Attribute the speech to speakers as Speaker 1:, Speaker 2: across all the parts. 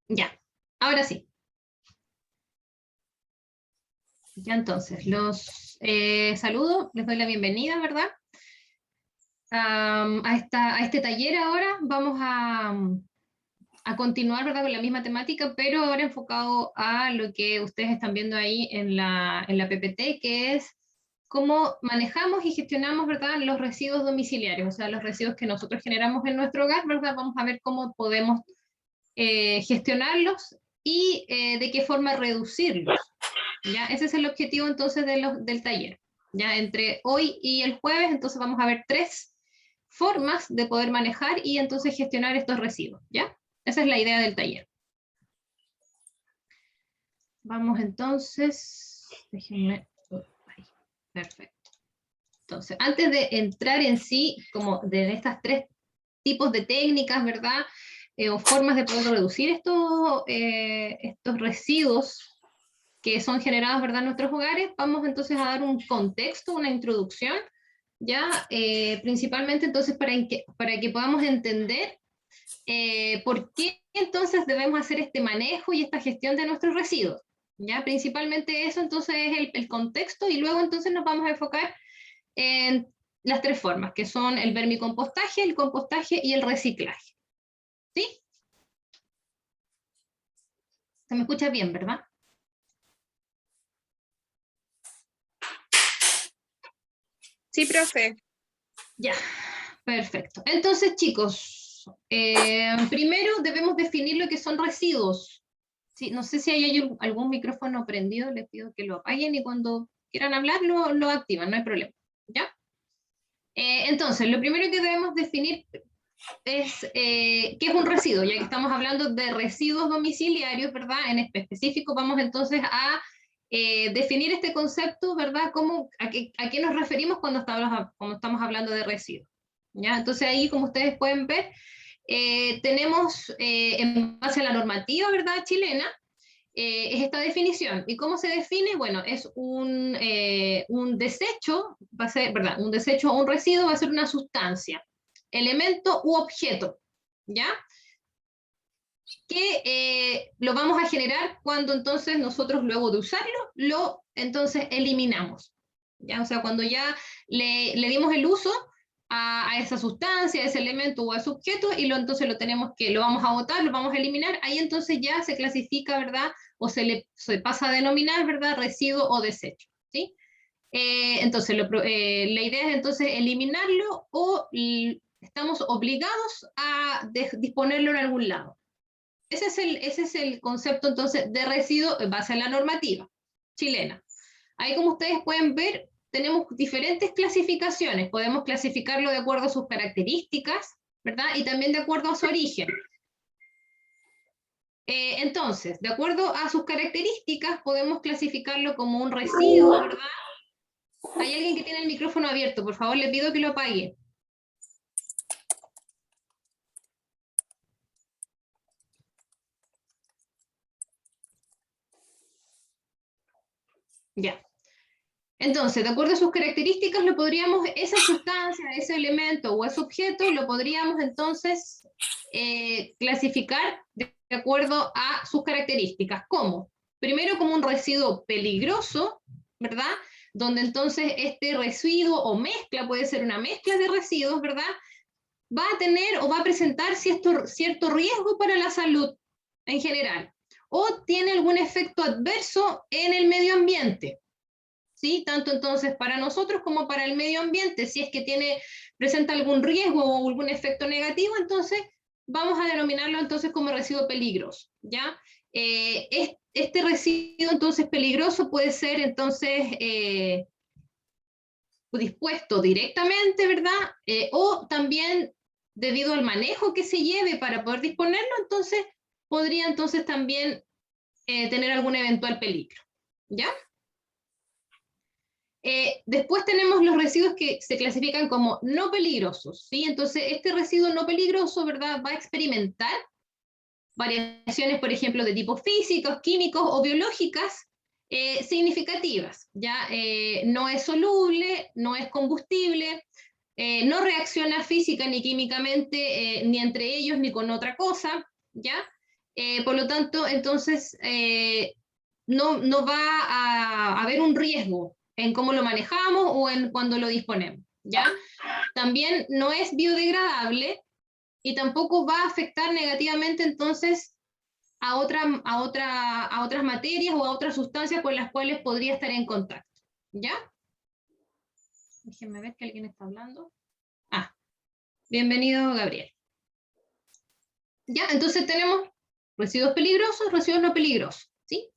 Speaker 1: Ya, ahora sí. Ya entonces, los saludo, les doy la bienvenida, ¿verdad? A este taller ahora vamos a continuar, ¿verdad? Con la misma temática, pero ahora enfocado a lo que ustedes están viendo ahí en la PPT, que es cómo manejamos y gestionamos, ¿verdad? Los residuos domiciliarios, o sea, los residuos que nosotros generamos en nuestro hogar, ¿verdad? Vamos a ver cómo podemos gestionarlos y de qué forma reducirlos. ¿Ya? Ese es el objetivo entonces del taller. Ya entre hoy y el jueves, entonces vamos a ver 3 formas de poder manejar y entonces gestionar estos residuos. ¿Ya? Esa es la idea del taller. Vamos entonces, déjenme, ahí, perfecto. Entonces, antes de entrar en sí, como de estas 3 tipos de técnicas, ¿verdad? O formas de poder reducir estos residuos que son generados, ¿verdad?, en nuestros hogares, vamos entonces a dar un contexto, una introducción, ya principalmente entonces para que podamos entender por qué entonces debemos hacer este manejo y esta gestión de nuestros residuos. Ya, principalmente eso entonces es el contexto y luego entonces nos vamos a enfocar en las 3 formas, que son el vermicompostaje, el compostaje y el reciclaje. ¿Sí? ¿Se me escucha bien, verdad?
Speaker 2: Sí, profe.
Speaker 1: Ya, perfecto. Entonces, chicos, primero debemos definir lo que son residuos. Sí, no sé si hay algún micrófono prendido, les pido que lo apaguen y cuando quieran hablar lo activan, no hay problema. ¿Ya? Entonces, lo primero que debemos definir es qué es un residuo, ya que estamos hablando de residuos domiciliarios, ¿verdad? En específico vamos entonces a definir este concepto, ¿verdad? A qué nos referimos cuando estamos hablando de residuos. ¿Ya? Entonces ahí, como ustedes pueden ver, tenemos en base a la normativa, ¿verdad?, chilena, es esta definición. ¿Y cómo se define? Bueno, es un desecho, va a ser, ¿verdad? Un desecho o un residuo va a ser una sustancia, elemento u objeto, ¿ya? Que lo vamos a generar cuando entonces nosotros luego de usarlo, lo entonces eliminamos, ¿ya? O sea, cuando ya le dimos el uso a esa sustancia, a ese elemento o a ese objeto y entonces lo vamos a botar, lo vamos a eliminar, ahí entonces ya se clasifica, ¿verdad? O se pasa a denominar, ¿verdad?, residuo o desecho, ¿sí? Entonces, la idea es entonces eliminarlo o estamos obligados a disponerlo en algún lado. Ese es el concepto entonces de residuo en base a la normativa chilena. Ahí, como ustedes pueden ver, tenemos diferentes clasificaciones. Podemos clasificarlo de acuerdo a sus características, ¿verdad? Y también de acuerdo a su origen. Entonces, de acuerdo a sus características, podemos clasificarlo como un residuo, ¿verdad? Hay alguien que tiene el micrófono abierto, por favor, le pido que lo apague. Ya. Entonces, de acuerdo a sus características, esa sustancia, ese elemento o ese objeto, lo podríamos entonces clasificar de acuerdo a sus características. ¿Cómo? Primero como un residuo peligroso, ¿verdad? Donde entonces este residuo o mezcla, puede ser una mezcla de residuos, ¿verdad?, va a tener o va a presentar cierto riesgo para la salud en general, o tiene algún efecto adverso en el medio ambiente. ¿Sí? Tanto entonces para nosotros como para el medio ambiente. Si es que presenta algún riesgo o algún efecto negativo, entonces vamos a denominarlo entonces como residuo peligroso, ¿ya? Este residuo entonces peligroso puede ser entonces dispuesto directamente, ¿verdad? O también debido al manejo que se lleve para poder disponerlo, entonces podría entonces también tener algún eventual peligro, ¿ya? Después tenemos los residuos que se clasifican como no peligrosos, ¿sí? Entonces, este residuo no peligroso, ¿verdad?, va a experimentar variaciones, por ejemplo, de tipo físicos, químicos o biológicas significativas, ¿ya? No es soluble, no es combustible, no reacciona física ni químicamente, ni entre ellos ni con otra cosa, ¿ya? Por lo tanto, entonces, no va a haber un riesgo en cómo lo manejamos o en cuando lo disponemos, ¿ya? También no es biodegradable y tampoco va a afectar negativamente entonces a otras materias o a otras sustancias con las cuales podría estar en contacto, ¿ya? Déjenme ver que alguien está hablando. Bienvenido, Gabriel. Ya, entonces tenemos residuos peligrosos, residuos no peligrosos, ¿sí?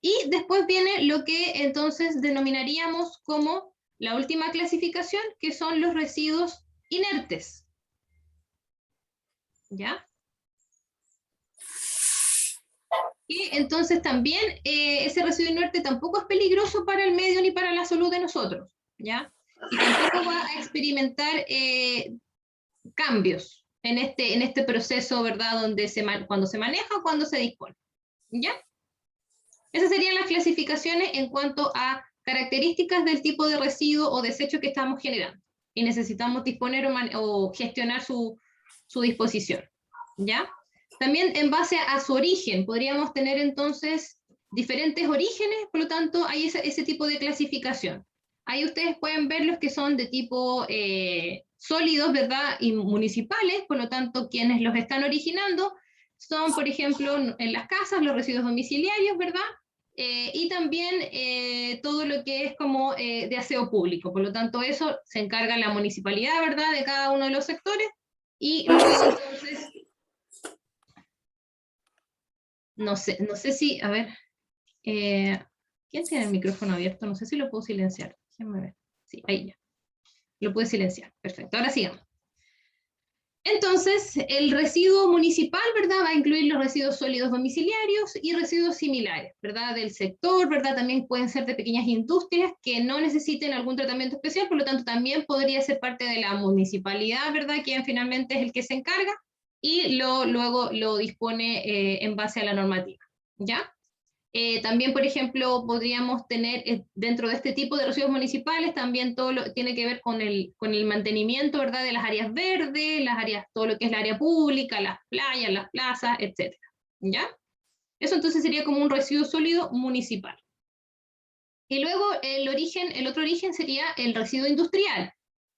Speaker 1: Y después viene lo que entonces denominaríamos como la última clasificación, que son los residuos inertes. ¿Ya? Y entonces también ese residuo inerte tampoco es peligroso para el medio ni para la salud de nosotros, ¿ya? Y tampoco va a experimentar cambios en este proceso, ¿verdad? Cuando se maneja o cuando se dispone, ¿ya? Esas serían las clasificaciones en cuanto a características del tipo de residuo o desecho que estamos generando y necesitamos disponer o gestionar su disposición, ¿ya? También en base a su origen, podríamos tener entonces diferentes orígenes, por lo tanto hay ese tipo de clasificación. Ahí ustedes pueden ver los que son de tipo sólidos, ¿verdad? Y municipales, por lo tanto quienes los están originando son, por ejemplo, en las casas, los residuos domiciliarios, ¿verdad? Y también todo lo que es como de aseo público. Por lo tanto, eso se encarga la municipalidad, ¿verdad?, de cada uno de los sectores. Y luego, entonces, no sé si, a ver, ¿quién tiene el micrófono abierto? No sé si lo puedo silenciar. Déjenme ver. Sí, ahí ya. Lo pude silenciar. Perfecto. Ahora sigamos. Entonces, el residuo municipal, ¿verdad?, va a incluir los residuos sólidos domiciliarios y residuos similares, ¿verdad?, del sector, ¿verdad?, también pueden ser de pequeñas industrias que no necesiten algún tratamiento especial, por lo tanto también podría ser parte de la municipalidad, ¿verdad?, quien finalmente es el que se encarga y luego lo dispone en base a la normativa, ¿ya? También, por ejemplo, podríamos tener dentro de este tipo de residuos municipales también todo lo que tiene que ver con el mantenimiento, ¿verdad?, de las áreas verdes, todo lo que es la área pública, las playas, las plazas, etc. ¿Ya? Eso entonces sería como un residuo sólido municipal. Y luego el otro origen sería el residuo industrial.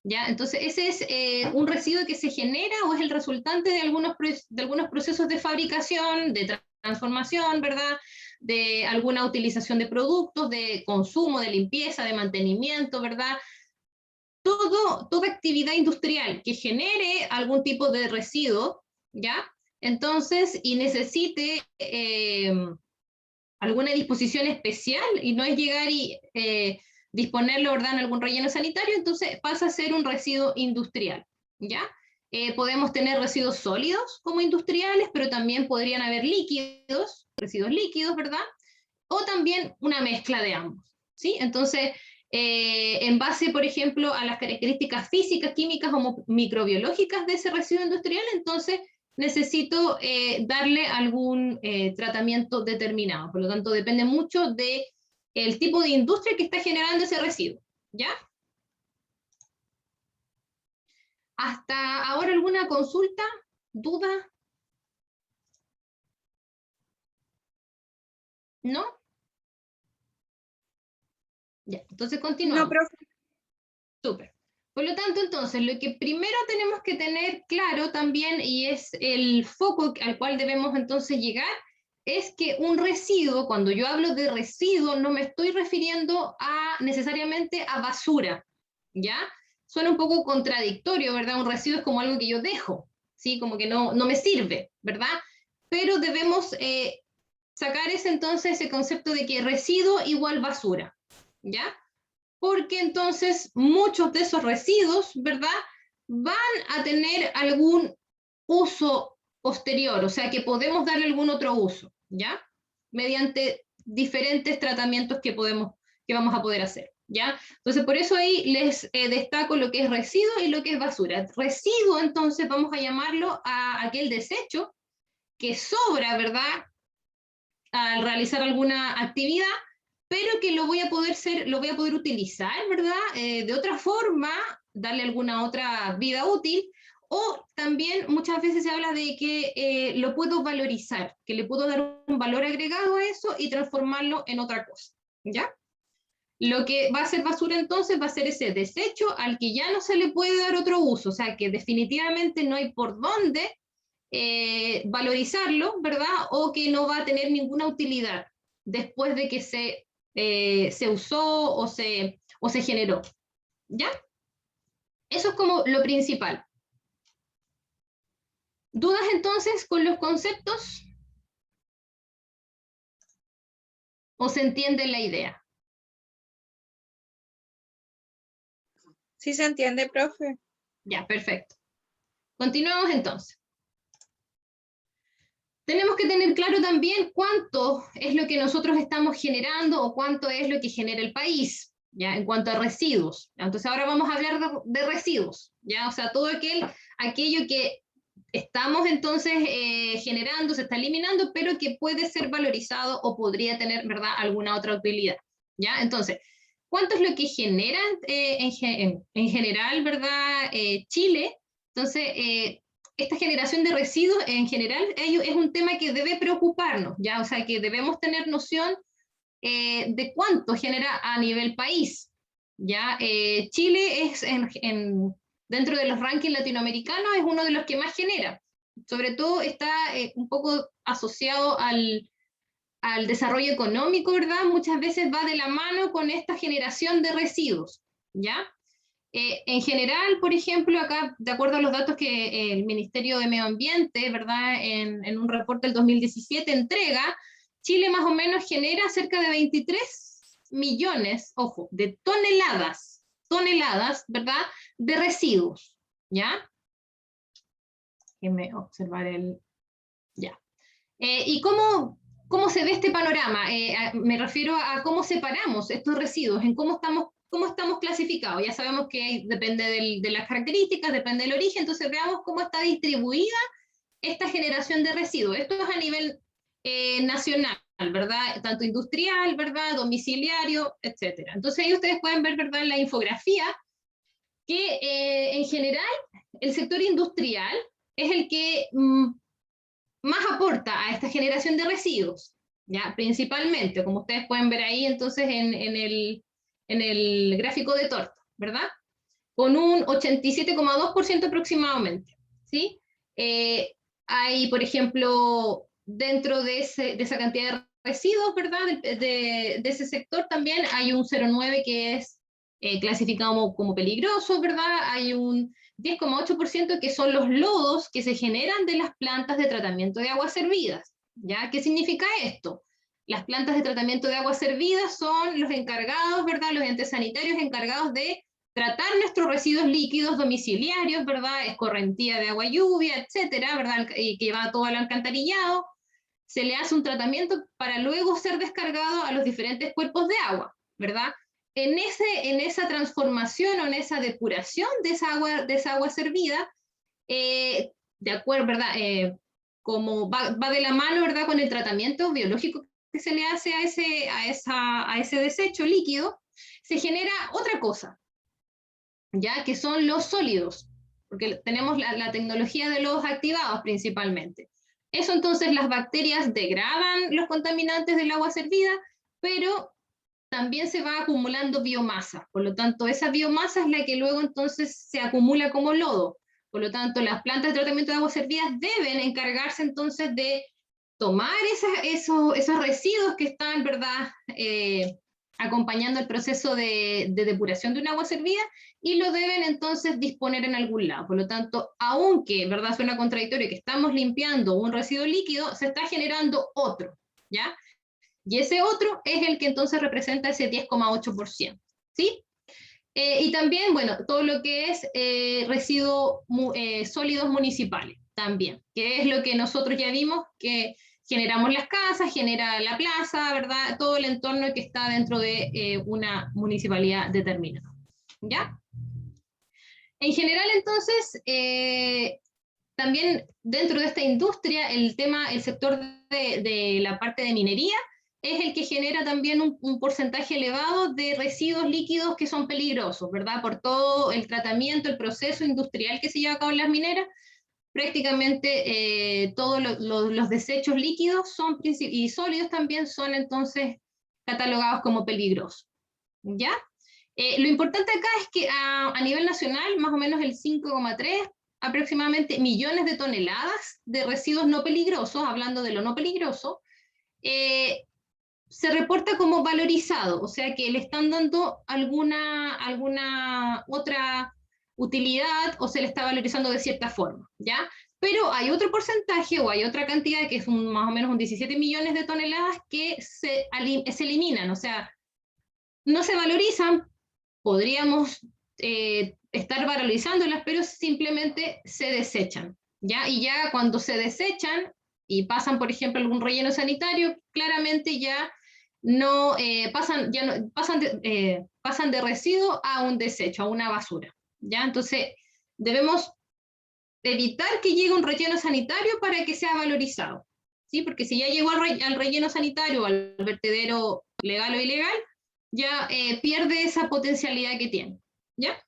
Speaker 1: ¿Ya? Entonces ese es un residuo que se genera o es el resultante de algunos procesos de fabricación, de transformación, ¿verdad?, de alguna utilización de productos, de consumo, de limpieza, de mantenimiento, ¿verdad? Toda actividad industrial que genere algún tipo de residuo, ¿ya? Entonces, y necesite alguna disposición especial, y no es llegar y disponerlo, ¿verdad?, en algún relleno sanitario, entonces pasa a ser un residuo industrial, ¿ya? Podemos tener residuos sólidos como industriales, pero también podrían haber residuos líquidos, ¿verdad? O también una mezcla de ambos, ¿sí? Entonces, en base, por ejemplo, a las características físicas, químicas o microbiológicas de ese residuo industrial, entonces necesito darle algún tratamiento determinado. Por lo tanto, depende mucho del tipo de industria que está generando ese residuo, ¿ya? ¿Hasta ahora alguna consulta, duda? ¿No? Ya, entonces
Speaker 2: No,
Speaker 1: continuamos.
Speaker 2: profe.
Speaker 1: Súper. Por lo tanto, entonces, lo que primero tenemos que tener claro también, y es el foco al cual debemos entonces llegar, es que un residuo, cuando yo hablo de residuo, no me estoy refiriendo necesariamente a basura, ¿ya? Suena un poco contradictorio, ¿verdad? Un residuo es como algo que yo dejo, ¿sí? Como que no me sirve, ¿verdad? Pero debemos sacar ese concepto de que residuo igual basura, ¿ya? Porque entonces muchos de esos residuos, ¿verdad?, van a tener algún uso posterior, o sea que podemos darle algún otro uso, ¿ya? Mediante diferentes tratamientos que vamos a poder hacer, ¿ya? Entonces por eso ahí les destaco lo que es residuo y lo que es basura. Residuo, entonces, vamos a llamarlo a aquel desecho que sobra, ¿verdad?, al realizar alguna actividad, pero que lo voy a poder utilizar, ¿verdad? De otra forma, darle alguna otra vida útil, O también muchas veces se habla de que lo puedo valorizar, que le puedo dar un valor agregado a eso y transformarlo en otra cosa, ¿ya? Lo que va a ser basura entonces va a ser ese desecho al que ya no se le puede dar otro uso, o sea que definitivamente no hay por dónde valorizarlo, ¿verdad? O que no va a tener ninguna utilidad después de que se usó o se generó, ¿ya? Eso es como lo principal. ¿Dudas entonces con los conceptos? ¿O se entiende la idea?
Speaker 2: Sí se entiende, profe.
Speaker 1: Ya, perfecto. Continuamos entonces. Tenemos que tener claro también cuánto es lo que nosotros estamos generando o cuánto es lo que genera el país, ¿ya? En cuanto a residuos. Entonces ahora vamos a hablar de residuos, ¿ya? O sea, todo aquello que estamos entonces generando, se está eliminando, pero que puede ser valorizado o podría tener, ¿verdad?, alguna otra utilidad, ¿ya? Entonces, ¿cuánto es lo que genera en general, ¿verdad?, Chile? Entonces, esta generación de residuos en general es un tema que debe preocuparnos, ¿ya? O sea, que debemos tener noción de cuánto genera a nivel país, ¿ya? Chile es, dentro de los rankings latinoamericanos, es uno de los que más genera. Sobre todo está un poco asociado al desarrollo económico, ¿verdad? Muchas veces va de la mano con esta generación de residuos, ¿ya? En general, por ejemplo, acá, de acuerdo a los datos que el Ministerio de Medio Ambiente, ¿verdad?, en un reporte del 2017 entrega, Chile más o menos genera cerca de 23 millones, ojo, de toneladas, ¿verdad?, de residuos, ¿ya? Déjenme observar ya. ¿Y cómo se ve este panorama? Me refiero a cómo separamos estos residuos, en cómo estamos clasificados. Ya sabemos que depende de las características, depende del origen, entonces veamos cómo está distribuida esta generación de residuos. Esto es a nivel nacional, ¿verdad? Tanto industrial, ¿verdad?, domiciliario, etcétera. Entonces ahí ustedes pueden ver, ¿verdad?, en la infografía que en general el sector industrial es el que más aporta a esta generación de residuos, ¿ya? Principalmente, como ustedes pueden ver ahí entonces en el gráfico de torta, ¿verdad? Con un 87,2% aproximadamente, ¿sí? Hay, por ejemplo, dentro de esa cantidad de residuos, ¿verdad?, de ese sector también hay un 0,9 que es clasificado como peligroso, ¿verdad? Hay un 10,8% que son los lodos que se generan de las plantas de tratamiento de aguas servidas, ¿ya? ¿Qué significa esto? Las plantas de tratamiento de aguas servidas son los encargados, ¿verdad?, los entes sanitarios encargados de tratar nuestros residuos líquidos domiciliarios, ¿verdad?, escorrentía de agua lluvia, etcétera, ¿verdad?, y que va todo al alcantarillado, se le hace un tratamiento para luego ser descargado a los diferentes cuerpos de agua, ¿verdad? En esa transformación o en esa depuración de esa agua servida, de acuerdo, ¿verdad?, como va de la mano, ¿verdad?, con el tratamiento biológico que se le hace a ese desecho líquido, se genera otra cosa, ¿ya?, que son los sólidos, porque tenemos la tecnología de los activados principalmente. Eso entonces las bacterias degradan los contaminantes del agua servida, pero también se va acumulando biomasa, por lo tanto esa biomasa es la que luego entonces se acumula como lodo, por lo tanto las plantas de tratamiento de aguas servidas deben encargarse entonces de tomar esos residuos que están, ¿verdad?, acompañando el proceso de depuración de un agua servida y lo deben entonces disponer en algún lado. Por lo tanto, aunque, ¿verdad?, suena contradictorio que estamos limpiando un residuo líquido, se está generando otro, ¿ya? Y ese otro es el que entonces representa ese 10,8%, ¿sí? Y también, bueno, todo lo que es residuos sólidos municipales, también, que es lo que nosotros ya vimos, que generamos las casas, genera la plaza, ¿verdad? Todo el entorno que está dentro de una municipalidad determinada, ¿ya? En general, entonces, también dentro de esta industria, el sector de la parte de minería es el que genera también un porcentaje elevado de residuos líquidos que son peligrosos, ¿verdad? Por todo el tratamiento, el proceso industrial que se lleva a cabo en las mineras, prácticamente todos los desechos líquidos y sólidos también son entonces catalogados como peligrosos, ¿ya? Lo importante acá es que a nivel nacional, más o menos el 5,3 aproximadamente millones de toneladas de residuos no peligrosos, hablando de lo no peligroso, se reporta como valorizado, o sea que le están dando alguna otra utilidad o se le está valorizando de cierta forma, ¿ya? Pero hay otro porcentaje o hay otra cantidad que es más o menos un 17 millones de toneladas que se eliminan, o sea, no se valorizan, podríamos estar valorizándolas, pero simplemente se desechan, ¿ya? Y ya cuando se desechan y pasan, por ejemplo, algún relleno sanitario, claramente ya no pasan de residuo a un desecho, a una basura, ¿ya? Entonces, debemos evitar que llegue un relleno sanitario para que sea valorizado, ¿sí? Porque si ya llegó al relleno sanitario, al vertedero legal o ilegal, ya pierde esa potencialidad que tiene, ¿ya?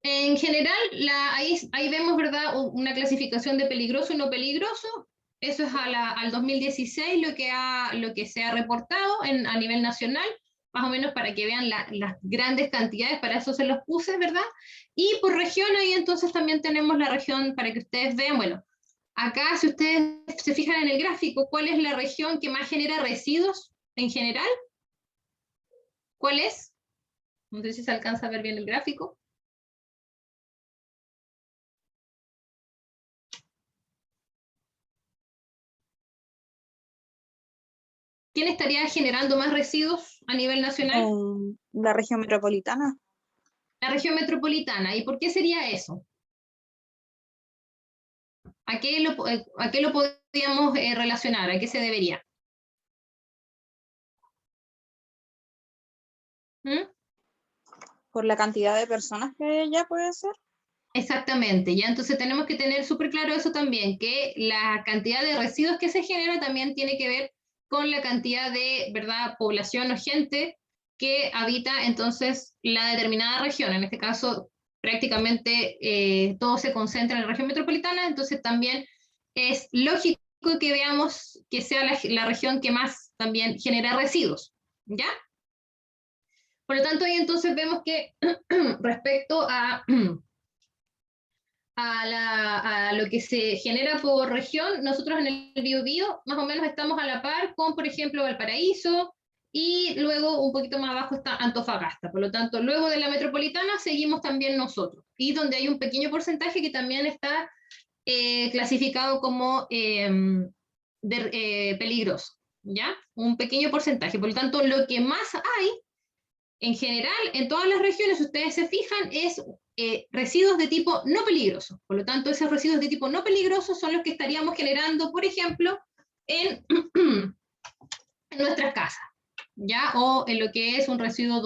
Speaker 1: En general, ahí vemos, ¿verdad?, una clasificación de peligroso y no peligroso. Eso es al 2016 lo que se ha reportado a nivel nacional, más o menos para que vean las grandes cantidades, para eso se los puse, ¿verdad? Y por región, ahí entonces también tenemos la región para que ustedes vean, bueno, acá si ustedes se fijan en el gráfico, ¿cuál es la región que más genera residuos en general? ¿Cuál es? No sé si se alcanza a ver bien el gráfico. ¿Quién estaría generando más residuos a nivel nacional?
Speaker 2: La región metropolitana.
Speaker 1: La región metropolitana. ¿Y por qué sería eso? ¿A qué lo podríamos relacionar? ¿A qué se debería? ¿Mm?
Speaker 2: Por la cantidad de personas que hay allá, puede ser.
Speaker 1: Exactamente, ya entonces tenemos que tener súper claro eso también, que la cantidad de residuos que se genera también tiene que ver con la cantidad de, ¿verdad?, población o gente que habita entonces la determinada región. En este caso, prácticamente todo se concentra en la región metropolitana, entonces también es lógico que veamos que sea la región que más también genera residuos, ¿ya? Por lo tanto, ahí entonces vemos que respecto a lo que se genera por región, nosotros en el Biobío más o menos estamos a la par con, por ejemplo, Valparaíso, y luego un poquito más abajo está Antofagasta. Por lo tanto, luego de la metropolitana seguimos también nosotros, y donde hay un pequeño porcentaje que también está clasificado como peligroso, ¿ya? Un pequeño porcentaje. Por lo tanto, lo que más hay en general, en todas las regiones, si ustedes se fijan, es residuos de tipo no peligroso. Por lo tanto, esos residuos de tipo no peligroso son los que estaríamos generando, por ejemplo, en, en nuestras casas, ¿ya? O en lo que es un residuo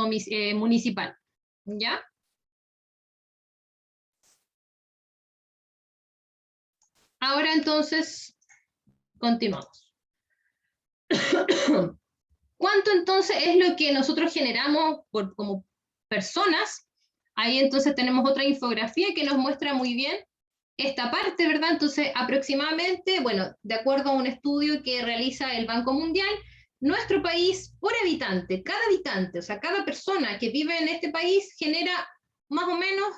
Speaker 1: municipal, ¿ya? Ahora entonces, continuamos. ¿Cuánto entonces es lo que nosotros generamos como personas? Ahí entonces tenemos otra infografía que nos muestra muy bien esta parte, ¿verdad? Entonces, aproximadamente, bueno, de acuerdo a un estudio que realiza el Banco Mundial, nuestro país por habitante, cada habitante, o sea, cada persona que vive en este país genera más o menos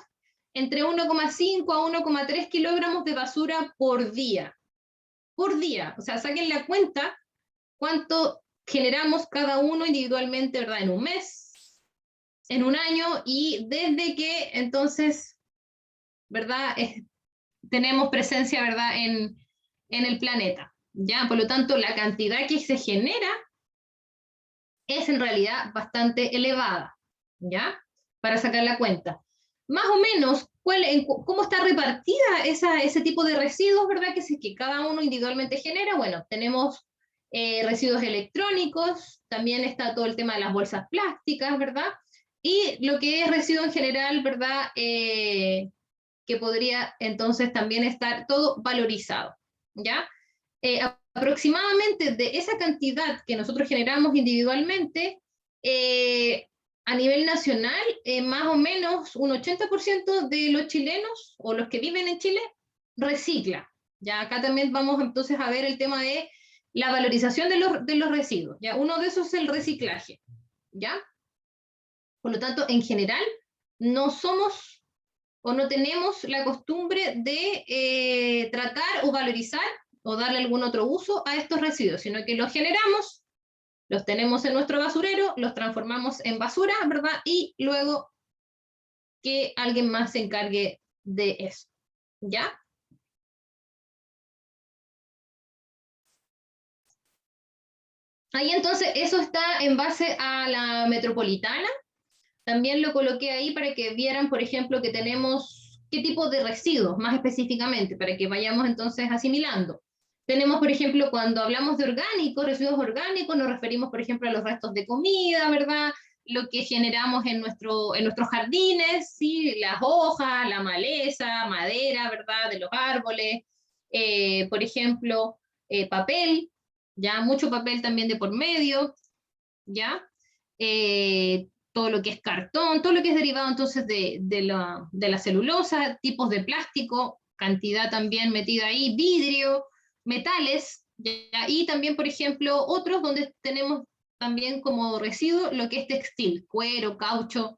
Speaker 1: entre 1,5 a 1,3 kilogramos de basura por día. Por día, o sea, saquen la cuenta cuánto generamos cada uno individualmente, ¿verdad? En un mes, en un año, y desde que entonces, ¿verdad? Tenemos presencia, ¿verdad?, en el planeta, ¿ya? Por lo tanto, la cantidad que se genera es en realidad bastante elevada, ¿ya? Para sacar la cuenta. Más o menos, ¿cómo está repartida ese tipo de residuos, ¿verdad?, que cada uno individualmente genera? Bueno, tenemos residuos electrónicos, también está todo el tema de las bolsas plásticas, ¿verdad? Y lo que es residuo en general, ¿verdad?, que podría entonces también estar todo valorizado, ¿ya? aproximadamente de esa cantidad que nosotros generamos individualmente, a nivel nacional, más o menos un 80% de los chilenos o los que viven en Chile recicla. Ya acá también vamos entonces a ver el tema de la valorización de los residuos. ¿Ya? Uno de esos es el reciclaje. ¿Ya? Por lo tanto, en general, no somos o no tenemos la costumbre de tratar o valorizar o darle algún otro uso a estos residuos, sino que los generamos, los tenemos en nuestro basurero, los transformamos en basura, ¿verdad? Y luego que alguien más se encargue de eso, ¿ya? Ahí entonces eso está en base a la metropolitana. También lo coloqué ahí para que vieran, por ejemplo, que tenemos qué tipo de residuos, más específicamente, para que vayamos entonces asimilando. Tenemos, por ejemplo, cuando hablamos de orgánicos, residuos orgánicos, nos referimos, por ejemplo, a los restos de comida, ¿verdad? Lo que generamos en nuestros jardines, ¿sí? Las hojas, la maleza, madera, ¿verdad? De los árboles, por ejemplo, papel, ya mucho papel también de por medio, ¿ya? Todo lo que es cartón, todo lo que es derivado entonces de la celulosa, tipos de plástico, cantidad también metida ahí, vidrio, metales, ¿ya? Y también, por ejemplo, otros donde tenemos también como residuo lo que es textil, cuero, caucho,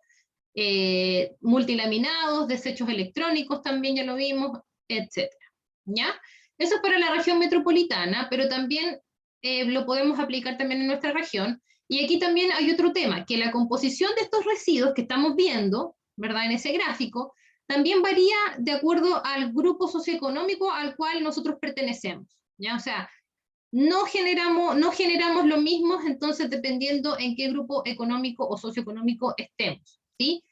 Speaker 1: multilaminados, desechos electrónicos también ya lo vimos, etcétera, ¿ya? Eso es para la región metropolitana, pero también lo podemos aplicar también en nuestra región. Y aquí también hay otro tema, que la composición de estos residuos que estamos viendo, ¿verdad? En ese gráfico, también varía de acuerdo al grupo socioeconómico al cual nosotros pertenecemos, ¿ya? O sea, no generamos lo mismo, entonces dependiendo en qué grupo económico o socioeconómico estemos, ¿sí?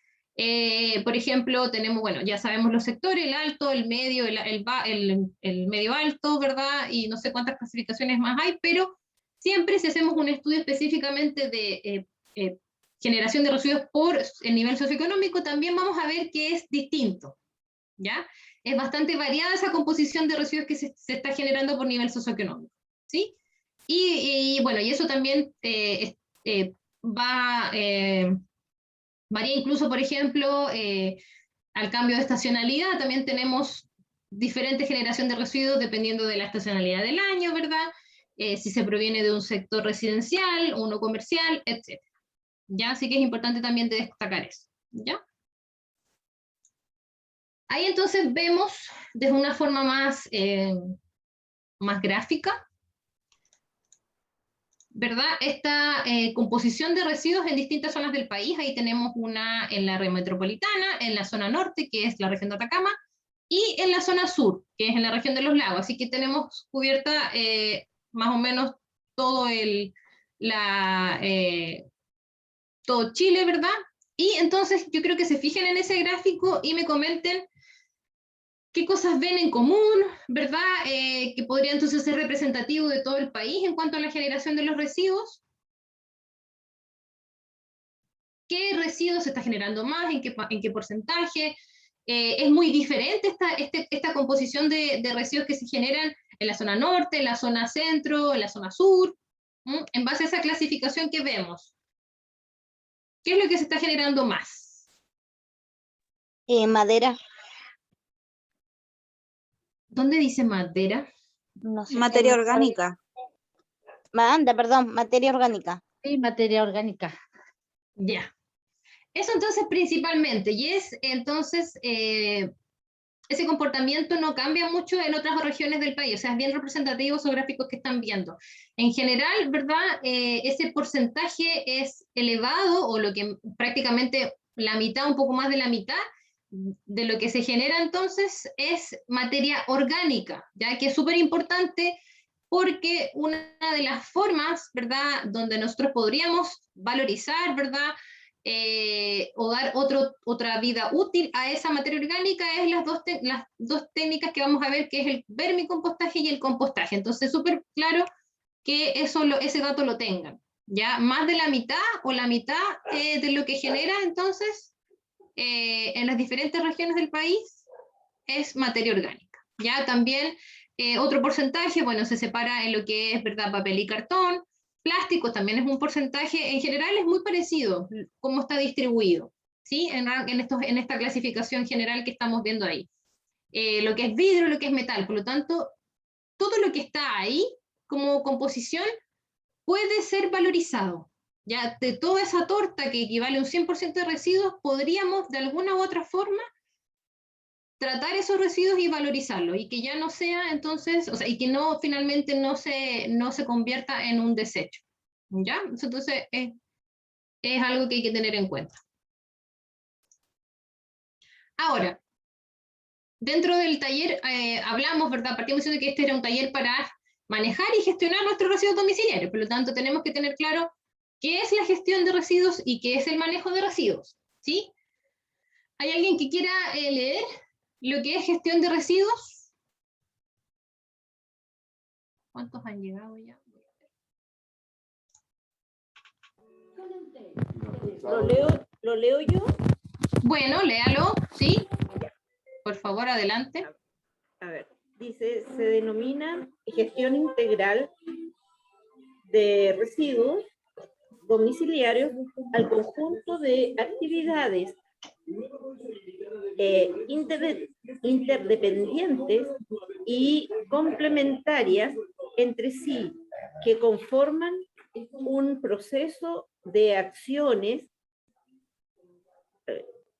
Speaker 1: Por ejemplo, tenemos, bueno, ya sabemos los sectores, el alto, el medio, el medio alto, ¿verdad? Y no sé cuántas clasificaciones más hay, pero siempre si hacemos un estudio específicamente de generación de residuos por el nivel socioeconómico, también vamos a ver que es distinto, ¿ya? Es bastante variada esa composición de residuos que se está generando por nivel socioeconómico, ¿sí? Bueno, y eso también varía incluso, por ejemplo, al cambio de estacionalidad, también tenemos diferente generación de residuos dependiendo de la estacionalidad del año, ¿verdad? Si se proviene de un sector residencial, uno comercial, etc. ¿Ya? Así que es importante también destacar eso, ¿ya? Ahí entonces vemos de una forma más gráfica, ¿verdad? Esta composición de residuos en distintas zonas del país. Ahí tenemos una en la red metropolitana, en la zona norte, que es la región de Atacama, y en la zona sur, que es en la región de los lagos. Así que tenemos cubierta más o menos todo todo Chile, ¿verdad? Y entonces yo creo que se fijen en ese gráfico y me comenten qué cosas ven en común, ¿verdad? Que podría entonces ser representativo de todo el país en cuanto a la generación de los residuos. ¿Qué residuos se está generando más? ¿En qué porcentaje? Es muy diferente esta composición de residuos que se generan en la zona norte, en la zona centro, en la zona sur. En base a esa clasificación que vemos, ¿qué es lo que se está generando más?
Speaker 2: Madera.
Speaker 1: ¿Dónde dice madera?
Speaker 2: No sé.
Speaker 3: Materia orgánica.
Speaker 2: Materia orgánica.
Speaker 3: Sí, materia orgánica.
Speaker 1: Ya. Eso entonces principalmente, y es entonces ese comportamiento no cambia mucho en otras regiones del país, o sea, es bien representativo esos gráficos que están viendo. En general, ¿verdad? Ese porcentaje es elevado, o lo que prácticamente la mitad, un poco más de la mitad, de lo que se genera entonces es materia orgánica, ya que es súper importante porque una de las formas, ¿verdad?, donde nosotros podríamos valorizar, ¿verdad?, o dar otra vida útil a esa materia orgánica es las dos técnicas que vamos a ver, que es el vermicompostaje y el compostaje. Entonces, súper claro que ese dato lo tengan. Ya más de la mitad o la mitad de lo que genera entonces en las diferentes regiones del país es materia orgánica. Ya también otro porcentaje, bueno, se separa en lo que es, ¿verdad?, papel y cartón. Plásticos también es un porcentaje, en general es muy parecido cómo está distribuido, ¿sí? En esta clasificación general que estamos viendo ahí. Lo que es vidrio, lo que es metal, por lo tanto, todo lo que está ahí como composición puede ser valorizado. Ya de toda esa torta que equivale a un 100% de residuos, podríamos de alguna u otra forma tratar esos residuos y valorizarlos, y que ya no sea entonces, o sea, y que no finalmente no se convierta en un desecho. ¿Ya? Entonces es algo que hay que tener en cuenta. Ahora, dentro del taller hablamos, ¿verdad? Partimos diciendo que este era un taller para manejar y gestionar nuestros residuos domiciliarios, por lo tanto tenemos que tener claro qué es la gestión de residuos y qué es el manejo de residuos, ¿sí? ¿Hay alguien que quiera leer lo que es gestión de residuos? ¿Cuántos han llegado ya?
Speaker 4: ¿Lo leo yo?
Speaker 1: Bueno, léalo, ¿sí? Por favor, adelante.
Speaker 4: A ver, dice, se denomina gestión integral de residuos domiciliarios al conjunto de actividades interdependientes y complementarias entre sí que conforman un proceso de acciones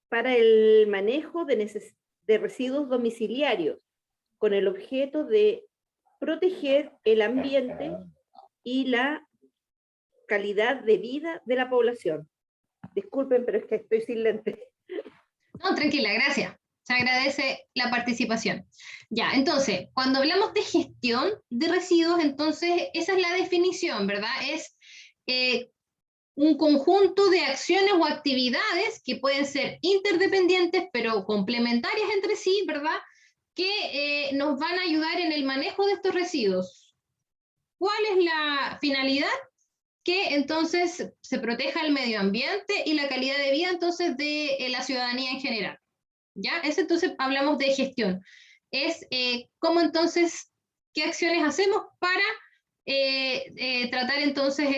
Speaker 4: para el manejo de residuos domiciliarios con el objeto de proteger el ambiente y la calidad de vida de la población. Disculpen, pero es que estoy sin lentes.
Speaker 1: No, tranquila, gracias. Se agradece la participación. Ya, entonces, cuando hablamos de gestión de residuos, entonces esa es la definición, ¿verdad? Es un conjunto de acciones o actividades que pueden ser interdependientes, pero complementarias entre sí, ¿verdad? Que nos van a ayudar en el manejo de estos residuos. ¿Cuál es la finalidad? Que entonces se proteja el medio ambiente y la calidad de vida entonces de la ciudadanía en general. ¿Ya? Eso entonces hablamos de gestión. Es cómo entonces, qué acciones hacemos para tratar entonces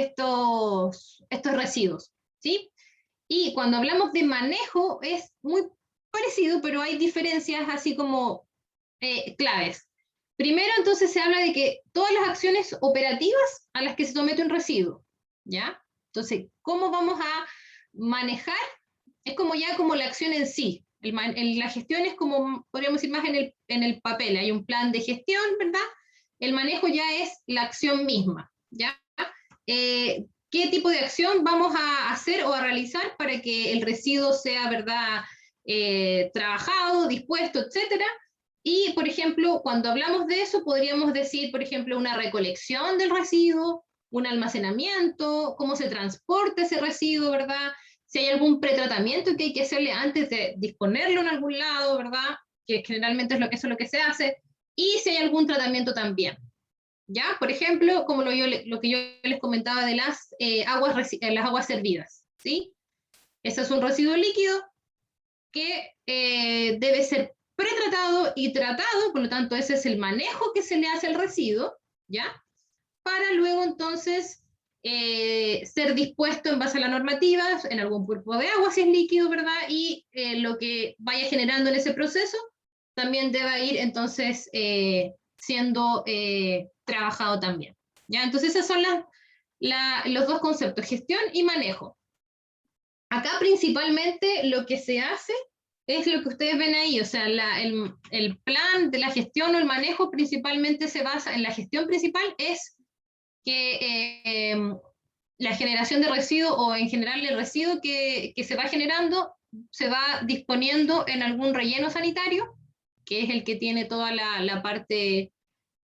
Speaker 1: estos residuos, ¿sí? Y cuando hablamos de manejo es muy parecido, pero hay diferencias así como claves. Primero entonces se habla de que todas las acciones operativas a las que se somete un residuo, ¿ya? Entonces, ¿cómo vamos a manejar? Es como ya como la acción en sí. La gestión es como, podríamos decir más en el papel, hay un plan de gestión, ¿verdad? El manejo ya es la acción misma, ¿ya? ¿Qué tipo de acción vamos a hacer o a realizar para que el residuo sea, ¿verdad?, trabajado, dispuesto, etcétera? Y, por ejemplo, cuando hablamos de eso, podríamos decir, por ejemplo, una recolección del residuo, un almacenamiento, cómo se transporta ese residuo, ¿verdad? Si hay algún pretratamiento que hay que hacerle antes de disponerlo en algún lado, ¿verdad? Que generalmente eso es lo que se hace. Y si hay algún tratamiento también. ¿Ya? Por ejemplo, como lo que yo les comentaba de las aguas servidas, ¿sí? Ese es un residuo líquido que debe ser pretratado y tratado, por lo tanto ese es el manejo que se le hace al residuo, ¿ya? Para luego entonces ser dispuesto en base a la normativa en algún cuerpo de agua si es líquido, ¿verdad? Y lo que vaya generando en ese proceso también debe ir entonces siendo trabajado también, ¿ya? Entonces esos son los dos conceptos, gestión y manejo. Acá principalmente lo que se hace es lo que ustedes ven ahí, o sea, el plan de la gestión o el manejo principalmente se basa en la gestión principal, es que la generación de residuos o en general el residuo que se va generando se va disponiendo en algún relleno sanitario, que es el que tiene toda la parte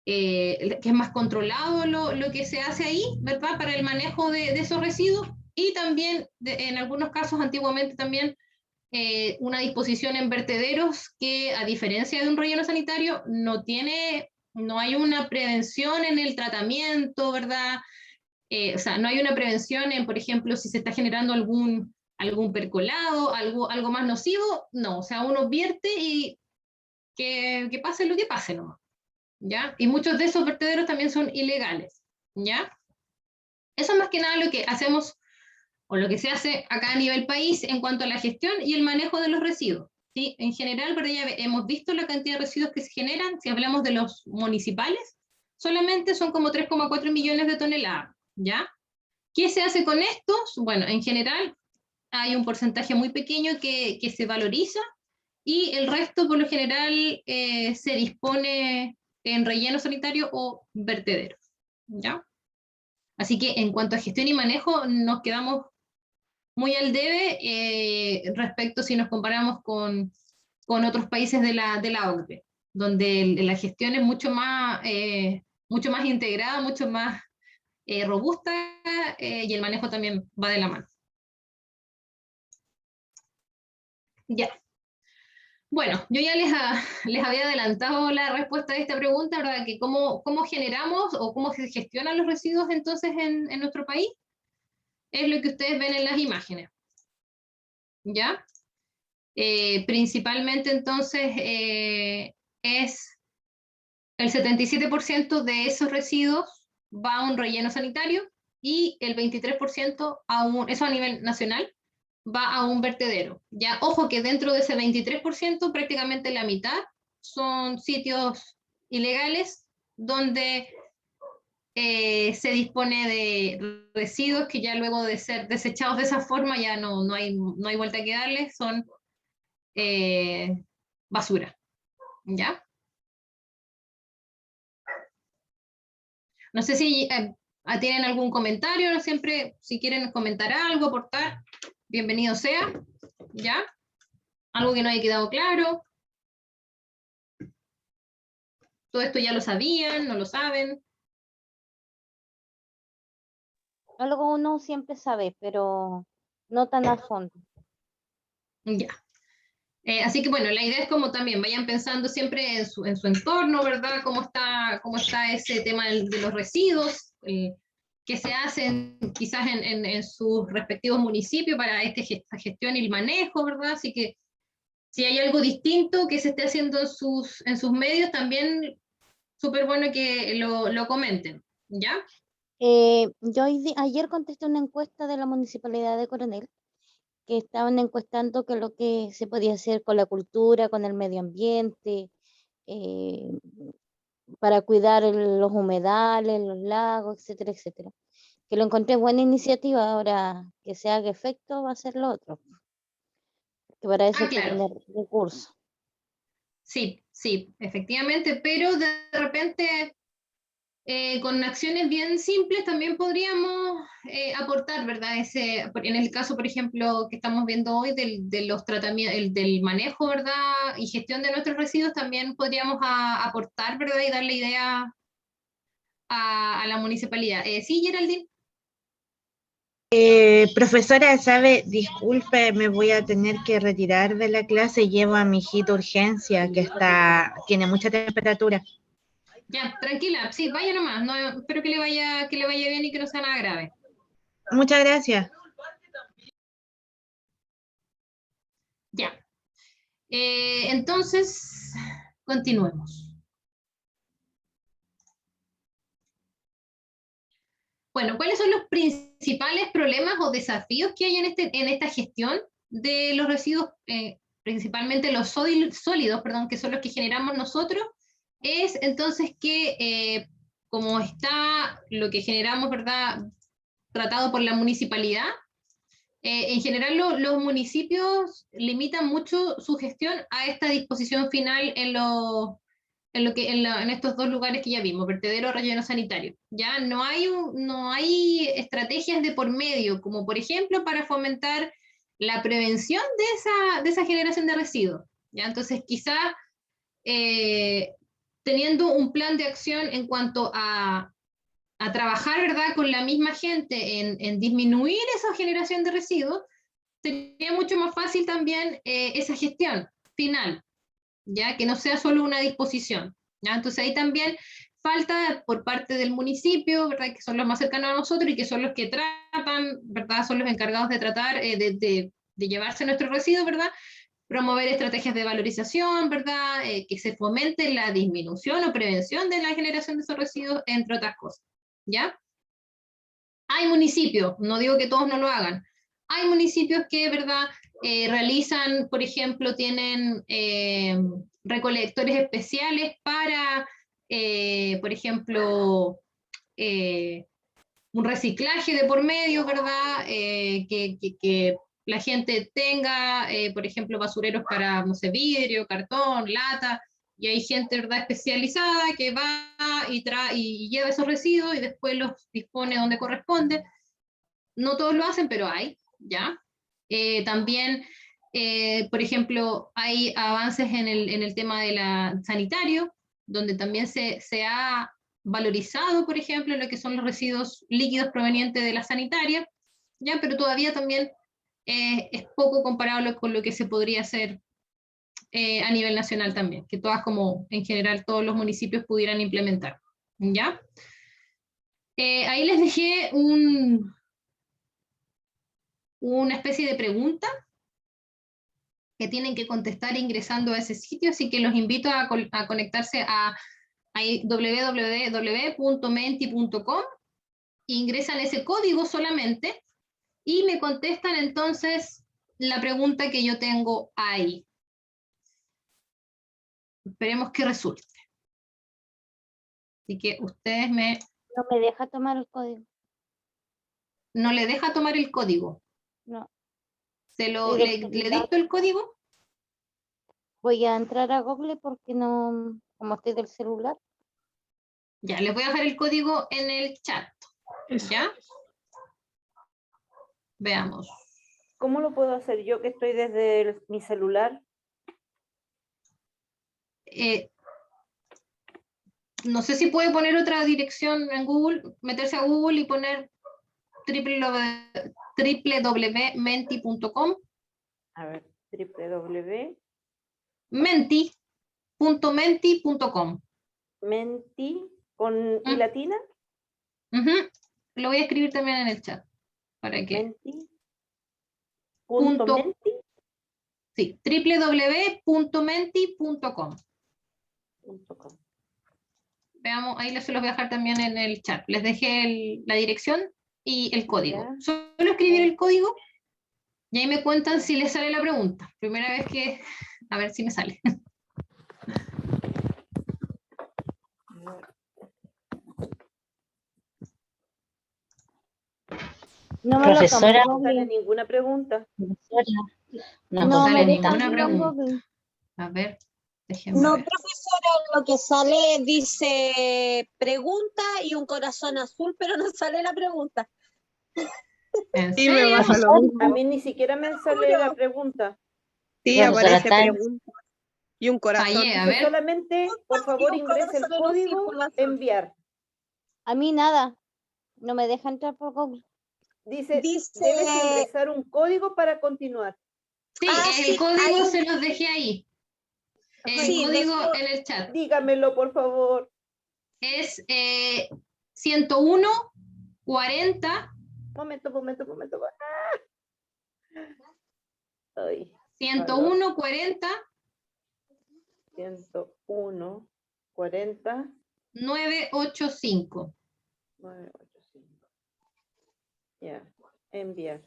Speaker 1: que es más controlado lo que se hace ahí, ¿verdad? Para el manejo de esos residuos y también en algunos casos antiguamente también una disposición en vertederos que a diferencia de un relleno sanitario no hay una prevención en el tratamiento, ¿verdad? O sea, no hay una prevención en, por ejemplo, si se está generando algún percolado, algo más nocivo, no, o sea, uno vierte y que pase lo que pase nomás. ¿ya? Y muchos de esos vertederos también son ilegales, ¿ya? Eso es más que nada lo que hacemos, o lo que se hace acá a nivel país en cuanto a la gestión y el manejo de los residuos, ¿sí? En general, pero ya hemos visto la cantidad de residuos que se generan, si hablamos de los municipales, solamente son como 3,4 millones de toneladas, ¿ya? ¿Qué se hace con estos? Bueno, en general hay un porcentaje muy pequeño que se valoriza y el resto por lo general se dispone en relleno sanitario o vertedero, ¿ya? Así que en cuanto a gestión y manejo nos quedamos muy al debe respecto si nos comparamos con otros países de la OCDE, donde la gestión es mucho más integrada, mucho más robusta y el manejo también va de la mano. Ya. Bueno, yo ya les había adelantado la respuesta a esta pregunta, ¿verdad? Que cómo generamos o cómo se gestionan los residuos entonces en nuestro país, es lo que ustedes ven en las imágenes. ¿Ya? Principalmente entonces es el 77% de esos residuos va a un relleno sanitario y el 23% eso a nivel nacional, va a un vertedero. Ya, ojo que dentro de ese 23%, prácticamente la mitad son sitios ilegales donde se dispone de residuos que ya luego de ser desechados de esa forma ya no hay vuelta que darle, son basura. ¿Ya? No sé si tienen algún comentario, ¿no? Siempre si quieren comentar algo, aportar, bienvenido sea. ¿Ya? Algo que no haya quedado claro. Todo esto ya lo sabían, no lo saben.
Speaker 3: Algo uno siempre sabe, pero no tan a fondo.
Speaker 1: Ya. Así que bueno, la idea es como también vayan pensando siempre en su entorno, ¿verdad? Cómo está ese tema de los residuos, qué se hacen quizás en sus respectivos municipios para esta gestión y el manejo, ¿verdad? Así que si hay algo distinto que se esté haciendo en sus medios, también súper bueno que lo comenten, ¿ya?
Speaker 3: Yo ayer contesté una encuesta de la Municipalidad de Coronel, que estaban encuestando que lo que se podía hacer con la cultura, con el medio ambiente, eh, para cuidar los humedales, los lagos, etcétera, etcétera. Que lo encontré buena iniciativa. Ahora que se haga efecto va a ser lo otro, que para eso hay que
Speaker 1: Claro.
Speaker 3: tener recursos.
Speaker 1: Sí, sí, efectivamente, pero de repente con acciones bien simples también podríamos aportar, ¿verdad? En el caso, por ejemplo, que estamos viendo hoy de los tratamientos, del manejo, ¿verdad? Y gestión de nuestros residuos, también podríamos aportar, ¿verdad? Y darle idea a la municipalidad. Sí, Geraldine.
Speaker 2: Profesora, sabe, disculpe, me voy a tener que retirar de la clase. Llevo a mi hijito urgencia, que tiene mucha temperatura.
Speaker 1: Ya, tranquila, sí, vaya nomás. No, espero que le vaya bien y que no sea nada grave.
Speaker 2: Muchas gracias.
Speaker 1: Ya. Entonces, continuemos. Bueno, ¿cuáles son los principales problemas o desafíos que hay en esta gestión de los residuos, principalmente los sólidos, perdón, que son los que generamos nosotros? Es entonces que, como está lo que generamos, ¿verdad?, tratado por la municipalidad, en general los municipios limitan mucho su gestión a esta disposición final en estos dos lugares que ya vimos, vertedero, relleno sanitario. Ya no hay estrategias de por medio, como por ejemplo para fomentar la prevención de esa generación de residuos. ¿Ya? Entonces quizás teniendo un plan de acción en cuanto a trabajar, ¿verdad?, con la misma gente en disminuir esa generación de residuos, sería mucho más fácil también esa gestión final, ya que no sea solo una disposición. ¿Ya? Entonces ahí también falta por parte del municipio, ¿verdad?, que son los más cercanos a nosotros y que son los que tratan, ¿verdad?, son los encargados de tratar, de llevarse nuestros residuos, ¿verdad?, promover estrategias de valorización, ¿verdad? Que se fomente la disminución o prevención de la generación de esos residuos, entre otras cosas, ¿ya? Hay municipios, no digo que todos no lo hagan, hay municipios que, ¿verdad?, realizan, por ejemplo, tienen recolectores especiales para, por ejemplo, un reciclaje de por medio, ¿verdad? Que la gente tenga, por ejemplo, basureros para, no sé, vidrio, cartón, lata, y hay gente, ¿verdad?, especializada que va y lleva esos residuos y después los dispone donde corresponde. No todos lo hacen, pero hay, ¿ya? También, por ejemplo, hay avances en el tema de la sanitario, donde también se ha valorizado, por ejemplo, lo que son los residuos líquidos provenientes de la sanitaria, ¿ya? Pero todavía también es poco comparable con lo que se podría hacer a nivel nacional también, que todas como en general todos los municipios pudieran implementar, ¿ya? Ahí les dejé una especie de pregunta que tienen que contestar ingresando a ese sitio, así que los invito a conectarse a www.menti.com, ingresan ese código solamente y me contestan entonces la pregunta que yo tengo ahí. Esperemos que resulte. Así que ustedes
Speaker 3: No me deja tomar el código.
Speaker 1: no le deja tomar el código.
Speaker 3: No.
Speaker 1: ¿Le dicto el código?
Speaker 3: Voy a entrar a Google porque no, como estoy del celular.
Speaker 1: Ya, les voy a dejar el código en el chat. ¿Ya? Veamos.
Speaker 4: ¿Cómo lo puedo hacer yo que estoy desde mi celular?
Speaker 1: No sé si puede poner otra dirección en Google, meterse a Google y poner www.menti.com.
Speaker 4: A ver, www.
Speaker 1: Menti.com.
Speaker 4: Menti con I latina.
Speaker 1: Lo voy a escribir también en el chat. ¿Para qué?
Speaker 4: Menti. Menti.
Speaker 1: Sí, www.menti.com. Veamos, ahí se los voy a dejar también en el chat. Les dejé la dirección y el código.
Speaker 4: Ya.
Speaker 1: Solo escribir el código y ahí me cuentan si les sale la pregunta. Primera vez que... A ver si me sale.
Speaker 3: No me
Speaker 2: Profesora.
Speaker 3: lo
Speaker 4: No sale ninguna pregunta.
Speaker 3: No
Speaker 1: sale
Speaker 3: me deja
Speaker 1: ninguna
Speaker 3: abrir en
Speaker 1: pregunta.
Speaker 3: Google.
Speaker 1: A ver, déjenme
Speaker 5: No,
Speaker 1: ver.
Speaker 5: profesora, lo que sale dice pregunta y un corazón azul, pero no sale la pregunta.
Speaker 1: ¿En
Speaker 6: Sí, me
Speaker 1: serio?
Speaker 6: pasa lo mismo.
Speaker 4: A mí ni siquiera me sale la pregunta.
Speaker 6: Sí,
Speaker 2: Profesora,
Speaker 6: aparece
Speaker 2: está en-
Speaker 6: pregunta. Y un corazón.
Speaker 1: Fallé, a
Speaker 4: Dice
Speaker 1: ver.
Speaker 4: solamente, por favor,
Speaker 5: un
Speaker 4: ingrese el
Speaker 5: corazón en un
Speaker 4: código
Speaker 5: círculo azul.
Speaker 4: enviar.
Speaker 3: A mí nada. No me deja entrar por Google.
Speaker 4: Dice,
Speaker 5: Dice-
Speaker 4: debes ingresar un código para continuar.
Speaker 1: Sí,
Speaker 5: Ah,
Speaker 1: el
Speaker 5: sí,
Speaker 1: código
Speaker 5: hay un-
Speaker 1: se los dejé ahí. El
Speaker 5: Sí,
Speaker 1: código
Speaker 5: dejó-
Speaker 1: en el chat.
Speaker 4: Dígamelo, por favor.
Speaker 1: Es 101 40
Speaker 4: Momento. Ay,
Speaker 1: 101 40
Speaker 4: 101 40
Speaker 1: 985.
Speaker 4: 985. Ya, enviar.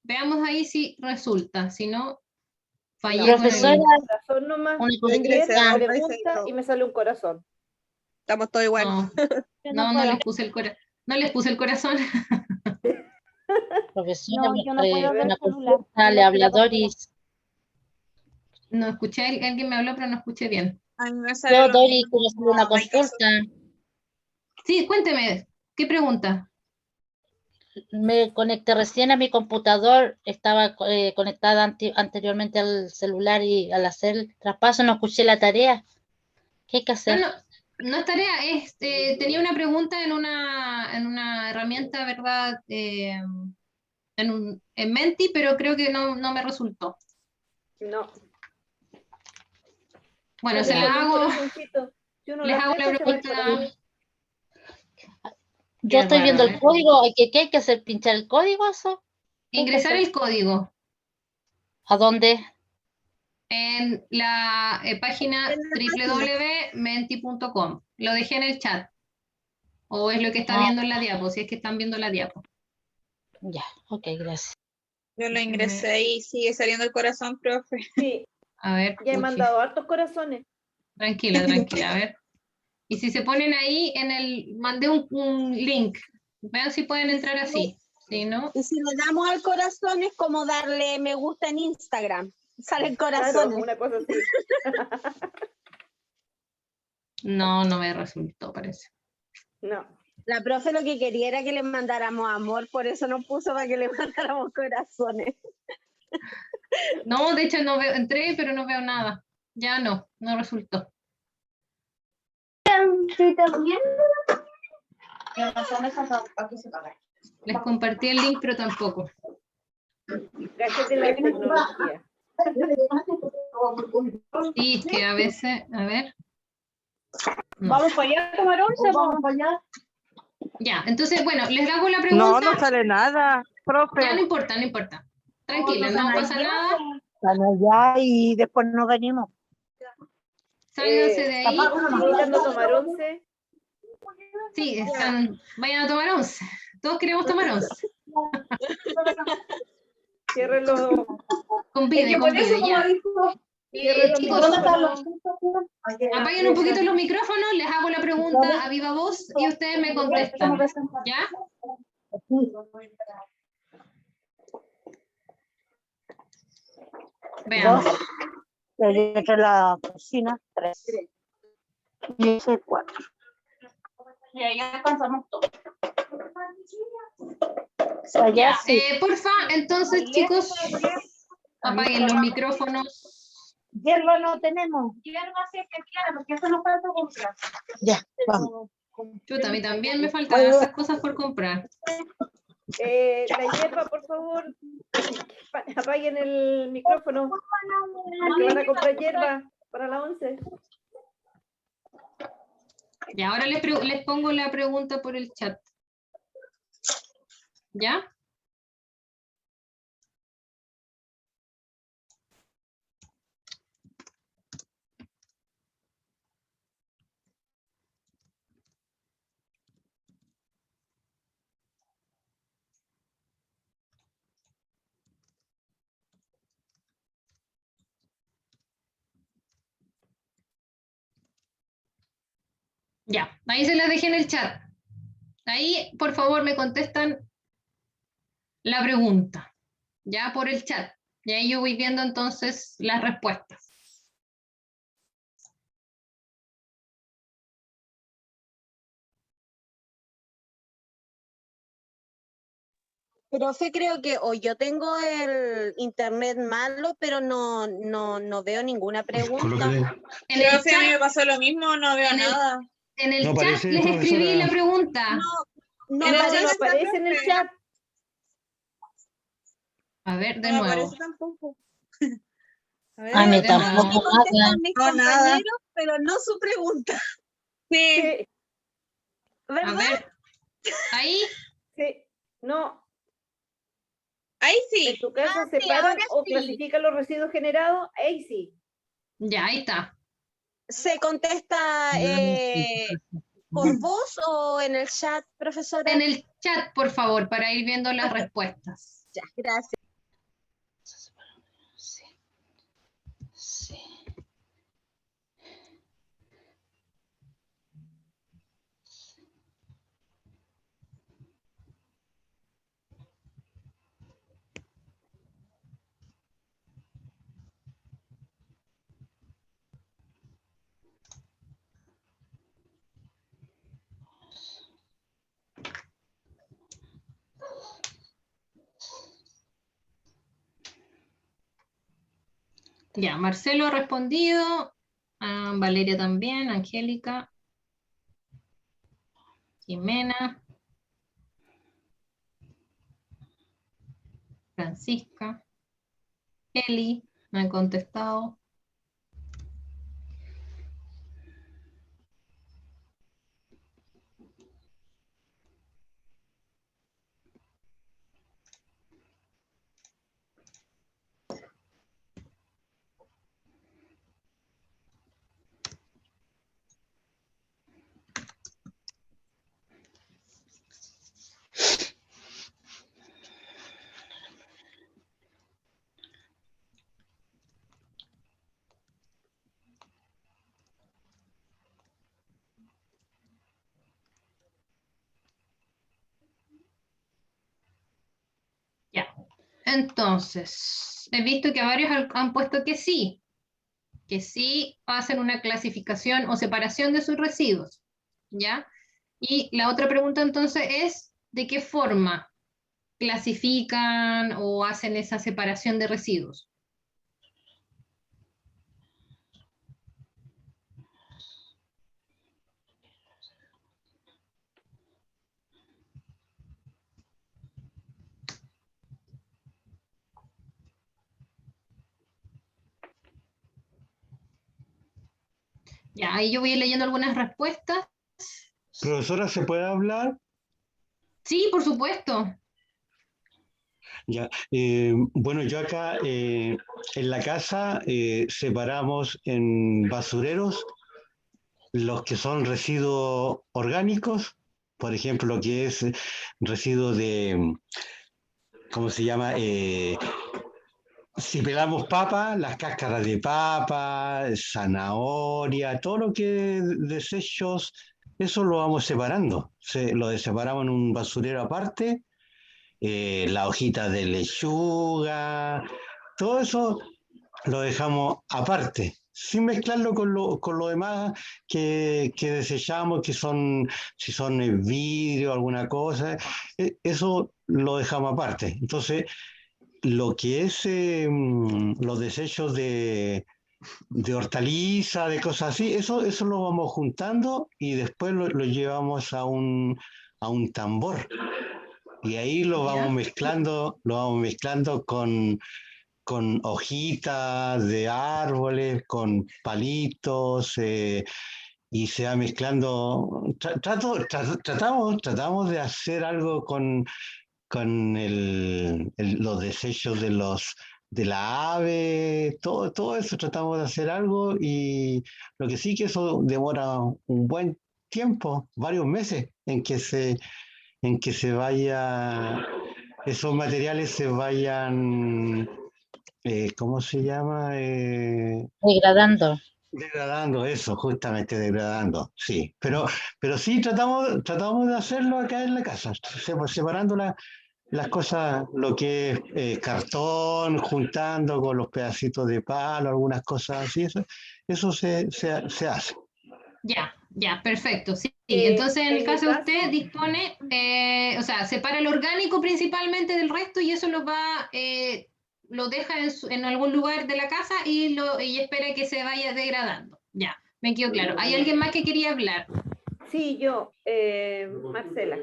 Speaker 1: Veamos ahí si resulta, si no, fallé
Speaker 4: No,
Speaker 1: con
Speaker 2: Profesora,
Speaker 1: el...
Speaker 4: corazón nomás.
Speaker 2: una
Speaker 4: Enviar
Speaker 6: consulta.
Speaker 4: la pregunta y me sale un corazón.
Speaker 6: Estamos todos igual.
Speaker 3: Yo
Speaker 1: No
Speaker 3: puedo.
Speaker 1: les puse el corazón. No les puse el corazón.
Speaker 2: profesora,
Speaker 3: No, yo no puedo ver
Speaker 2: una
Speaker 3: celular.
Speaker 2: consulta, le habla Doris.
Speaker 1: No escuché, alguien me habló, pero no escuché bien.
Speaker 6: A mí me sale
Speaker 2: Yo,
Speaker 6: lo
Speaker 2: Doris,
Speaker 6: mismo,
Speaker 2: quiero hacer una
Speaker 6: como hay casos.
Speaker 2: consulta.
Speaker 1: Sí, cuénteme, ¿qué pregunta?
Speaker 2: Me conecté recién a mi computador, estaba conectada anteriormente al celular y al hacer el traspaso no escuché la tarea. ¿Qué hay que hacer?
Speaker 1: No es tarea, tenía una pregunta en una herramienta, ¿verdad? En Menti, pero creo que no me resultó.
Speaker 4: No.
Speaker 1: Bueno,
Speaker 4: No
Speaker 1: se
Speaker 4: le
Speaker 1: las
Speaker 4: sale un
Speaker 1: hago,
Speaker 4: corazoncito. Si uno
Speaker 1: les
Speaker 4: la
Speaker 1: hago la
Speaker 4: aprieta, se va el
Speaker 1: pregunta.
Speaker 4: corazón.
Speaker 2: Yo
Speaker 1: Qué
Speaker 2: estoy
Speaker 1: raro,
Speaker 2: viendo
Speaker 1: a
Speaker 2: el
Speaker 1: ver.
Speaker 2: código. ¿Qué hay que hacer? ¿Pinchar el código eso? ¿Qué hay que
Speaker 1: Ingresar
Speaker 2: hacer?
Speaker 1: el código.
Speaker 2: ¿A dónde?
Speaker 1: en la página
Speaker 5: En la
Speaker 1: www.menti.com. Lo dejé en el chat. O es lo que está
Speaker 2: Ah.
Speaker 1: viendo en la diapo, si es que están viendo la diapo.
Speaker 2: Ya, ok, gracias.
Speaker 7: Yo lo ingresé y sigue saliendo el corazón, profe.
Speaker 4: Sí,
Speaker 1: A ver,
Speaker 4: ya he
Speaker 1: puchi.
Speaker 4: mandado hartos corazones.
Speaker 1: Tranquila, tranquila, a ver. Y si se ponen ahí en el, mandé un link. Vean si pueden entrar así. Si no,
Speaker 5: Y si le damos al corazón es como darle me gusta en Instagram. Salen
Speaker 4: Claro,
Speaker 5: corazones.
Speaker 4: una cosa así.
Speaker 1: no me resultó, parece.
Speaker 4: No.
Speaker 5: La profe lo que quería era que le mandáramos amor, por eso nos puso para que le mandáramos corazones.
Speaker 1: No, de hecho no veo, entré, pero no veo nada. Ya no resultó. Les compartí el link, pero tampoco.
Speaker 4: Gajes de la tecnología.
Speaker 1: Sí, es que a veces, a ver. No.
Speaker 5: Vamos para allá a tomar once, vamos para allá.
Speaker 1: Ya, entonces, bueno, les hago la
Speaker 6: No,
Speaker 1: pregunta.
Speaker 6: no sale nada, profe.
Speaker 1: Ya no importa, no importa. Tranquila, no pasa nada.
Speaker 8: Están allá y después nos venimos.
Speaker 1: Sálganse de ahí.
Speaker 4: Invitando a tomar once.
Speaker 1: Sí, vayan a tomar 11. Todos queremos tomar 11.
Speaker 4: Ciérrenlo.
Speaker 1: Convide, ya.
Speaker 4: Cierren los
Speaker 1: Chicos,
Speaker 4: micrófonos.
Speaker 1: apaguen un poquito los micrófonos, les hago la pregunta a viva voz y ustedes me contestan. ¿Ya? Veamos.
Speaker 8: Entre la cocina, 3. Y ese 4.
Speaker 2: Y ahí alcanzamos todo.
Speaker 8: Allá
Speaker 1: Ya,
Speaker 8: sí.
Speaker 1: porfa, entonces, chicos, apaguen los micrófonos.
Speaker 8: Hierba no tenemos.
Speaker 2: Hierba sí que quiera, porque eso nos falta comprar.
Speaker 8: Ya, vamos.
Speaker 1: Chuta, a mí también me faltan esas cosas por comprar.
Speaker 4: La hierba, por favor. Apaguen el micrófono. Que van a comprar hierba para la 11.
Speaker 1: Y ahora les pongo la pregunta por el chat. ¿Ya? Ya, ahí se las dejé en el chat. Ahí, por favor, me contestan la pregunta, ya por el chat. Y ahí yo voy viendo entonces las respuestas.
Speaker 5: Profe, creo que o yo tengo el internet malo, pero no veo ninguna pregunta.
Speaker 1: En el
Speaker 7: Profe, a mí me
Speaker 1: chat,
Speaker 7: pasó lo mismo, no veo
Speaker 1: En el-
Speaker 7: nada.
Speaker 1: en el
Speaker 9: No
Speaker 1: chat
Speaker 9: aparece,
Speaker 1: les escribí
Speaker 9: profesora.
Speaker 1: la pregunta.
Speaker 5: No
Speaker 7: En el
Speaker 5: aparece.
Speaker 7: chat
Speaker 4: No
Speaker 7: está,
Speaker 4: aparece en el
Speaker 7: profe.
Speaker 4: chat.
Speaker 1: A ver, de
Speaker 7: No me
Speaker 1: nuevo.
Speaker 7: aparece tampoco. A ver,
Speaker 2: A mí
Speaker 1: de nuevo.
Speaker 2: tampoco.
Speaker 5: Me contestan mis
Speaker 7: No, nada.
Speaker 5: compañeros, pero no su pregunta.
Speaker 7: Sí,
Speaker 4: Sí,
Speaker 1: A
Speaker 5: ¿Verdad?
Speaker 1: ver. Ahí,
Speaker 4: sí. No.
Speaker 7: ahí
Speaker 4: En
Speaker 7: sí.
Speaker 4: tu casa
Speaker 5: sí,
Speaker 4: separan
Speaker 5: ahora
Speaker 4: o
Speaker 5: sí.
Speaker 4: clasifican los residuos generados. Ahí sí.
Speaker 1: ya, ahí está.
Speaker 5: ¿Se contesta por voz o en el chat, profesora?
Speaker 1: En el chat, por favor, para ir viendo las respuestas.
Speaker 5: Ya, gracias.
Speaker 2: Sí. Sí.
Speaker 1: Ya, Marcelo ha respondido. Valeria también, Angélica. Jimena. Francisca. Eli, me han contestado. Entonces, he visto que varios han puesto que sí hacen una clasificación o separación de sus residuos, ¿ya? Y la otra pregunta entonces es, ¿de qué forma clasifican o hacen esa separación de residuos? Ya, ahí yo voy leyendo algunas respuestas.
Speaker 9: Profesora, ¿se puede hablar?
Speaker 1: Sí, por supuesto.
Speaker 9: Ya. Bueno, yo acá en la casa separamos en basureros los que son residuos orgánicos, por ejemplo, lo que es residuo de, ¿cómo se llama? Si pelamos papa, las cáscaras de papa, zanahoria, todo lo que es desechos, eso lo vamos separando. Lo separamos en un basurero aparte, la hojita de lechuga, todo eso lo dejamos aparte, sin mezclarlo con lo demás que desechamos, que son, si son vidrio, alguna cosa, eso lo dejamos aparte. Entonces, lo que es los desechos de hortaliza, de cosas así, eso lo vamos juntando y después lo llevamos a un tambor. Y ahí
Speaker 1: ¿Ya?
Speaker 9: lo vamos mezclando con hojitas de árboles, con palitos, y se va mezclando. Tratamos de hacer algo con los desechos de la ave, todo eso tratamos de hacer algo y lo que sí que eso demora un buen tiempo, varios meses, en que se vaya, esos materiales se vayan, ¿cómo se llama?
Speaker 2: Degradando.
Speaker 9: Degradando, eso, justamente degradando, sí. Pero sí tratamos de hacerlo acá en la casa, separando las cosas, lo que es cartón, juntando con los pedacitos de palo, algunas cosas así, eso se hace.
Speaker 1: Ya, perfecto. Sí, entonces en el
Speaker 4: En mi
Speaker 1: caso de
Speaker 4: caso,
Speaker 1: usted dispone, o sea, separa el orgánico principalmente del resto y eso lo deja en algún lugar de la casa y espera que se vaya degradando. Ya, me quedó claro. ¿Hay alguien más que quería hablar?
Speaker 4: sí, yo, Marcela.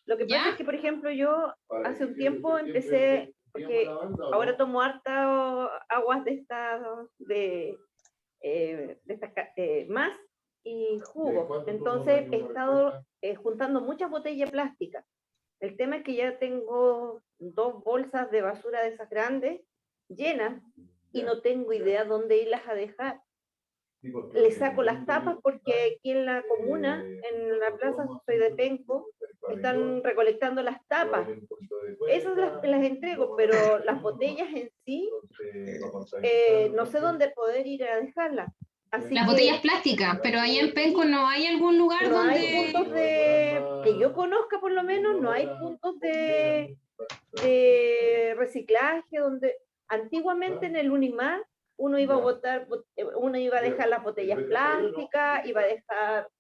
Speaker 4: Lo que pasa es
Speaker 1: ¿Ya?
Speaker 4: que, por ejemplo, yo hace un tiempo empecé, porque ahora tomo harta aguas de estas más y jugo. Entonces he estado juntando muchas botellas plásticas. El tema es que ya tengo 2 bolsas de basura de esas grandes llenas y no tengo idea dónde irlas a dejar. Le saco las tapas porque aquí en la comuna, en la plaza, soy de Penco, están recolectando las tapas. Esas las entrego, pero las botellas en sí, no sé dónde poder ir a dejarlas. Así
Speaker 1: Las botellas
Speaker 4: que
Speaker 1: plásticas, pero ahí en Penco no hay algún lugar
Speaker 4: no hay
Speaker 1: donde...
Speaker 4: puntos que yo conozca por lo menos, no hay puntos de reciclaje donde antiguamente en el Unimar uno iba a botar, uno iba a dejar las botellas plásticas, iba a dejar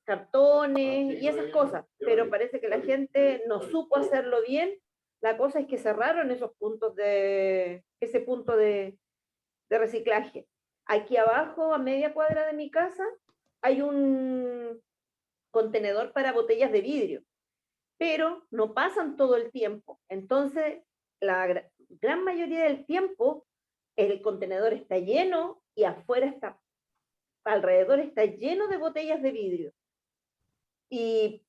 Speaker 4: cartones y esas cosas, pero parece que la gente no supo hacerlo bien. La cosa es que cerraron ese punto de reciclaje. Aquí abajo, a media cuadra de mi casa, hay un contenedor para botellas de vidrio, pero no pasan todo el tiempo. Entonces, la gran mayoría del tiempo, el contenedor está lleno y afuera alrededor está lleno de botellas de vidrio. Y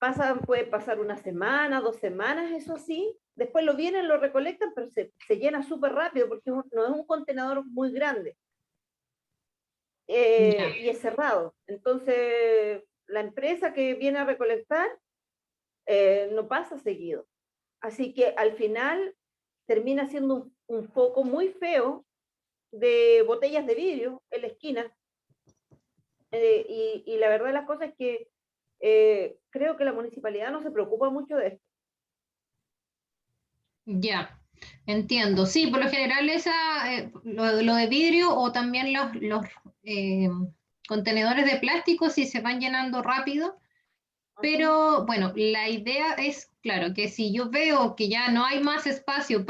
Speaker 4: puede pasar una semana, 2 semanas, eso sí. Después lo vienen, lo recolectan, pero se llena súper rápido porque no es un contenedor muy grande.
Speaker 1: Ya.
Speaker 4: Y es cerrado. Entonces, la empresa que viene a recolectar no pasa seguido. Así que al final termina siendo un foco muy feo de botellas de vidrio en la esquina. Y la verdad de las cosas es que creo que la municipalidad no se preocupa mucho de esto.
Speaker 1: Ya. Entiendo. Sí, por lo general lo de vidrio o también los contenedores de plástico sí se van llenando rápido, pero bueno, la idea es, claro, que si yo veo que ya no hay más espacio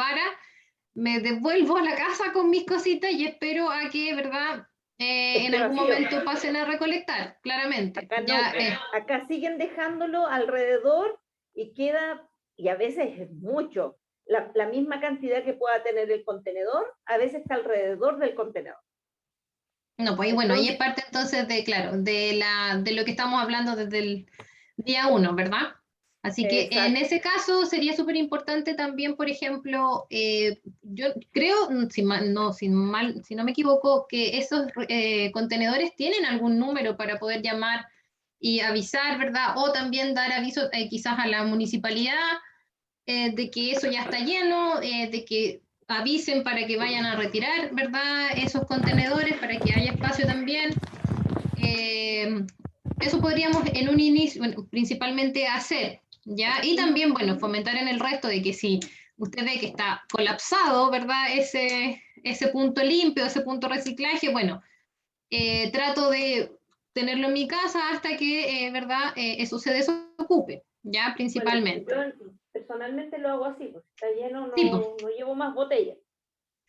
Speaker 1: me devuelvo a la casa con mis cositas y espero a que, ¿verdad? En
Speaker 4: Esté
Speaker 1: algún
Speaker 4: vacío.
Speaker 1: momento pasen a recolectar, claramente.
Speaker 4: Acá no,
Speaker 1: Ya,
Speaker 4: acá siguen dejándolo alrededor y queda, y a veces es mucho, la misma cantidad que pueda tener el contenedor, a veces está alrededor del contenedor.
Speaker 1: no, pues bueno, ahí es parte entonces de, claro, de lo que estamos hablando desde el día 1, ¿verdad? Así que en
Speaker 4: Exacto.
Speaker 1: ese caso sería súper importante también, por ejemplo, yo creo, si no me equivoco, que esos contenedores tienen algún número para poder llamar y avisar, ¿verdad? O también dar aviso quizás a la municipalidad de que eso ya está lleno, de que avisen para que vayan a retirar, ¿verdad? Esos contenedores para que haya espacio también. Eso podríamos en un inicio, bueno, principalmente hacer, ¿ya? Y también, bueno, fomentar en el resto de que si usted ve que está colapsado, ¿verdad? Ese punto limpio, ese punto reciclaje, bueno, trato de tenerlo en mi casa hasta que, ¿verdad? Eso se desocupe, ¿ya? Principalmente.
Speaker 4: Bueno, yo personalmente lo hago así, pues si está lleno
Speaker 1: Sí, pues,
Speaker 4: no llevo más botellas,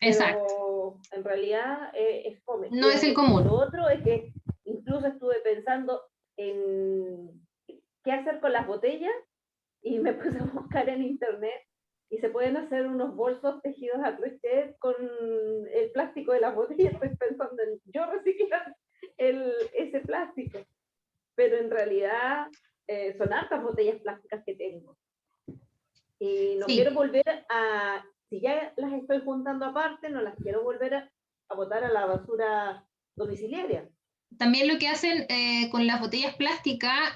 Speaker 1: exacto.
Speaker 4: pero en realidad es fome.
Speaker 1: No es el
Speaker 4: Lo
Speaker 1: común.
Speaker 4: otro es que incluso estuve pensando en qué hacer con las botellas y me puse a buscar en internet y se pueden hacer unos bolsos tejidos a crochet con el plástico de las botellas. Estoy pensando en yo reciclar ese plástico, pero en realidad son hartas botellas plásticas que tengo. Y no
Speaker 1: Sí.
Speaker 4: quiero volver si ya las estoy juntando aparte, no las quiero volver a botar a la basura domiciliaria.
Speaker 1: También lo que hacen con las botellas plásticas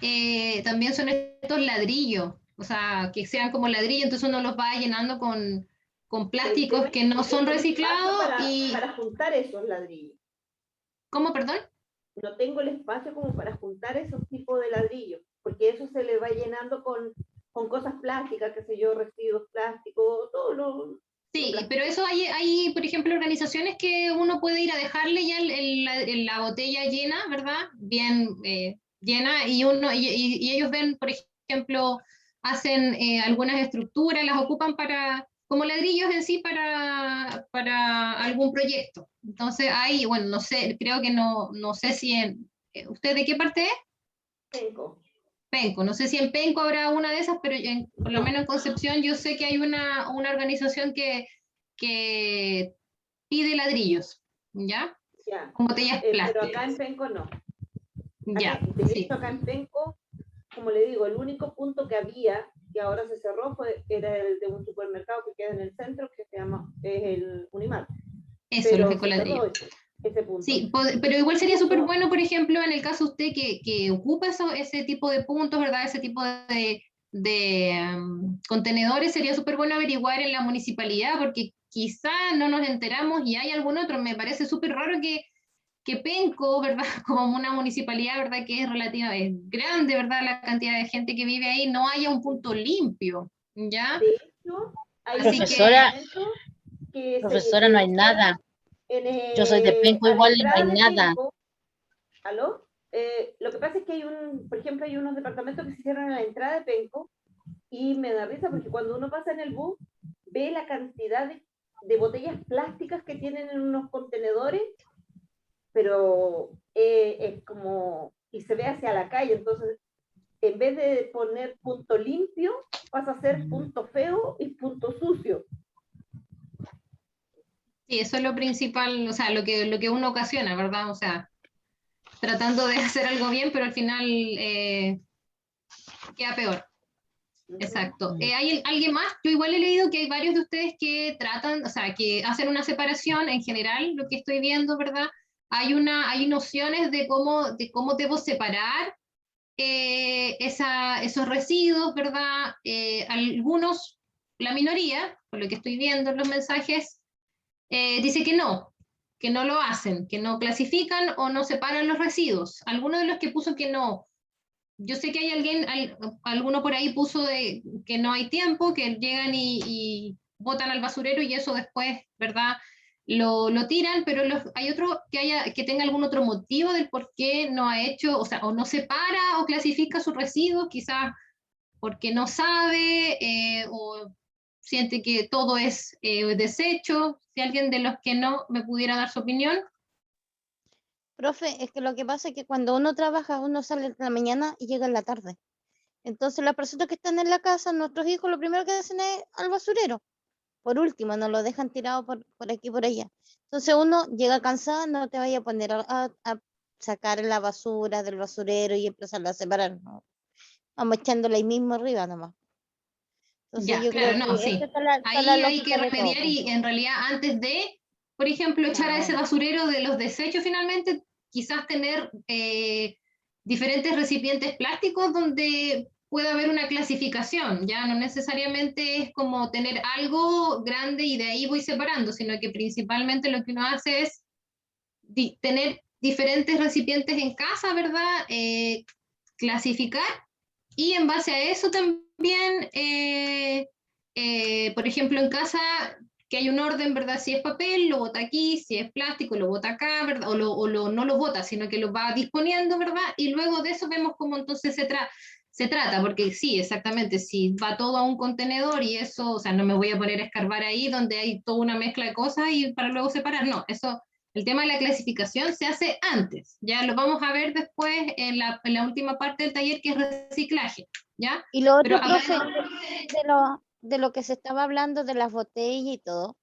Speaker 1: también son estos ladrillos, o sea, que sean como ladrillos, entonces uno los va llenando con plásticos que no son reciclados
Speaker 4: para juntar esos ladrillos.
Speaker 1: ¿Cómo, perdón?
Speaker 4: No tengo el espacio como para juntar esos tipos de ladrillos, porque eso se le va llenando con cosas plásticas, qué sé yo, residuos plásticos, todo lo...
Speaker 1: Sí, pero eso hay, por ejemplo, organizaciones que uno puede ir a dejarle ya la botella llena, ¿verdad? Bien llena, y ellos ven, por ejemplo, hacen algunas estructuras, las ocupan como ladrillos en sí para algún proyecto. Entonces ahí, bueno, no sé, creo que no sé si ¿usted de qué parte es? Penco, no sé si en Penco habrá una de esas, pero por lo menos en Concepción yo sé que hay una organización que pide ladrillos, ¿ya?
Speaker 4: Ya.
Speaker 1: Con botellas
Speaker 4: Pero
Speaker 1: plásticas.
Speaker 4: acá en Penco no.
Speaker 1: Ya,
Speaker 4: De
Speaker 1: sí.
Speaker 4: hecho, acá en Penco, como le digo, el único punto que había, que ahora se cerró, era el de un supermercado que queda en el centro, que se llama el Unimar.
Speaker 1: Eso,
Speaker 4: pero
Speaker 1: los ecoladrillos.
Speaker 4: ese punto.
Speaker 1: Sí, pero igual sería súper bueno, por ejemplo, en el caso usted que ocupa ese tipo de puntos, ¿verdad? Ese tipo de contenedores, sería súper bueno averiguar en la municipalidad, porque quizá no nos enteramos y hay algún otro. Me parece súper raro que Penco, ¿verdad? Como una municipalidad, ¿verdad? Que es relativamente grande, ¿verdad? La cantidad de gente que vive ahí, no haya un punto limpio, ¿ya?
Speaker 4: De hecho, hay
Speaker 2: Profesora, no hay nada. Yo soy de Penco igual y no hay nada.
Speaker 4: ¿Aló? Lo que pasa es que por ejemplo, hay unos departamentos que se hicieron a la entrada de Penco y me da risa porque cuando uno pasa en el bus ve la cantidad de botellas plásticas que tienen en unos contenedores, pero es como, y se ve hacia la calle, entonces en vez de poner punto limpio, pasa a ser punto feo y punto sucio.
Speaker 1: Sí, eso es lo principal, o sea, lo que uno ocasiona, ¿verdad? O sea, tratando de hacer algo bien, pero al final queda peor. Exacto. ¿Hay alguien más? Yo igual he leído que hay varios de ustedes que tratan, o sea, que hacen una separación en general, lo que estoy viendo, ¿verdad? Hay nociones de cómo debo separar esos residuos, ¿verdad? Algunos, la minoría, por lo que estoy viendo en los mensajes, dice que no lo hacen, que no clasifican o no separan los residuos. Algunos de los que puso que no. Yo sé que hay alguno por ahí puso que no hay tiempo, que llegan y botan al basurero y eso después, ¿verdad? Lo tiran, pero hay otro que tenga algún otro motivo del por qué no ha hecho, o sea, o no separa o clasifica sus residuos, quizás porque no sabe o siente que todo es desecho. Si alguien de los que no me pudiera dar su opinión.
Speaker 3: Profe, es que lo que pasa es que cuando uno trabaja, uno sale en la mañana y llega en la tarde. Entonces las personas que están en la casa, nuestros hijos, lo primero que hacen es al basurero. Por último, no lo dejan tirado por aquí y por allá. Entonces uno llega cansado, no te vaya a poner a sacar la basura del basurero y empezarla a separar, ¿no? Vamos echándole ahí mismo arriba nomás. Entonces
Speaker 1: Ya,
Speaker 3: yo
Speaker 1: claro,
Speaker 3: creo
Speaker 1: no,
Speaker 3: que esta
Speaker 1: sí.
Speaker 3: está la
Speaker 1: Ahí hay que
Speaker 3: lógica de todo,
Speaker 1: remediar y en realidad antes de, por ejemplo, echar a ese
Speaker 3: Claro.
Speaker 1: basurero de los desechos finalmente, quizás tener diferentes recipientes plásticos donde pueda haber una clasificación, ya no necesariamente es como tener algo grande y de ahí voy separando, sino que principalmente lo que uno hace es tener diferentes recipientes en casa, ¿verdad? Clasificar y en base a eso también, por ejemplo, en casa, que hay un orden, ¿verdad? Si es papel, lo bota aquí, si es plástico, lo bota acá, ¿verdad? No lo bota, sino que lo va disponiendo, ¿verdad? Y luego de eso vemos cómo entonces se trata, porque sí, exactamente, si va todo a un contenedor y eso, o sea, no me voy a poner a escarbar ahí donde hay toda una mezcla de cosas y para luego separar, no, eso. El tema de la clasificación se hace antes, ya lo vamos a ver después en la última parte del taller, que es reciclaje, ¿ya?
Speaker 3: Y lo
Speaker 1: Pero
Speaker 3: otro, profe, de lo que se estaba hablando de las botellas y todo,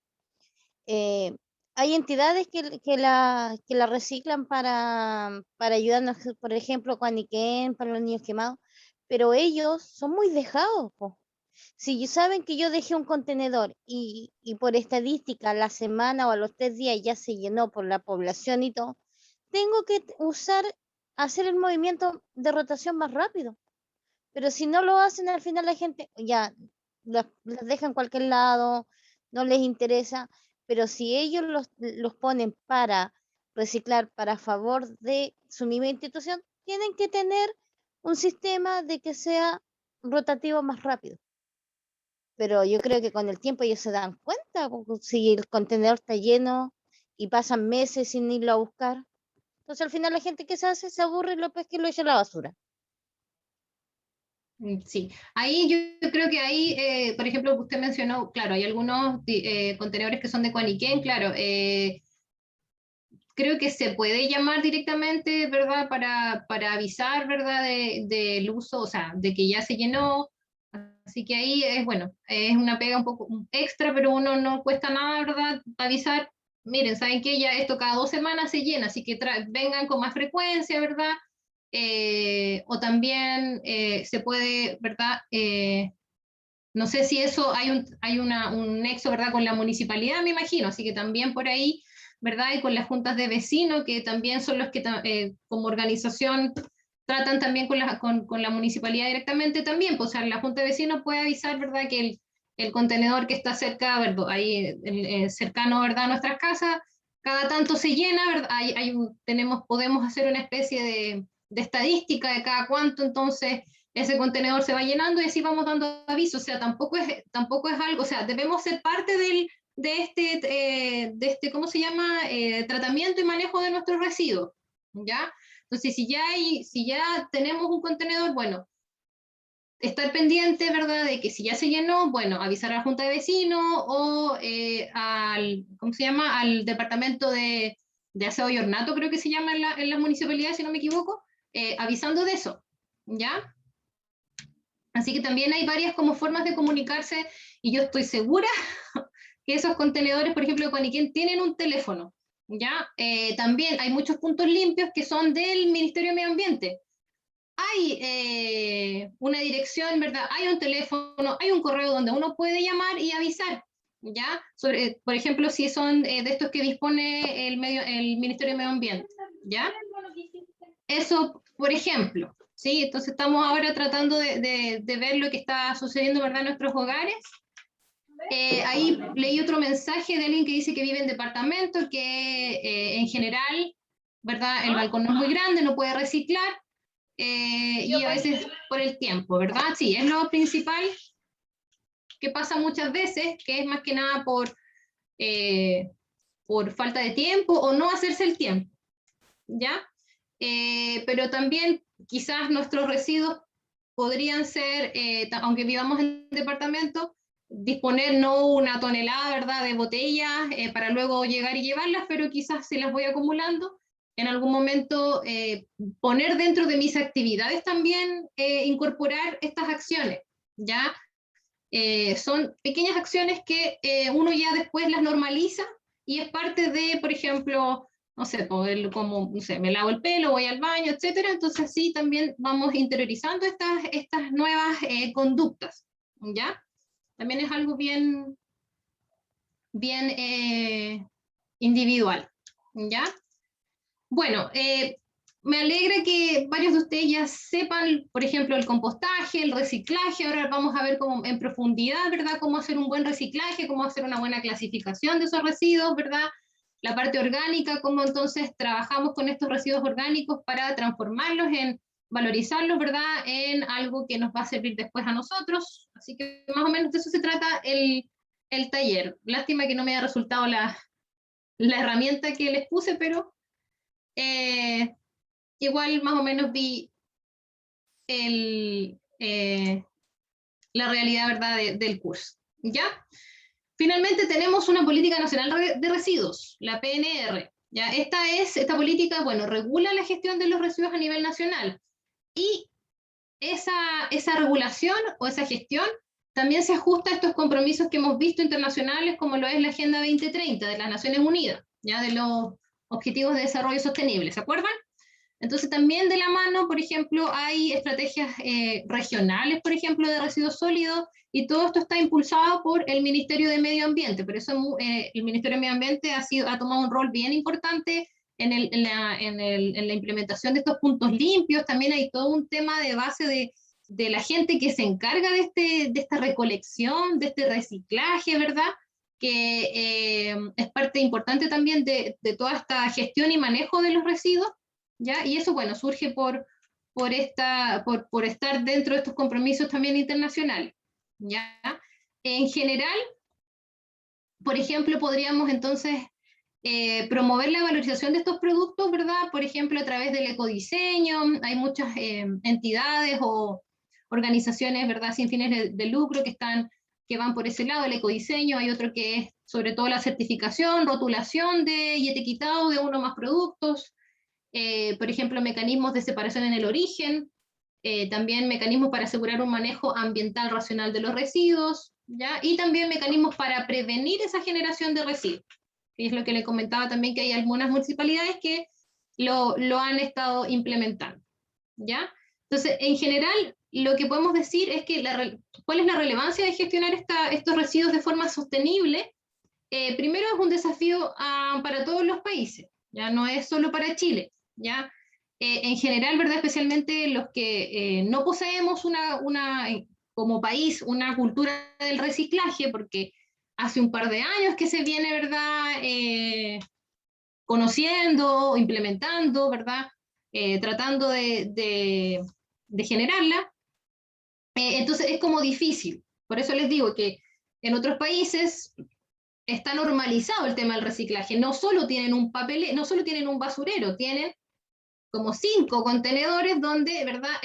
Speaker 3: hay entidades que la reciclan para ayudarnos, por ejemplo, con Aniquén, para los niños quemados, pero ellos son muy dejados, po. Si saben que yo dejé un contenedor y por estadística la semana o a los 3 días ya se llenó por la población y todo, tengo que hacer el movimiento de rotación más rápido. Pero si no lo hacen, al final la gente ya las deja en cualquier lado, no les interesa. Pero si ellos los ponen para reciclar para favor de su misma institución, tienen que tener un sistema de que sea rotativo más rápido. Pero yo creo que con el tiempo ellos se dan cuenta, si el contenedor está lleno y pasan meses sin irlo a buscar. Entonces al final la gente que se hace se aburre y lo pesca y lo echa a la basura.
Speaker 1: Sí, ahí yo creo que ahí, por ejemplo, usted mencionó, claro, hay algunos contenedores que son de Coaniquén, claro, creo que se puede llamar directamente, ¿verdad? Para avisar, ¿verdad? Del uso, o sea, de que ya se llenó. Así que ahí es, bueno, es una pega un poco extra, pero uno no cuesta nada, ¿verdad? Avisar, miren, ¿saben qué? Ya esto cada 2 semanas se llena, así que vengan con más frecuencia, ¿verdad? O también se puede, ¿verdad? No sé si eso hay un nexo, ¿verdad? Con la municipalidad, me imagino, así que también por ahí, ¿verdad? Y con las juntas de vecinos, que también son los que como organización tratan también con la municipalidad directamente también, pues, o sea, la junta de vecinos puede avisar, ¿verdad? Que el contenedor que está cerca, ¿verdad? Ahí cercano, ¿verdad? A nuestras casas, cada tanto se llena, ¿verdad? Podemos hacer una especie de estadística de cada cuánto, entonces ese contenedor se va llenando y así vamos dando aviso, o sea, tampoco es algo, o sea, debemos ser parte de este, ¿cómo se llama? Tratamiento y manejo de nuestros residuos, ¿ya? Entonces, si ya tenemos un contenedor, bueno, estar pendiente, ¿verdad? De que si ya se llenó, bueno, avisar a la Junta de Vecinos o ¿cómo se llama? Al Departamento de Aseo y Ornato, creo que se llama en la municipalidad, si no me equivoco, avisando de eso, ¿ya? Así que también hay varias como formas de comunicarse y yo estoy segura que esos contenedores, por ejemplo, de Coaniquén, tienen un teléfono, ¿ya? También hay muchos puntos limpios que son del Ministerio de Medio Ambiente. Hay una dirección, ¿verdad? Hay un teléfono, hay un correo donde uno puede llamar y avisar, ¿ya? Por ejemplo, si son de estos que dispone el Ministerio de Medio Ambiente, ¿ya? Eso, por ejemplo, ¿sí? Entonces estamos ahora tratando de ver lo que está sucediendo, ¿verdad?, en nuestros hogares. Ahí leí otro mensaje de alguien que dice que vive en departamento, que en general, ¿verdad?, el balcón no es muy grande, no puede reciclar, y a veces por el tiempo, ¿verdad? Sí, es lo principal. que pasa muchas veces, que es más que nada por falta de tiempo o no hacerse el tiempo, ¿ya? Pero también quizás nuestros residuos podrían ser, aunque vivamos en departamento, disponer no una tonelada, ¿verdad?, de botellas para luego llegar y llevarlas, pero quizás si las voy acumulando, en algún momento poner dentro de mis actividades también, incorporar estas acciones, ¿ya? Son pequeñas acciones que uno ya después las normaliza y es parte de, por ejemplo, no sé, como, no sé, me lavo el pelo, voy al baño, etcétera. Entonces sí, también vamos interiorizando estas nuevas conductas, ¿ya? También es algo bien individual, ¿ya? Bueno, me alegra que varios de ustedes ya sepan, por ejemplo, el compostaje, el reciclaje. Ahora vamos a ver cómo, en profundidad, ¿verdad?, cómo hacer un buen reciclaje, cómo hacer una buena clasificación de esos residuos, ¿verdad? La parte orgánica, cómo entonces trabajamos con estos residuos orgánicos para transformarlos valorizarlos, ¿verdad?, en algo que nos va a servir después a nosotros. Así que más o menos de eso se trata el taller. Lástima que no me haya resultado la herramienta que les puse, pero igual más o menos vi la realidad, ¿verdad?, del curso, ¿ya? Finalmente tenemos una política nacional de residuos, la PNR, ¿ya? Esta política, bueno, regula la gestión de los residuos a nivel nacional, y esa regulación o esa gestión también se ajusta a estos compromisos que hemos visto internacionales, como lo es la Agenda 2030 de las Naciones Unidas, ¿ya?, de los Objetivos de Desarrollo Sostenible, ¿se acuerdan? Entonces también de la mano, por ejemplo, hay estrategias regionales, por ejemplo, de residuos sólidos, y todo esto está impulsado por el Ministerio de Medio Ambiente. Por eso el Ministerio de Medio Ambiente ha tomado un rol bien importante en la implementación de estos puntos limpios. También hay todo un tema de base de la gente que se encarga de esta recolección, de este reciclaje, ¿verdad?, que es parte importante también de toda esta gestión y manejo de los residuos, ¿ya? Y eso, bueno, surge por estar dentro de estos compromisos también internacionales, ¿ya? En general, por ejemplo, podríamos entonces promover la valorización de estos productos, ¿verdad? Por ejemplo, a través del ecodiseño. Hay muchas entidades o organizaciones, ¿verdad?, sin fines de lucro que van por ese lado, el ecodiseño. Hay otro que es sobre todo la certificación, rotulación y etiquetado de uno o más productos. Por ejemplo, mecanismos de separación en el origen, también mecanismos para asegurar un manejo ambiental racional de los residuos, ¿ya? Y también mecanismos para prevenir esa generación de residuos. Y es lo que le comentaba también, que hay algunas municipalidades que lo han estado implementando, ¿ya? Entonces, en general, lo que podemos decir es que ¿cuál es la relevancia de gestionar estos residuos de forma sostenible? Primero, es un desafío para todos los países, ya no es solo para Chile, ¿ya? En general, ¿verdad?, especialmente los que no poseemos como país una cultura del reciclaje, porque hace un par de años que se viene, ¿verdad?, conociendo, implementando, ¿verdad?, tratando de generarla. Entonces es como difícil. Por eso les digo que en otros países está normalizado el tema del reciclaje. No solo tienen no solo tienen un basurero, tienen como 5 contenedores donde, ¿verdad?,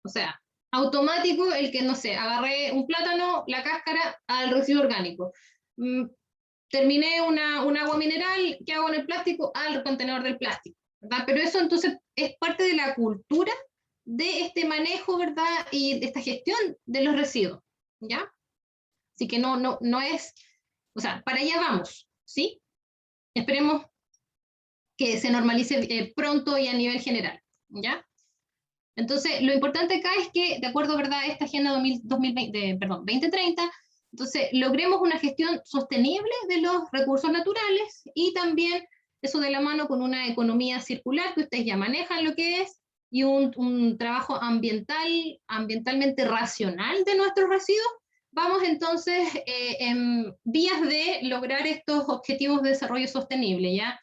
Speaker 1: o sea, automático el que, no sé, agarré un plátano, la cáscara, al residuo orgánico. Terminé un agua mineral, ¿qué hago en el plástico? Al contenedor del plástico, ¿verdad? Pero eso entonces es parte de la cultura de este manejo, ¿verdad?, y de esta gestión de los residuos, ¿ya? Así que no es, o sea, para allá vamos, ¿sí? Esperemos que se normalice pronto y a nivel general, ¿ya? Entonces, lo importante acá es que, de acuerdo, ¿verdad?, a esta Agenda 2030, entonces logremos una gestión sostenible de los recursos naturales, y también eso de la mano con una economía circular, que ustedes ya manejan lo que es, y un trabajo ambientalmente racional de nuestros residuos. Vamos entonces en vías de lograr estos objetivos de desarrollo sostenible, ¿ya?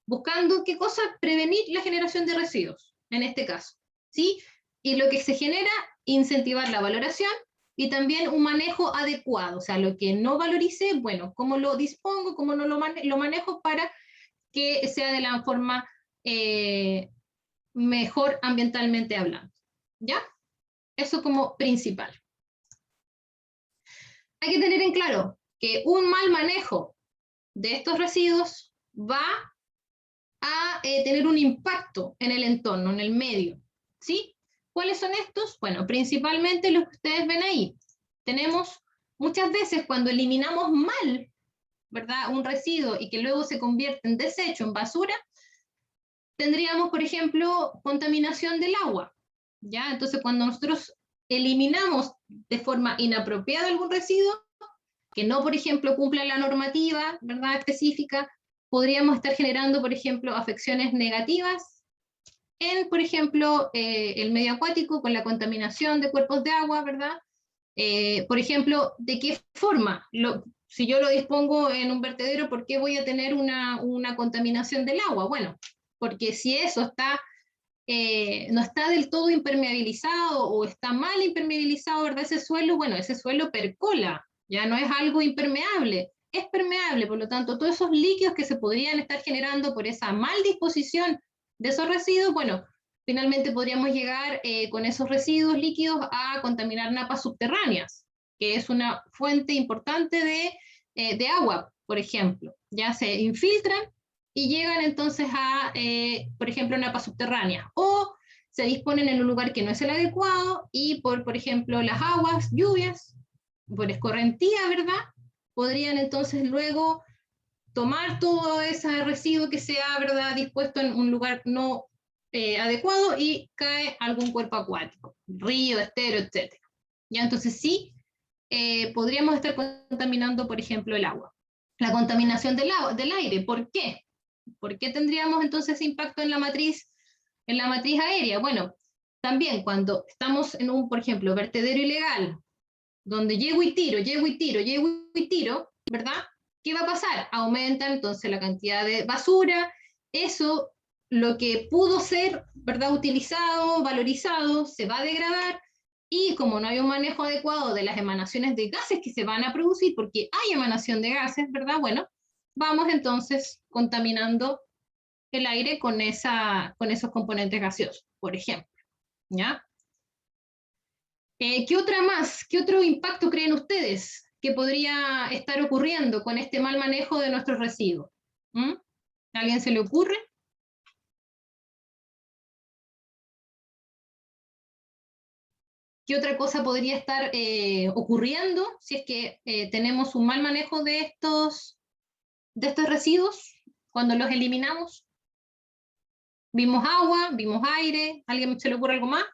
Speaker 1: Buscando, ¿qué cosa? Prevenir la generación de residuos, en este caso, ¿sí? Y lo que se genera, incentivar la valoración y también un manejo adecuado, o sea, lo que no valorice, bueno, cómo lo dispongo, cómo no lo manejo para que sea de la forma mejor ambientalmente hablando, ¿ya? Eso como principal. Hay que tener en claro que un mal manejo de estos residuos va a tener un impacto en el entorno, en el medio, ¿sí? ¿Cuáles son estos? Bueno, principalmente los que ustedes ven ahí. Tenemos muchas veces cuando eliminamos mal, ¿verdad? Un residuo y que luego se convierte en desecho, en basura, tendríamos, por ejemplo, contaminación del agua, ¿ya? Entonces, cuando nosotros eliminamos de forma inapropiada algún residuo, que no, por ejemplo, cumpla la normativa, ¿verdad?, específica, podríamos estar generando, por ejemplo, afecciones negativas en, por ejemplo, el medio acuático con la contaminación de cuerpos de agua, ¿verdad? Por ejemplo, ¿de qué forma? Si yo lo dispongo en un vertedero, ¿por qué voy a tener una contaminación del agua? Bueno, porque si eso está, no está del todo impermeabilizado o está mal impermeabilizado, ¿verdad? Ese suelo, bueno, ese suelo percola, ya no es algo impermeable, es permeable, por lo tanto, todos esos líquidos que se podrían estar generando por esa mal disposición de esos residuos, bueno, finalmente podríamos llegar con esos residuos líquidos a contaminar napas subterráneas, que es una fuente importante de agua, por ejemplo. Ya se infiltran y llegan entonces a, por ejemplo, napas subterráneas, o se disponen en un lugar que no es el adecuado y por ejemplo, las aguas, lluvias, por escorrentía, ¿verdad? Podrían entonces luego tomar todo ese residuo que se ha, ¿verdad?, dispuesto en un lugar no adecuado y cae algún cuerpo acuático, río, estero, etc. Ya, entonces sí, podríamos estar contaminando, por ejemplo, el agua. La contaminación del aire, ¿por qué? ¿Por qué tendríamos entonces impacto en la matriz aérea? Bueno, también cuando estamos en un, por ejemplo, vertedero ilegal, donde llego y tiro, ¿verdad? ¿Qué va a pasar? Aumenta entonces la cantidad de basura, eso, lo que pudo ser, ¿verdad?, utilizado, valorizado, se va a degradar, y como no hay un manejo adecuado de las emanaciones de gases que se van a producir, porque hay emanación de gases, ¿verdad? Bueno, vamos entonces contaminando el aire con esos componentes gaseosos, por ejemplo, ¿ya? ¿Qué otra más? ¿Qué otro impacto creen ustedes que podría estar ocurriendo con este mal manejo de nuestros residuos? ¿Mm? ¿A alguien se le ocurre? ¿Qué otra cosa podría estar ocurriendo si es que tenemos un mal manejo de estos residuos cuando los eliminamos? Vimos agua, vimos aire, ¿a alguien se le ocurre algo más?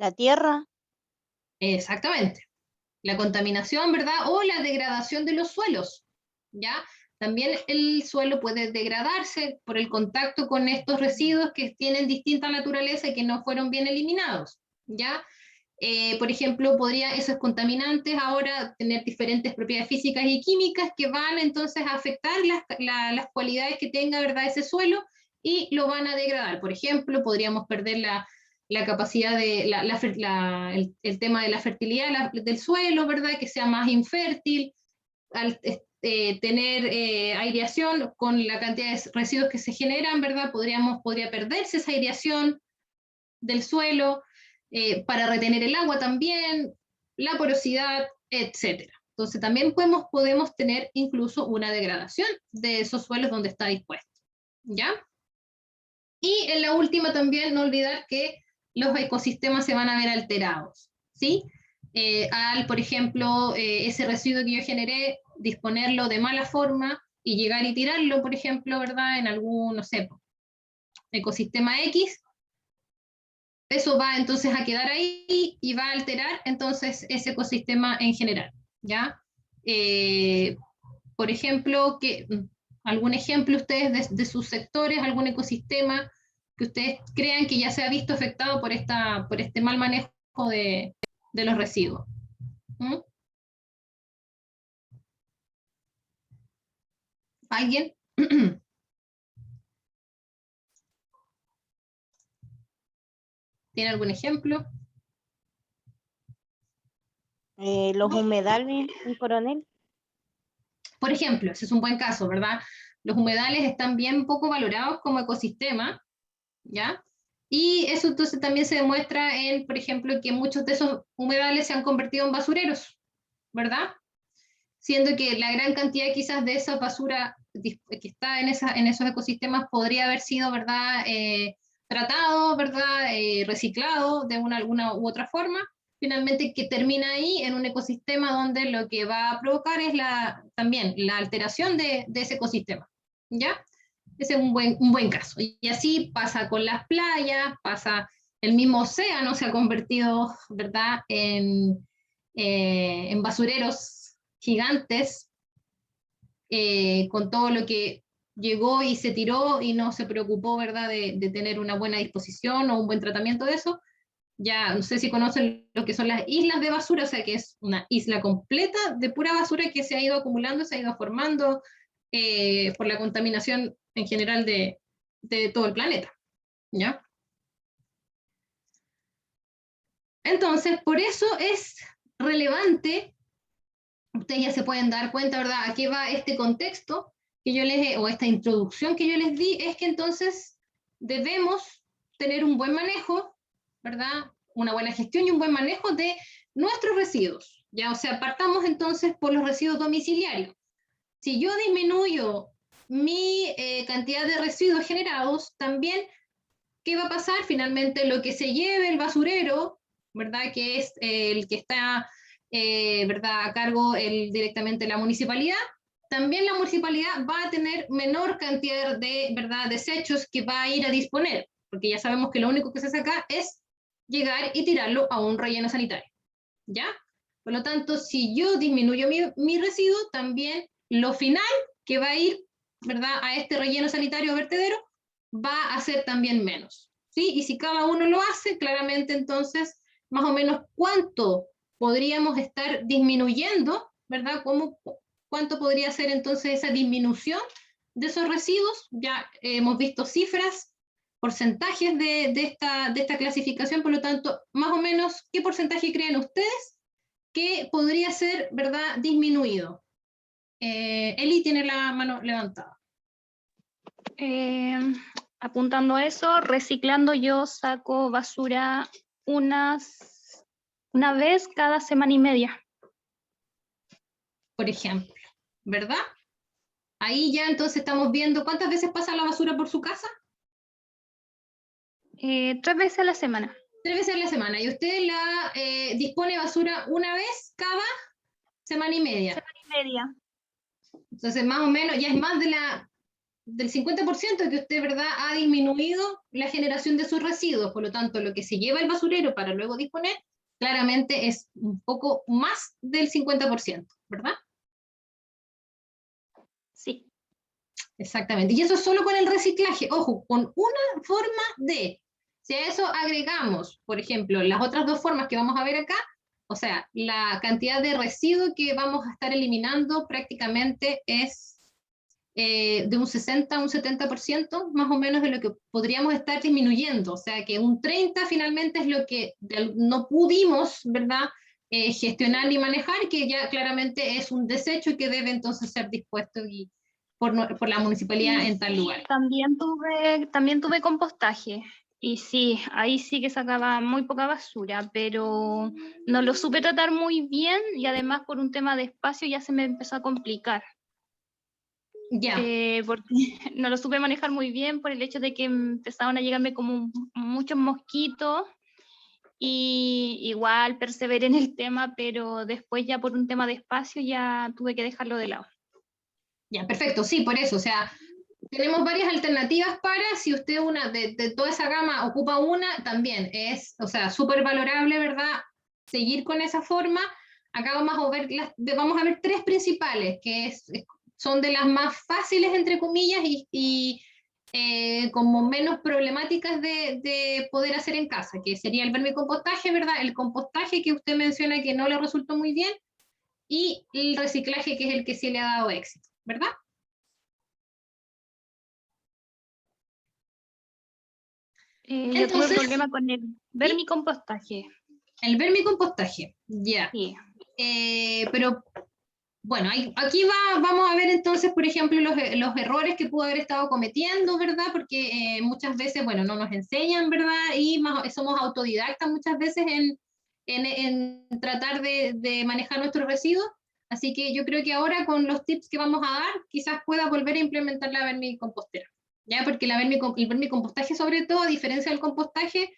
Speaker 3: La tierra,
Speaker 1: Exactamente. La contaminación, ¿verdad? O la degradación de los suelos, ¿ya? También el suelo puede degradarse por el contacto con estos residuos que tienen distinta naturaleza y que no fueron bien eliminados, ¿ya? Por ejemplo, podría esos contaminantes ahora tener diferentes propiedades físicas y químicas que van entonces a afectar las cualidades que tenga, ¿verdad?, ese suelo, y lo van a degradar. Por ejemplo, podríamos perder la capacidad de el tema de la fertilidad del suelo, ¿verdad?, que sea más infértil, al tener aireación con la cantidad de residuos que se generan, ¿verdad? Podría perderse esa aireación del suelo, para retener el agua también, la porosidad, etc. Entonces también podemos tener incluso una degradación de esos suelos donde está dispuesto, ¿ya? Y en la última también no olvidar que los ecosistemas se van a ver alterados, ¿sí? Por ejemplo, ese residuo que yo generé, disponerlo de mala forma y llegar y tirarlo, por ejemplo, ¿verdad?, en algún, no sé, ecosistema X, eso va entonces a quedar ahí y va a alterar entonces ese ecosistema en general, ¿ya? Por ejemplo, algún ejemplo ustedes de sus sectores, algún ecosistema que ustedes crean que ya se ha visto afectado por este mal manejo de los residuos. ¿Mm? ¿Alguien? ¿Tiene algún ejemplo?
Speaker 3: Los humedales en Coronel.
Speaker 1: Por ejemplo, ese es un buen caso, ¿verdad? Los humedales están bien poco valorados como ecosistema, ¿ya? Y eso entonces también se demuestra en, por ejemplo, que muchos de esos humedales se han convertido en basureros, ¿verdad? Siendo que la gran cantidad quizás de esa basura que está en esos ecosistemas podría haber sido, ¿verdad? Tratado, ¿verdad? Reciclado de alguna u otra forma, finalmente que termina ahí en un ecosistema donde lo que va a provocar es también la alteración de ese ecosistema, ¿ya? Ese es un buen caso. Y así pasa con las playas, pasa el mismo océano, se ha convertido, ¿verdad?, en basureros gigantes, con todo lo que llegó y se tiró y no se preocupó, ¿verdad?, de tener una buena disposición o un buen tratamiento de eso. Ya no sé si conocen lo que son las islas de basura, o sea que es una isla completa de pura basura que se ha ido acumulando, se ha ido formando por la contaminación en general de todo el planeta, ¿ya? Entonces, por eso es relevante, ustedes ya se pueden dar cuenta, ¿verdad?, a qué va este contexto que o esta introducción que yo les di, es que entonces debemos tener un buen manejo, ¿verdad?, una buena gestión y un buen manejo de nuestros residuos, ¿ya? O sea, partamos entonces por los residuos domiciliarios. Si yo disminuyo mi cantidad de residuos generados, también, ¿qué va a pasar? Finalmente, lo que se lleve el basurero, ¿verdad?, que es el que está, ¿verdad?, a cargo directamente de la municipalidad, también la municipalidad va a tener menor cantidad de, ¿verdad?, desechos que va a ir a disponer, porque ya sabemos que lo único que se hace acá es llegar y tirarlo a un relleno sanitario, ¿ya? Por lo tanto, si yo disminuyo mi residuo, también lo final que va a ir, ¿verdad?, a este relleno sanitario o vertedero, va a ser también menos, ¿sí? Y si cada uno lo hace, claramente entonces, más o menos cuánto podríamos estar disminuyendo, ¿verdad? ¿Cuánto podría ser entonces esa disminución de esos residuos? Ya hemos visto cifras, porcentajes de esta clasificación, por lo tanto, más o menos, ¿qué porcentaje creen ustedes que podría ser, ¿verdad?, disminuido? Eli tiene la mano levantada.
Speaker 10: Apuntando a eso, reciclando yo saco basura una vez cada semana y media.
Speaker 1: Por ejemplo, ¿verdad? Ahí ya entonces estamos viendo cuántas veces pasa la basura por su casa.
Speaker 10: 3 veces a la semana.
Speaker 1: 3 veces a la semana. Y usted dispone basura una vez cada semana y media.
Speaker 10: Semana y media.
Speaker 1: Entonces, más o menos, ya es más del 50% que usted, ¿verdad?, ha disminuido la generación de sus residuos. Por lo tanto, lo que se lleva el basurero para luego disponer, claramente es un poco más del 50%, ¿verdad?
Speaker 10: Sí.
Speaker 1: Exactamente. Y eso es solo con el reciclaje. Ojo, con una forma de. Si a eso agregamos, por ejemplo, las otras dos formas que vamos a ver acá, o sea, la cantidad de residuo que vamos a estar eliminando prácticamente es de un 60 a un 70% más o menos de lo que podríamos estar disminuyendo. O sea, que un 30 finalmente es lo que no pudimos, ¿verdad?, gestionar ni manejar, que ya claramente es un desecho que debe entonces ser dispuesto por la municipalidad en tal lugar.
Speaker 10: También tuve compostaje. Y sí, ahí sí que sacaba muy poca basura, pero no lo supe tratar muy bien y además por un tema de espacio ya se me empezó a complicar.
Speaker 1: Ya.
Speaker 10: Porque no lo supe manejar muy bien por el hecho de que empezaron a llegarme como muchos mosquitos y igual perseveré en el tema, pero después ya por un tema de espacio ya tuve que dejarlo de lado.
Speaker 1: Ya, perfecto, sí, por eso, o sea, tenemos varias alternativas para, si usted de toda esa gama ocupa una, también es, o sea, súper valorable, ¿verdad?, seguir con esa forma. Acá vamos a ver 3 principales, que son de las más fáciles, entre comillas, y como menos problemáticas de poder hacer en casa, que sería el vermicompostaje, ¿verdad?, el compostaje que usted menciona que no le resultó muy bien, y el reciclaje, que es el que sí le ha dado éxito, ¿verdad?
Speaker 10: Yo tuve
Speaker 1: Entonces,
Speaker 10: problema con el vermicompostaje.
Speaker 1: el vermicompostaje, ya.
Speaker 10: Sí.
Speaker 1: Pero bueno, aquí vamos a ver entonces, por ejemplo, los errores que pudo haber estado cometiendo, ¿verdad? Porque muchas veces, bueno, no nos enseñan, ¿verdad? Y somos autodidactas muchas veces en tratar de manejar nuestros residuos. Así que yo creo que ahora con los tips que vamos a dar, quizás pueda volver a implementar la vermicompostera, ¿ya? Porque el vermicompostaje, sobre todo, a diferencia del compostaje,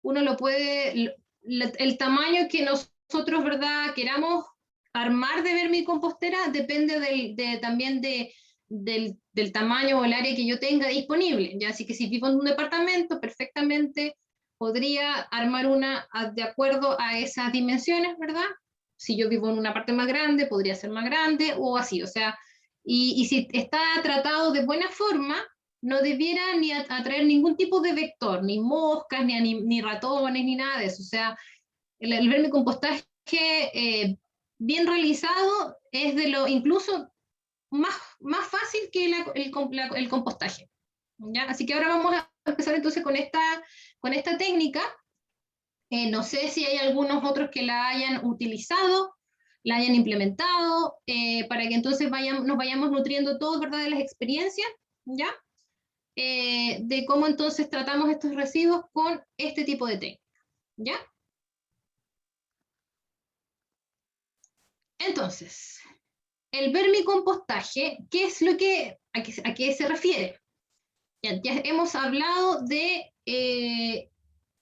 Speaker 1: uno lo puede, el tamaño que nosotros, ¿verdad?, queramos armar de vermicompostera depende también del tamaño o el área que yo tenga disponible, ¿ya? Así que si vivo en un departamento, perfectamente podría armar una de acuerdo a esas dimensiones, ¿verdad? Si yo vivo en una parte más grande, podría ser más grande o así, o sea, y si está tratado de buena forma, no debiera ni atraer ningún tipo de vector, ni moscas, ni ratones, ni nada de eso. O sea, el vermicompostaje bien realizado es de lo incluso más fácil que el compostaje, ¿ya? Así que ahora vamos a empezar entonces con esta técnica. No sé si hay algunos otros que la hayan utilizado, la hayan implementado, para que entonces nos vayamos nutriendo todos, ¿verdad?, de las experiencias, ¿ya? De cómo entonces tratamos estos residuos con este tipo de técnica, ¿ya? Entonces, el vermicompostaje, ¿qué es a qué se refiere? Ya hemos hablado de,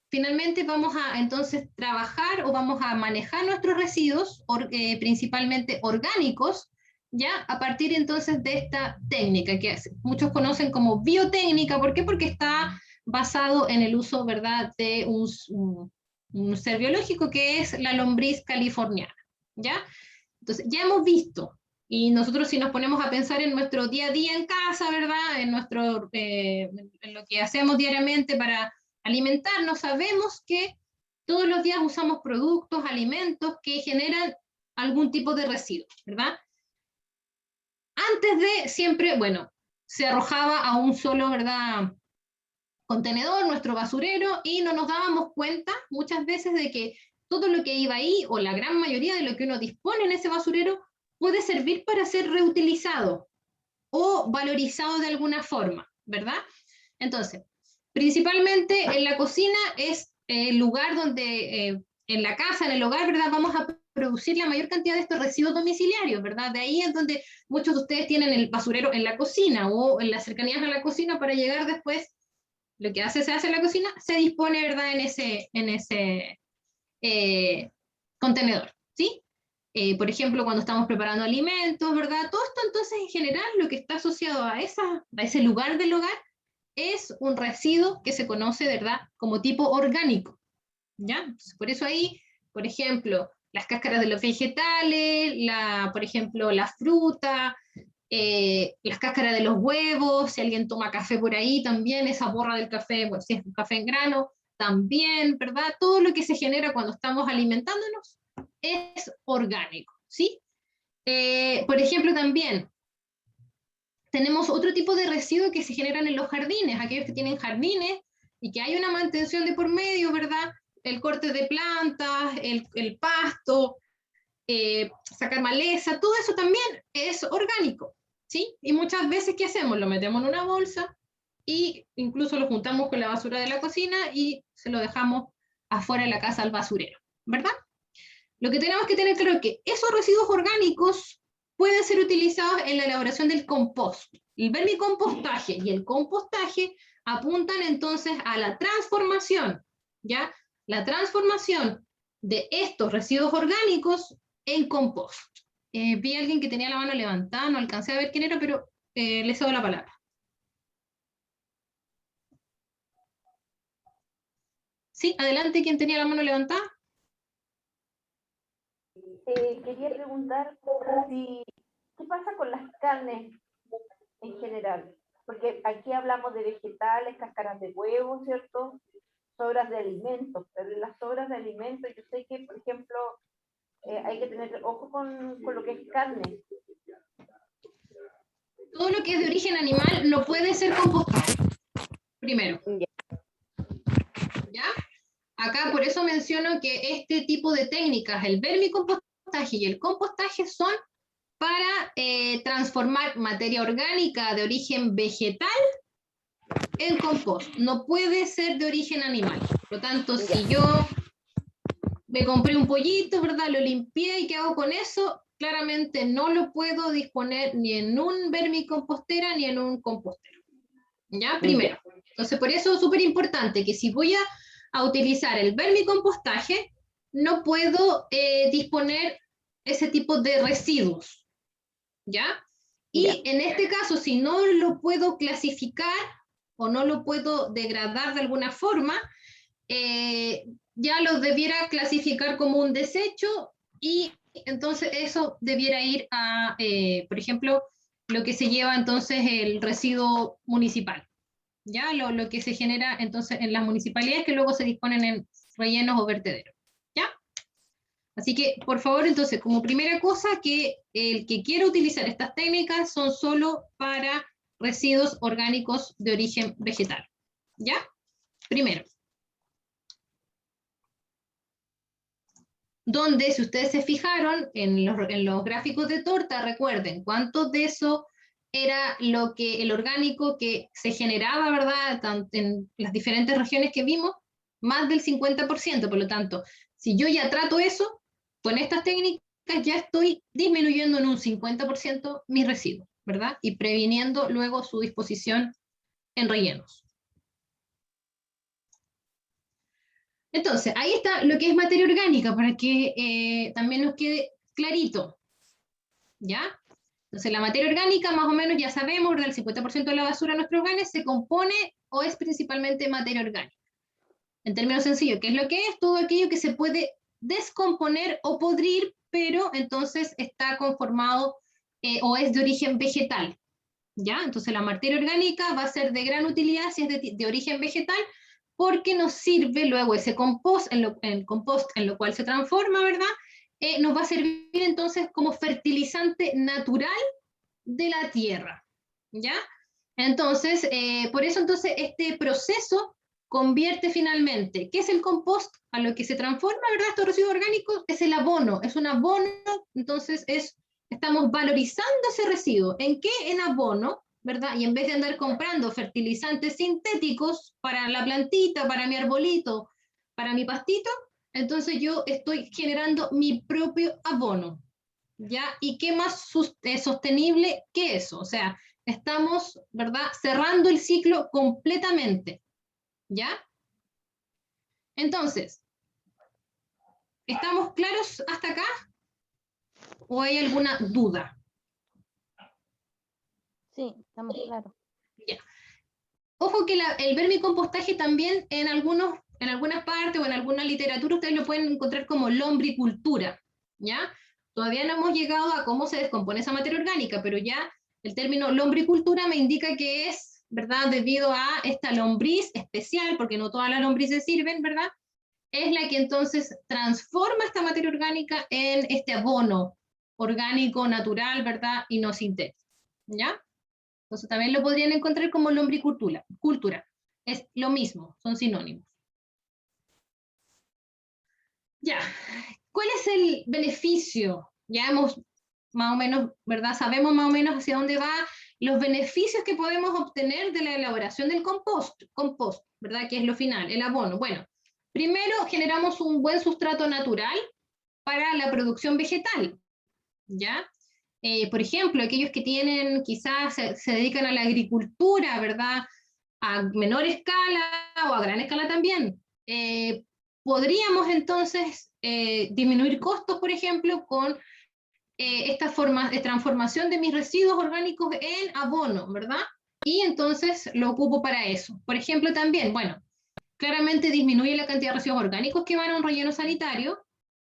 Speaker 1: finalmente vamos a entonces trabajar o vamos a manejar nuestros residuos, principalmente orgánicos, ya a partir entonces de esta técnica que muchos conocen como biotécnica. ¿Por qué? Porque está basado en el uso, ¿verdad?, de un ser biológico que es la lombriz californiana, ¿ya? Entonces, ya hemos visto, y nosotros si nos ponemos a pensar en nuestro día a día en casa, ¿verdad?, en lo que hacemos diariamente para alimentarnos, sabemos que todos los días usamos productos, alimentos que generan algún tipo de residuo, ¿verdad? Antes de siempre, bueno, se arrojaba a un solo, ¿verdad?, contenedor, nuestro basurero, y no nos dábamos cuenta muchas veces de que todo lo que iba ahí, o la gran mayoría de lo que uno dispone en ese basurero, puede servir para ser reutilizado o valorizado de alguna forma, ¿verdad? Entonces, principalmente en la cocina es el lugar donde, en la casa, en el hogar, ¿verdad?, vamos a producir la mayor cantidad de estos residuos domiciliarios, ¿verdad? De ahí es donde muchos de ustedes tienen el basurero en la cocina o en las cercanías a la cocina para llegar después. Lo que se hace en la cocina, se dispone, ¿verdad?, en ese contenedor, ¿sí? Por ejemplo, cuando estamos preparando alimentos, ¿verdad? Todo esto entonces en general lo que está asociado a ese lugar del hogar es un residuo que se conoce, ¿verdad?, como tipo orgánico, ¿ya? Entonces, por eso ahí, por ejemplo, las cáscaras de los vegetales, por ejemplo, la fruta, las cáscaras de los huevos, si alguien toma café por ahí también, esa borra del café, bueno, si es un café en grano, también, ¿verdad? Todo lo que se genera cuando estamos alimentándonos es orgánico, ¿sí? Por ejemplo, también tenemos otro tipo de residuos que se generan en los jardines, aquellos que tienen jardines y que hay una mantención de por medio, ¿verdad? El corte de plantas, el pasto, sacar maleza, todo eso también es orgánico, ¿sí? Y muchas veces, ¿qué hacemos? Lo metemos en una bolsa y incluso lo juntamos con la basura de la cocina y se lo dejamos afuera de la casa al basurero, ¿verdad? Lo que tenemos que tener claro es que esos residuos orgánicos pueden ser utilizados en la elaboración del compost. El vermicompostaje y el compostaje apuntan entonces a la transformación, ¿ya? La transformación de estos residuos orgánicos en compost. Vi a alguien que tenía la mano levantada, no alcancé a ver quién era, pero le cedo la palabra. Sí, adelante, ¿quién tenía la mano levantada?
Speaker 4: Quería preguntar qué pasa con las carnes en general, porque aquí hablamos de vegetales, cáscaras de huevo, ¿cierto? Sobras de alimentos, pero en las sobras de alimentos yo sé que, por ejemplo, hay que tener ojo con lo que es carne.
Speaker 1: Todo lo que es de origen animal no puede ser compostado, primero. Acá por eso menciono que este tipo de técnicas, el vermicompostaje y el compostaje, son para transformar materia orgánica de origen vegetal en compost. No puede ser de origen animal. Por lo tanto, si yo me compré un pollito, ¿verdad? Lo limpié, ¿y qué hago con eso? Claramente no lo puedo disponer ni en un vermicompostera ni en un compostero. ¿Ya? Primero. Entonces, por eso es súper importante que si voy a utilizar el vermicompostaje, no puedo disponer ese tipo de residuos. ¿Ya? Y en este caso, si no lo puedo clasificar o no lo puedo degradar de alguna forma, ya lo debiera clasificar como un desecho, y entonces eso debiera ir a, por ejemplo, lo que se lleva entonces el residuo municipal, ya lo que se genera entonces en las municipalidades que luego se disponen en rellenos o vertederos, ¿ya? Así que, por favor, entonces, como primera cosa, que el que quiera utilizar estas técnicas son solo para residuos orgánicos de origen vegetal, ¿ya? Primero. Donde, si ustedes se fijaron en los gráficos de torta, recuerden cuánto de eso era lo que el orgánico que se generaba, ¿verdad? En las diferentes regiones que vimos, más del 50%, por lo tanto, si yo ya trato eso, con estas técnicas ya estoy disminuyendo en un 50% mis residuos, ¿verdad? Y previniendo luego su disposición en rellenos. Entonces, ahí está lo que es materia orgánica, para que también nos quede clarito, ¿ya? Entonces, la materia orgánica, más o menos ya sabemos, ¿verdad? El 50% de la basura de nuestros hogares se compone o es principalmente materia orgánica. En términos sencillos, ¿qué es lo que es? Todo aquello que se puede descomponer o podrir, pero entonces está conformado o es de origen vegetal, ¿ya? Entonces, la materia orgánica va a ser de gran utilidad si es de origen vegetal, porque nos sirve luego ese compost, el compost en lo cual se transforma, ¿verdad? Nos va a servir entonces como fertilizante natural de la tierra, ¿ya? Entonces, por eso entonces este proceso convierte finalmente, ¿qué es el compost? A lo que se transforma, ¿verdad? Estos residuos orgánicos es el abono, es un abono, entonces estamos valorizando ese residuo. ¿En qué? En abono, ¿verdad? Y en vez de andar comprando fertilizantes sintéticos para la plantita, para mi arbolito, para mi pastito, entonces yo estoy generando mi propio abono, ¿ya? ¿Y qué más sostenible que eso? O sea, estamos, ¿verdad?, cerrando el ciclo completamente, ¿ya? Entonces, ¿estamos claros hasta acá? ¿O hay alguna duda?
Speaker 3: Sí, estamos claros.
Speaker 1: Ya. Ojo que el vermicompostaje también en algunas partes o en alguna literatura ustedes lo pueden encontrar como lombricultura, ¿ya? Todavía no hemos llegado a cómo se descompone esa materia orgánica, pero ya el término lombricultura me indica que es, ¿verdad?, debido a esta lombriz especial, porque no todas las lombrices sirven, ¿verdad? Es la que entonces transforma esta materia orgánica en este abono orgánico, natural, ¿verdad?, y no sintético, ¿ya? Entonces también lo podrían encontrar como lombricultura. Es lo mismo, son sinónimos. Ya, ¿cuál es el beneficio? Ya hemos más o menos, ¿verdad? Sabemos más o menos hacia dónde va los beneficios que podemos obtener de la elaboración del compost, ¿verdad? Que es lo final, el abono. Bueno, primero generamos un buen sustrato natural para la producción vegetal, ¿ya? Por ejemplo, aquellos que tienen, quizás se dedican a la agricultura, ¿verdad?, a menor escala o a gran escala también. Podríamos entonces disminuir costos, por ejemplo, con esta forma de transformación de mis residuos orgánicos en abono, ¿verdad? Y entonces lo ocupo para eso. Por ejemplo, también, bueno, claramente disminuye la cantidad de residuos orgánicos que van a un relleno sanitario,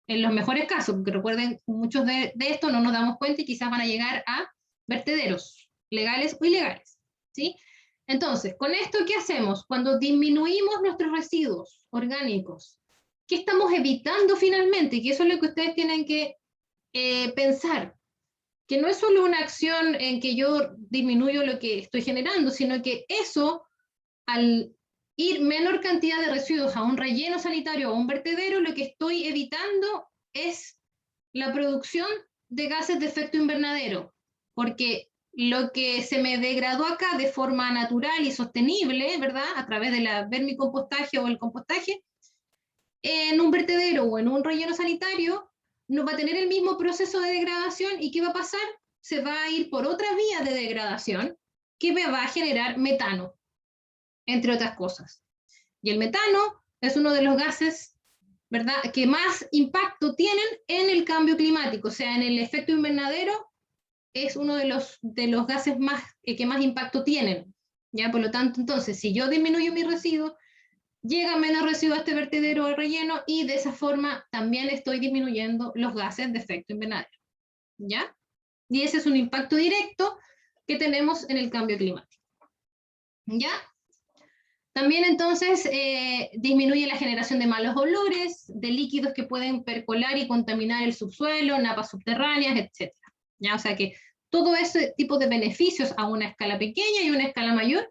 Speaker 1: en los mejores casos, porque recuerden, muchos de estos no nos damos cuenta y quizás van a llegar a vertederos, legales o ilegales, ¿sí? Entonces, con esto, ¿qué hacemos? Cuando disminuimos nuestros residuos orgánicos, ¿qué estamos evitando finalmente? Que eso es lo que ustedes tienen que pensar, que no es solo una acción en que yo disminuyo lo que estoy generando, sino que eso, al ir menor cantidad de residuos a un relleno sanitario o a un vertedero, lo que estoy evitando es la producción de gases de efecto invernadero, porque lo que se me degradó acá de forma natural y sostenible, ¿verdad? A través de la vermicompostaje o el compostaje, en un vertedero o en un relleno sanitario, no va a tener el mismo proceso de degradación. ¿Y qué va a pasar? Se va a ir por otra vía de degradación que me va a generar metano, entre otras cosas. Y el metano es uno de los gases, ¿verdad?, que más impacto tienen en el cambio climático, o sea, en el efecto invernadero es uno de los gases más, que más impacto tienen. ¿Ya? Por lo tanto, entonces, si yo disminuyo mis residuos, llega menos residuos a este vertedero o relleno y de esa forma también estoy disminuyendo los gases de efecto invernadero. ¿Ya? Y ese es un impacto directo que tenemos en el cambio climático. ¿Ya? También entonces disminuye la generación de malos olores, de líquidos que pueden percolar y contaminar el subsuelo, napas subterráneas, etc. ¿Ya? O sea que todo ese tipo de beneficios a una escala pequeña y una escala mayor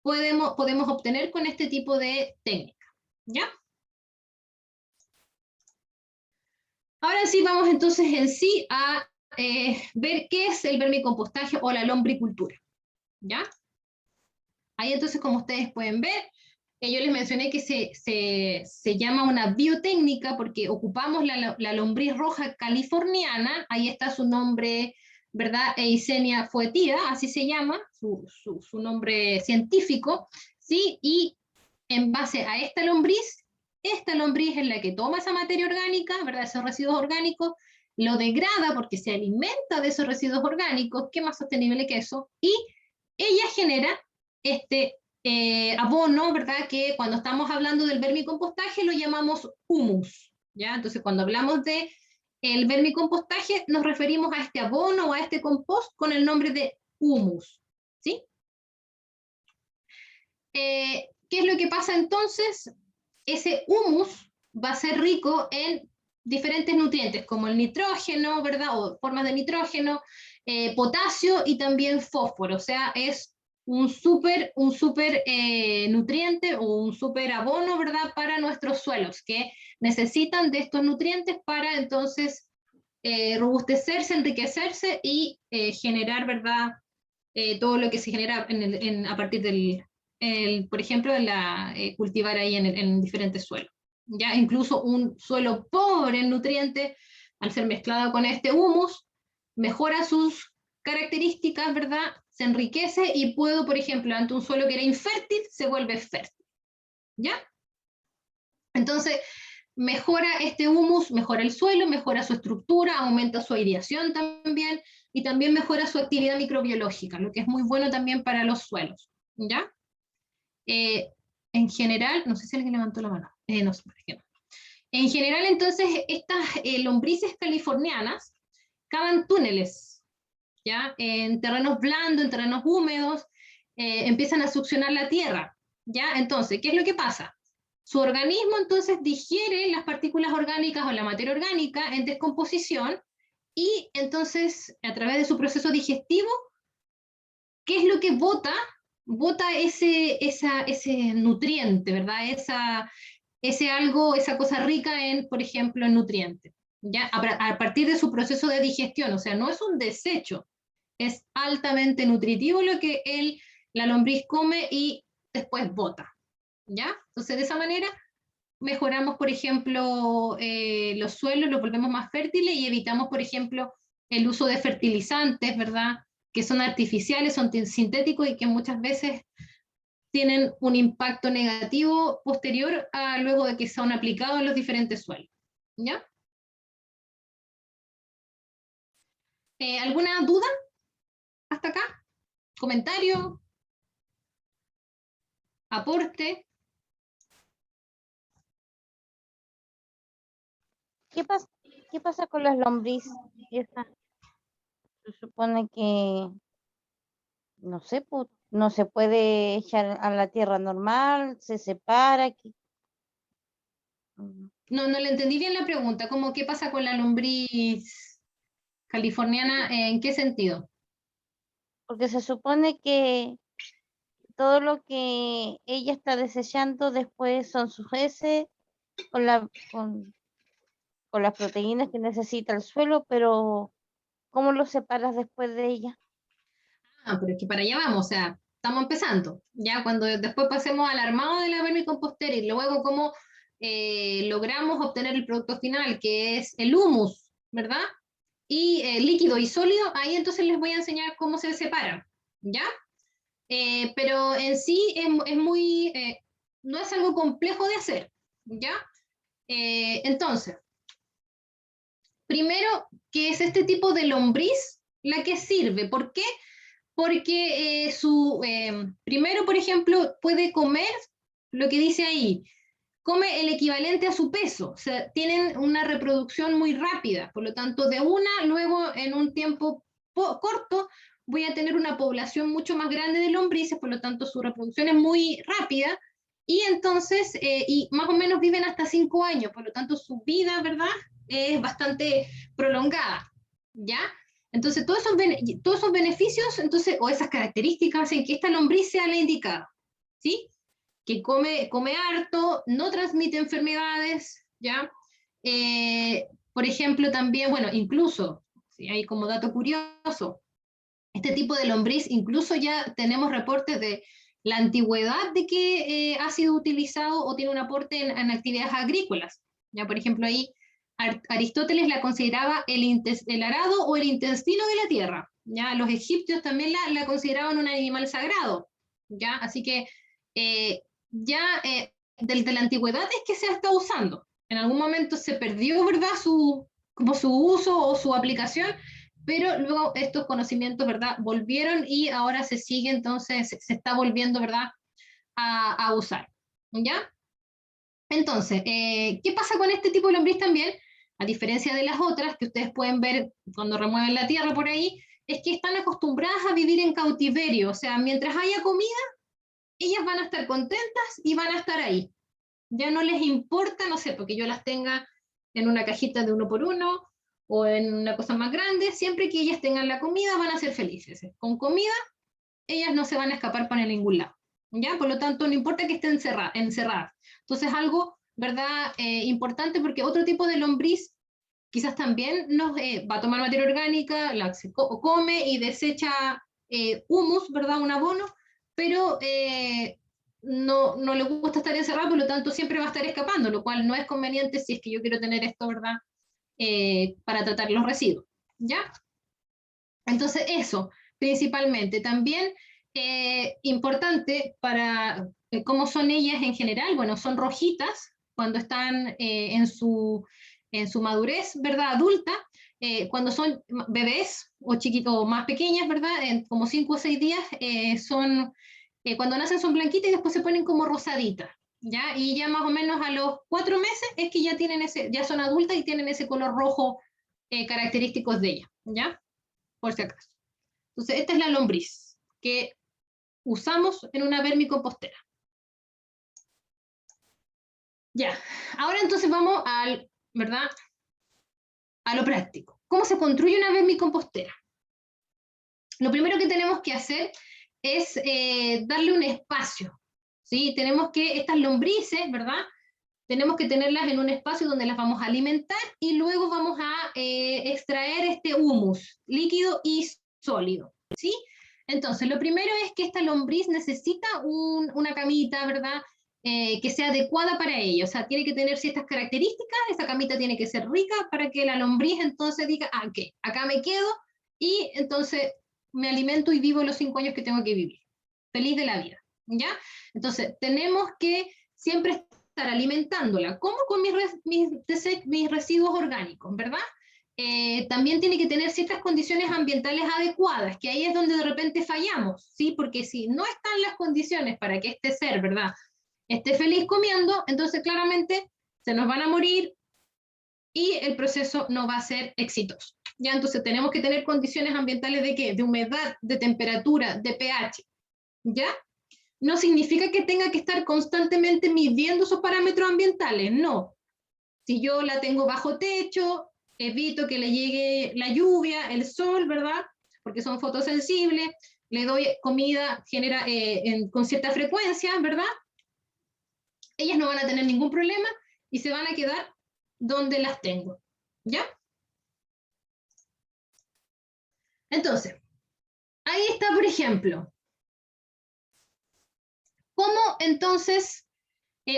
Speaker 1: podemos obtener con este tipo de técnica. ¿Ya? Ahora sí vamos entonces en sí a ver qué es el vermicompostaje o la lombricultura. ¿Ya? Ahí entonces, como ustedes pueden ver, yo les mencioné que se llama una biotécnica porque ocupamos la lombriz roja californiana, ahí está su nombre, ¿verdad? Eisenia foetida, así se llama, su nombre científico, ¿sí? Y en base a esta lombriz es la que toma esa materia orgánica, ¿verdad? Esos residuos orgánicos, lo degrada porque se alimenta de esos residuos orgánicos, ¿qué más sostenible que eso? Y ella genera este abono, ¿verdad? Que cuando estamos hablando del vermicompostaje lo llamamos humus, ¿ya? Entonces cuando hablamos de el vermicompostaje nos referimos a este abono o a este compost con el nombre de humus, ¿sí? ¿Qué es lo que pasa entonces? Ese humus va a ser rico en diferentes nutrientes, como el nitrógeno, ¿verdad? O formas de nitrógeno, potasio y también fósforo, o sea, es un súper nutriente o un súper abono, ¿verdad?, para nuestros suelos, que necesitan de estos nutrientes para entonces robustecerse, enriquecerse y generar, ¿verdad?, todo lo que se genera a partir del, por ejemplo, cultivar ahí en diferentes suelos. Ya incluso un suelo pobre en nutrientes, al ser mezclado con este humus, mejora sus características, ¿verdad? Se enriquece y puedo, por ejemplo, ante un suelo que era infértil, se vuelve fértil. ¿Ya? Entonces, mejora este humus, mejora el suelo, mejora su estructura, aumenta su aireación también, y también mejora su actividad microbiológica, lo que es muy bueno también para los suelos. ¿Ya? En general, no sé si alguien levantó la mano, no sé por qué no. En general, entonces, estas lombrices californianas cavan túneles, ¿ya? En terrenos blandos, en terrenos húmedos, empiezan a succionar la tierra, ¿ya? Entonces, ¿qué es lo que pasa? Su organismo, entonces, digiere las partículas orgánicas o la materia orgánica en descomposición, y entonces, a través de su proceso digestivo, ¿qué es lo que bota? Bota ese nutriente, ¿verdad? Esa cosa rica en, por ejemplo, en nutrientes, ¿ya? A partir de su proceso de digestión, o sea, no es un desecho, es altamente nutritivo lo que la lombriz come y después bota, ¿ya? Entonces, de esa manera mejoramos, por ejemplo, los suelos, los volvemos más fértiles y evitamos, por ejemplo, el uso de fertilizantes, ¿verdad?, que son artificiales, son sintéticos y que muchas veces tienen un impacto negativo posterior a luego de que son aplicados en los diferentes suelos. ¿Ya? ¿Alguna duda hasta acá? ¿Comentario? ¿Aporte?
Speaker 3: ¿Qué pasa con las lombrices? Se supone que, no sé, pues, no se puede echar a la tierra normal, se separa.
Speaker 1: No le entendí bien la pregunta. ¿Cómo qué pasa con la lombriz californiana? ¿En qué sentido?
Speaker 3: Porque se supone que todo lo que ella está desechando después son sus heces con con las proteínas que necesita el suelo, pero ¿cómo lo separas después de ella?
Speaker 1: Ah, pero es que para allá vamos, o sea, estamos empezando. Ya cuando después pasemos al armado de la vermicompostera y luego cómo logramos obtener el producto final, que es el humus, ¿verdad? Y líquido y sólido, ahí entonces les voy a enseñar cómo se separan, ¿ya? Pero en sí es muy, no es algo complejo de hacer, ¿ya? Entonces, primero, ¿qué es este tipo de lombriz? La que sirve, ¿por qué? Porque primero, por ejemplo, puede comer lo que dice ahí, come el equivalente a su peso, o sea, tienen una reproducción muy rápida, por lo tanto, de una, luego en un tiempo corto, voy a tener una población mucho más grande de lombrices, por lo tanto, su reproducción es muy rápida, y entonces, y más o menos viven hasta 5 años, por lo tanto, su vida, ¿verdad?, es bastante prolongada, ¿ya? Entonces, todos esos beneficios, entonces, o esas características, hacen que esta lombriz sea la indicada, ¿sí? Que come harto, no transmite enfermedades, ¿ya? Por ejemplo, también, bueno, incluso, ¿sí? Hay como dato curioso, este tipo de lombriz, incluso ya tenemos reportes de la antigüedad de que ha sido utilizado o tiene un aporte en actividades agrícolas, ¿ya? Por ejemplo, ahí Aristóteles la consideraba el arado o el intestino de la tierra, ¿ya? Los egipcios también la consideraban un animal sagrado, ¿ya? Así que ya desde la antigüedad es que se ha estado usando. En algún momento se perdió, ¿verdad?, como su uso o su aplicación, pero luego estos conocimientos, ¿verdad?, volvieron y ahora se sigue, entonces se está volviendo, ¿verdad?, a usar, ¿ya? Entonces, ¿qué pasa con este tipo de lombriz también? A diferencia de las otras, que ustedes pueden ver cuando remueven la tierra por ahí, es que están acostumbradas a vivir en cautiverio, o sea, mientras haya comida, ellas van a estar contentas y van a estar ahí. Ya no les importa, no sé, porque yo las tenga en una cajita de 1 por 1 o en una cosa más grande, siempre que ellas tengan la comida van a ser felices. Con comida, ellas no se van a escapar para ningún lado. ¿Ya? Por lo tanto, no importa que estén encerradas. Entonces, algo, ¿verdad?, importante, porque otro tipo de lombriz quizás también va a tomar materia orgánica, come y desecha humus, ¿verdad?, un abono, pero no le gusta estar encerrado, por lo tanto siempre va a estar escapando, lo cual no es conveniente si es que yo quiero tener esto, ¿verdad?, para tratar los residuos, ¿ya? Entonces eso, principalmente. También importante para cómo son ellas en general, bueno, son rojitas cuando están en su madurez, ¿verdad?, adulta, cuando son bebés o chiquitos o más pequeñas, ¿verdad?, como 5 o 6 días, cuando nacen son blanquitas y después se ponen como rosaditas, ¿ya? Y ya más o menos a los 4 meses es que ya son adultas y tienen ese color rojo característicos de ellas, ¿ya? Por si acaso. Entonces, esta es la lombriz que usamos en una vermicompostera. Ya, ahora entonces vamos ¿verdad?, a lo práctico. ¿Cómo se construye una vermicompostera? Lo primero que tenemos que hacer es darle un espacio, ¿sí? Tenemos que, estas lombrices, ¿verdad?, tenemos que tenerlas en un espacio donde las vamos a alimentar y luego vamos a extraer este humus, líquido y sólido, ¿sí? Entonces, lo primero es que esta lombriz necesita una camita, ¿verdad?, que sea adecuada para ella, o sea, tiene que tener ciertas características, esa camita tiene que ser rica para que la lombriz entonces diga, ah, ok, acá me quedo y entonces me alimento y vivo los 5 años que tengo que vivir, feliz de la vida, ¿ya? Entonces, tenemos que siempre estar alimentándola, como con mis residuos orgánicos, ¿verdad? También tiene que tener ciertas condiciones ambientales adecuadas, que ahí es donde de repente fallamos, ¿sí? Porque si no están las condiciones para que este ser, ¿verdad?, esté feliz comiendo, entonces claramente se nos van a morir y el proceso no va a ser exitoso. Ya, entonces tenemos que tener condiciones ambientales ¿de qué? De humedad, de temperatura, de pH, ¿ya? No significa que tenga que estar constantemente midiendo esos parámetros ambientales, no. Si yo la tengo bajo techo, evito que le llegue la lluvia, el sol, ¿verdad?, porque son fotosensibles. le doy comida con cierta frecuencia, ¿verdad? Ellas no van a tener ningún problema y se van a quedar donde las tengo, ¿ya? Entonces, ahí está, por ejemplo, ¿cómo entonces,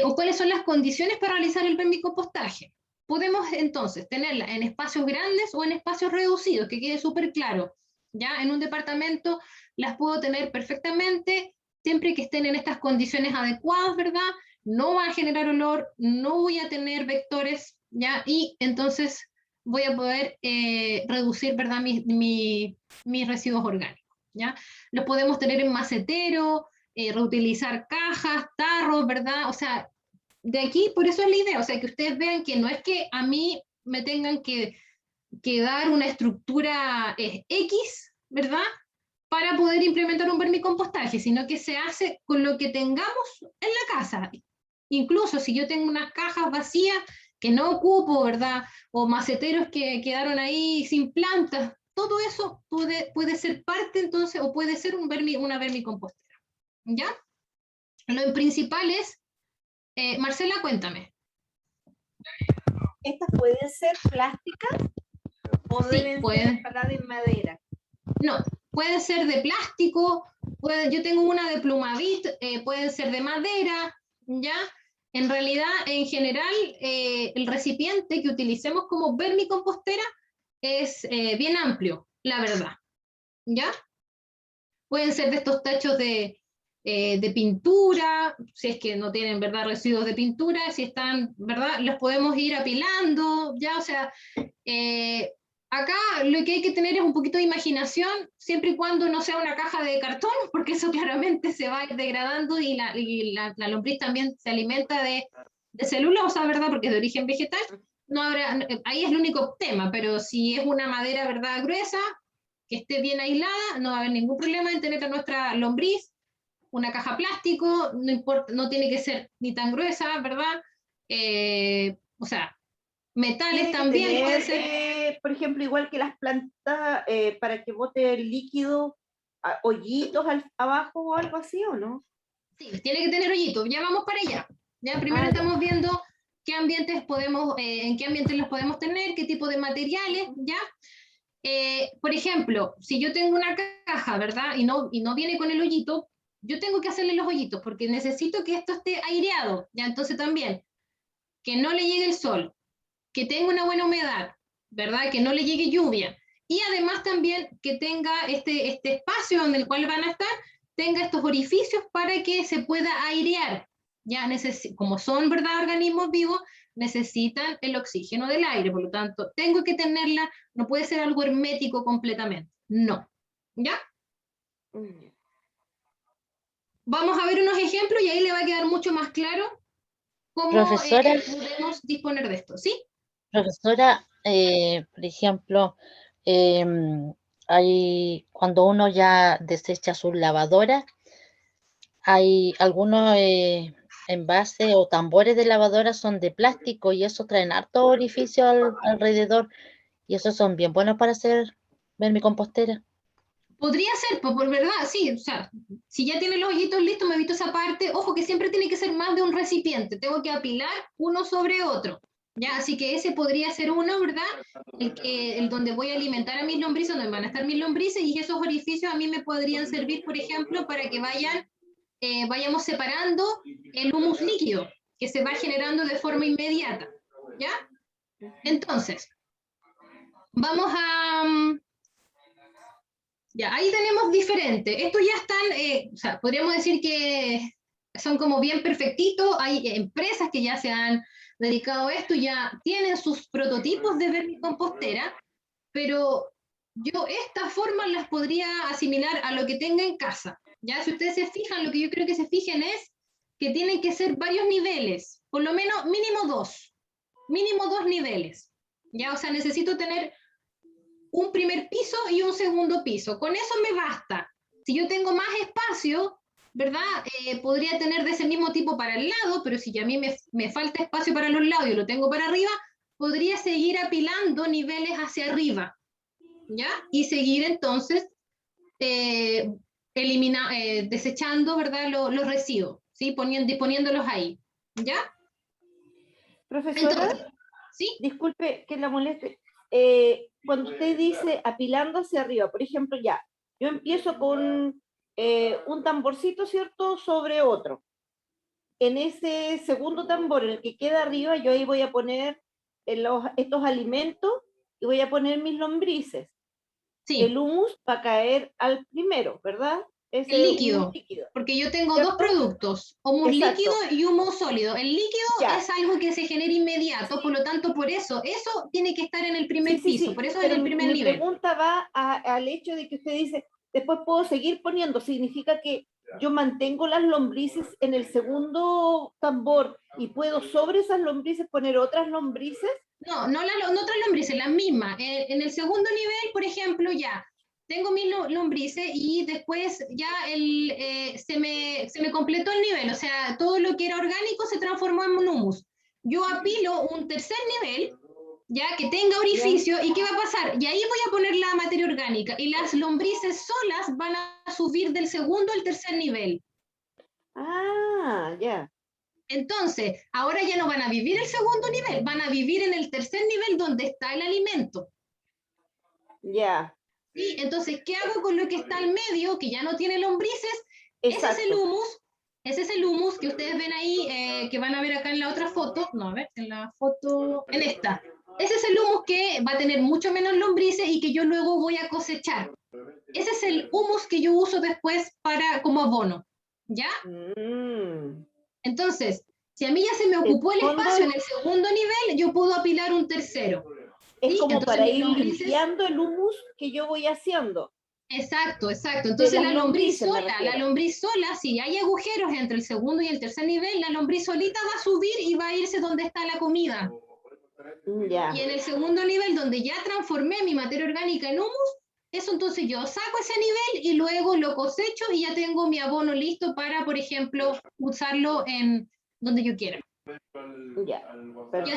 Speaker 1: o cuáles son las condiciones para realizar el vermicompostaje? Podemos entonces tenerla en espacios grandes o en espacios reducidos, que quede súper claro. Ya en un departamento las puedo tener perfectamente, siempre que estén en estas condiciones adecuadas, ¿verdad? No va a generar olor, no voy a tener vectores, ¿ya? Y entonces voy a poder reducir, ¿verdad? Mis residuos orgánicos, ¿ya? Los podemos tener en macetero, reutilizar cajas, tarros, ¿verdad? O sea, de aquí, por eso es la idea, o sea, que ustedes vean que no es que a mí me tengan que dar una estructura X, ¿verdad? Para poder implementar un vermicompostaje, sino que se hace con lo que tengamos en la casa. Incluso si yo tengo unas cajas vacías que no ocupo, ¿verdad? O maceteros que quedaron ahí sin plantas, todo eso puede ser parte entonces, o puede ser una vermicompostera, ¿ya? Lo principal es, Marcela, cuéntame.
Speaker 4: ¿Estas pueden ser plásticas o
Speaker 1: Sí,
Speaker 4: deben ser instaladas en madera?
Speaker 1: No, puede ser de plástico, yo tengo una de Plumavit, pueden ser de madera, ¿ya? En realidad, en general, el recipiente que utilicemos como vermicompostera es bien amplio, la verdad, ¿ya? Pueden ser de estos tachos de pintura, si es que no tienen, ¿verdad?, residuos de pintura, si están, ¿verdad?, los podemos ir apilando, ¿ya? O sea, acá lo que hay que tener es un poquito de imaginación, siempre y cuando no sea una caja de cartón, porque eso claramente se va a ir degradando y la lombriz también se alimenta de celulosa, ¿verdad?, porque es de origen vegetal. No habrá, ahí es el único tema, pero si es una madera, ¿verdad?, gruesa, que esté bien aislada, no va a haber ningún problema en tener a nuestra lombriz. Una caja plástico, no importa, no tiene que ser ni tan gruesa, ¿verdad? O sea, metales también puede ser.
Speaker 4: Por ejemplo, igual que las plantas, para que bote el líquido, hoyitos abajo o algo así, ¿o no?
Speaker 1: Sí, tiene que tener hoyitos, ya vamos para allá. Ya primero estamos viendo qué ambientes en qué ambientes los podemos tener, qué tipo de materiales, ¿ya? Por ejemplo, si yo tengo una caja, ¿verdad? Y no viene con el hoyito, yo tengo que hacerle los hoyitos porque necesito que esto esté aireado, ¿ya? Entonces también, que no le llegue el sol, que tenga una buena humedad, ¿verdad? Que no le llegue lluvia. Y además también que tenga este espacio en el cual van a estar, tenga estos orificios para que se pueda airear. Ya como son, ¿verdad?, organismos vivos, necesitan el oxígeno del aire, por lo tanto, tengo que tenerla, no puede ser algo hermético completamente, no. ¿Ya? Vamos a ver unos ejemplos y ahí le va a quedar mucho más claro cómo podemos disponer de esto, ¿sí?
Speaker 2: Profesora, por ejemplo, cuando uno ya desecha sus lavadoras, hay algunos envases o tambores de lavadora son de plástico y eso traen harto orificio alrededor y esos son bien buenos para hacer vermicompostera.
Speaker 1: Podría ser, por verdad, sí, o sea, si ya tiene los hoyitos listos, me evito esa parte. Ojo que siempre tiene que ser más de un recipiente, tengo que apilar uno sobre otro, ¿ya? Así que ese podría ser uno, ¿verdad? El donde voy a alimentar a mis lombrices, donde van a estar mis lombrices, y esos orificios a mí me podrían servir, por ejemplo, para que vayamos separando el humus líquido, que se va generando de forma inmediata, ¿ya? Entonces, vamos a... Ya, ahí tenemos diferentes. Estos ya están, o sea, podríamos decir que son como bien perfectitos. Hay empresas que ya se han dedicado a esto, ya tienen sus prototipos de vermicompostera, pero yo estas formas las podría asimilar a lo que tenga en casa. Ya, si ustedes se fijan, lo que yo creo que se fijen es que tienen que ser varios niveles, por lo menos mínimo dos niveles. Ya, o sea, necesito tener un primer piso y un segundo piso. Con eso me basta. Si yo tengo más espacio, ¿verdad? Podría tener de ese mismo tipo para el lado, pero si a mí me falta espacio para los lados y lo tengo para arriba, podría seguir apilando niveles hacia arriba, ¿ya? Y seguir entonces desechando, ¿verdad? Los residuos, ¿sí? Disponiéndolos ahí, ¿ya?
Speaker 4: Profesora,
Speaker 1: Entonces, ¿sí?
Speaker 4: disculpe que la moleste. Cuando usted dice apilando hacia arriba, por ejemplo, ya, yo empiezo con un tamborcito, ¿cierto?, sobre otro. En ese segundo tambor, en el que queda arriba, yo ahí voy a poner estos alimentos y voy a poner mis lombrices.
Speaker 1: Sí.
Speaker 4: El humus va a caer al primero, ¿verdad?
Speaker 1: El
Speaker 4: Ese
Speaker 1: líquido,
Speaker 4: humus líquido.
Speaker 1: porque yo tengo
Speaker 4: ¿Cierto?
Speaker 1: dos productos, humus
Speaker 4: Exacto.
Speaker 1: líquido y humus sólido. El líquido
Speaker 4: Ya.
Speaker 1: es algo que se genera inmediato, por lo tanto, por eso tiene que estar en el primer piso, por eso es
Speaker 4: Pero
Speaker 1: en el primer
Speaker 4: mi
Speaker 1: nivel.
Speaker 4: pregunta va al hecho de que usted dice, después puedo seguir poniendo, significa que yo mantengo las lombrices en el segundo tambor y puedo sobre esas lombrices poner otras lombrices.
Speaker 1: No, no otras lombrices, las mismas. En el segundo nivel, por ejemplo, ya tengo mis lombrices y después ya se me completó el nivel, o sea, todo lo que era orgánico se transformó en un humus. Yo apilo un tercer nivel, ya que tenga orificio, ¿y qué va a pasar? Y ahí voy a poner la materia orgánica y las lombrices solas van a subir del segundo al tercer nivel.
Speaker 4: Ah, ya.
Speaker 1: Entonces, ahora ya no van a vivir el segundo nivel, van a vivir en el tercer nivel donde está el alimento.
Speaker 4: Ya.
Speaker 1: ¿Sí? Entonces, ¿qué hago con lo que está al medio, que ya no tiene lombrices?
Speaker 4: Exacto.
Speaker 1: Ese es el humus que ustedes ven ahí, que van a ver acá en la otra foto. No, a ver, en la foto, en esta. Ese es el humus que va a tener mucho menos lombrices y que yo luego voy a cosechar. Ese es el humus que yo uso después como abono. ¿Ya? Entonces, si a mí ya se me ocupó el espacio en el segundo nivel, yo puedo apilar un tercero.
Speaker 4: Es
Speaker 1: ¿sí?
Speaker 4: como
Speaker 1: Entonces,
Speaker 4: para ir limpiando el humus que yo voy haciendo.
Speaker 1: Exacto, exacto. Entonces la lombriz sola, si hay agujeros entre el segundo y el tercer nivel, la lombriz solita va a subir y va a irse donde está la comida.
Speaker 4: Ya.
Speaker 1: Y en el segundo nivel, donde ya transformé mi materia orgánica en humus, eso entonces yo saco ese nivel y luego lo cosecho y ya tengo mi abono listo para, por ejemplo, usarlo en donde yo quiera.
Speaker 4: Ya,
Speaker 1: y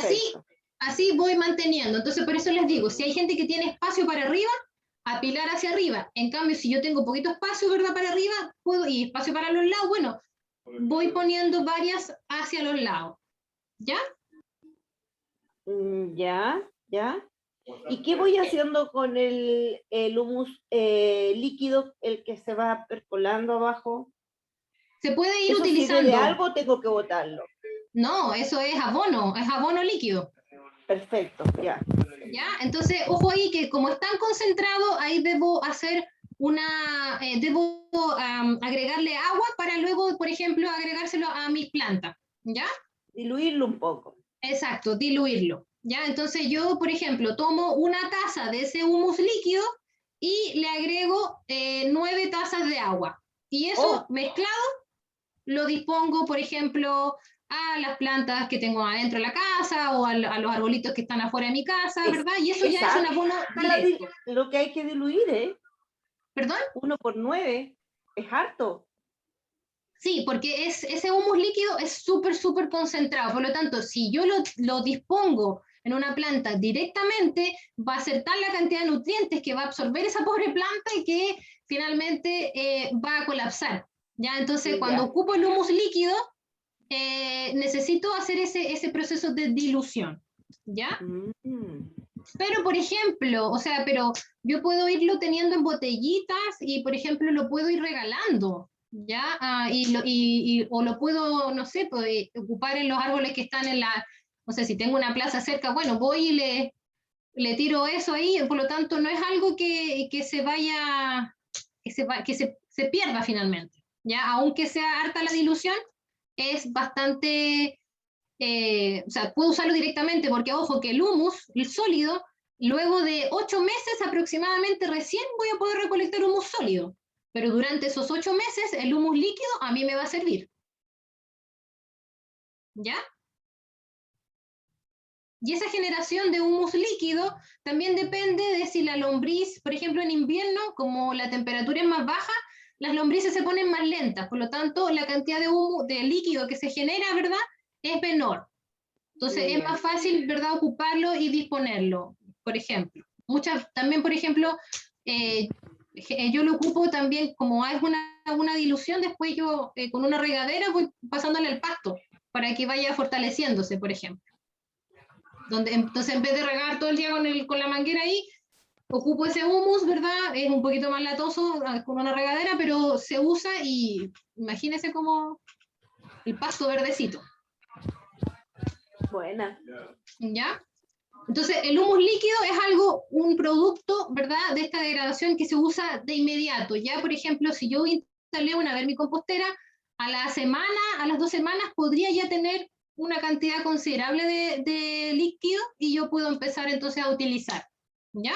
Speaker 1: así voy manteniendo. Entonces por eso les digo, si hay gente que tiene espacio para arriba, apilar hacia arriba. En cambio, si yo tengo poquito espacio, ¿verdad?, para arriba, y espacio para los lados, bueno, voy poniendo varias hacia los lados. ¿Ya?
Speaker 4: Ya, ya. ¿Y qué voy haciendo con el humus líquido, el que se va percolando abajo?
Speaker 1: Se puede ir utilizando.
Speaker 4: ¿Sirve de algo o tengo que botarlo?
Speaker 1: No, eso es abono líquido.
Speaker 4: Perfecto, ya.
Speaker 1: ¿Ya? Entonces, ojo ahí que como es tan concentrado, ahí debo hacer agregarle agua para luego, por ejemplo, agregárselo a mis plantas. ¿Ya?
Speaker 4: Diluirlo un poco.
Speaker 1: Exacto, diluirlo. ¿Ya? Entonces yo, por ejemplo, tomo una taza de ese humus líquido y le agrego 9 tazas de agua. Y eso mezclado lo dispongo, por ejemplo, a las plantas que tengo adentro de la casa o a los arbolitos que están afuera de mi casa, ¿verdad? Y eso ya es un abono directo.
Speaker 4: Lo que hay que diluir, ¿eh?
Speaker 1: ¿Perdón?
Speaker 4: 1 por 9, es harto.
Speaker 1: Sí, porque ese humus líquido es súper, súper concentrado. Por lo tanto, si yo lo dispongo en una planta directamente, va a ser tal la cantidad de nutrientes que va a absorber esa pobre planta y que finalmente va a colapsar. ¿Ya? Entonces, cuando ocupo el humus líquido, necesito hacer ese proceso de dilución. ¿Ya? Pero, por ejemplo, pero yo puedo irlo teniendo en botellitas y, por ejemplo, lo puedo ir regalando. ¿Ya? O lo puedo, no sé, ocupar en los árboles que están no sé, si tengo una plaza cerca, bueno, voy y le tiro eso ahí, por lo tanto no es algo que se vaya, que se pierda finalmente, ¿ya? Aunque sea harta la dilución, es bastante, puedo usarlo directamente, porque ojo, que el humus, el sólido, luego de 8 meses aproximadamente recién voy a poder recolectar humus sólido. Pero durante esos 8 meses, el humus líquido a mí me va a servir. ¿Ya? Y esa generación de humus líquido también depende de si la lombriz, por ejemplo, en invierno, como la temperatura es más baja, las lombrices se ponen más lentas. Por lo tanto, la cantidad de líquido que se genera, ¿verdad?, es menor. Entonces, es más fácil, ¿verdad?, ocuparlo y disponerlo, por ejemplo. También, por ejemplo, yo lo ocupo también, como es una dilución, después yo con una regadera voy pasándole al pasto para que vaya fortaleciéndose, por ejemplo. Entonces, en vez de regar todo el día con la manguera ahí, ocupo ese humus, ¿verdad? Es un poquito más latoso con una regadera, pero se usa y imagínense como el pasto verdecito.
Speaker 4: Buena.
Speaker 1: ¿Ya? Entonces, el humus líquido es un producto, ¿verdad?, de esta degradación que se usa de inmediato. Ya, por ejemplo, si yo instalé una vermicompostera, a las 2 semanas podría ya tener una cantidad considerable de líquido y yo puedo empezar entonces a utilizar. ¿Ya?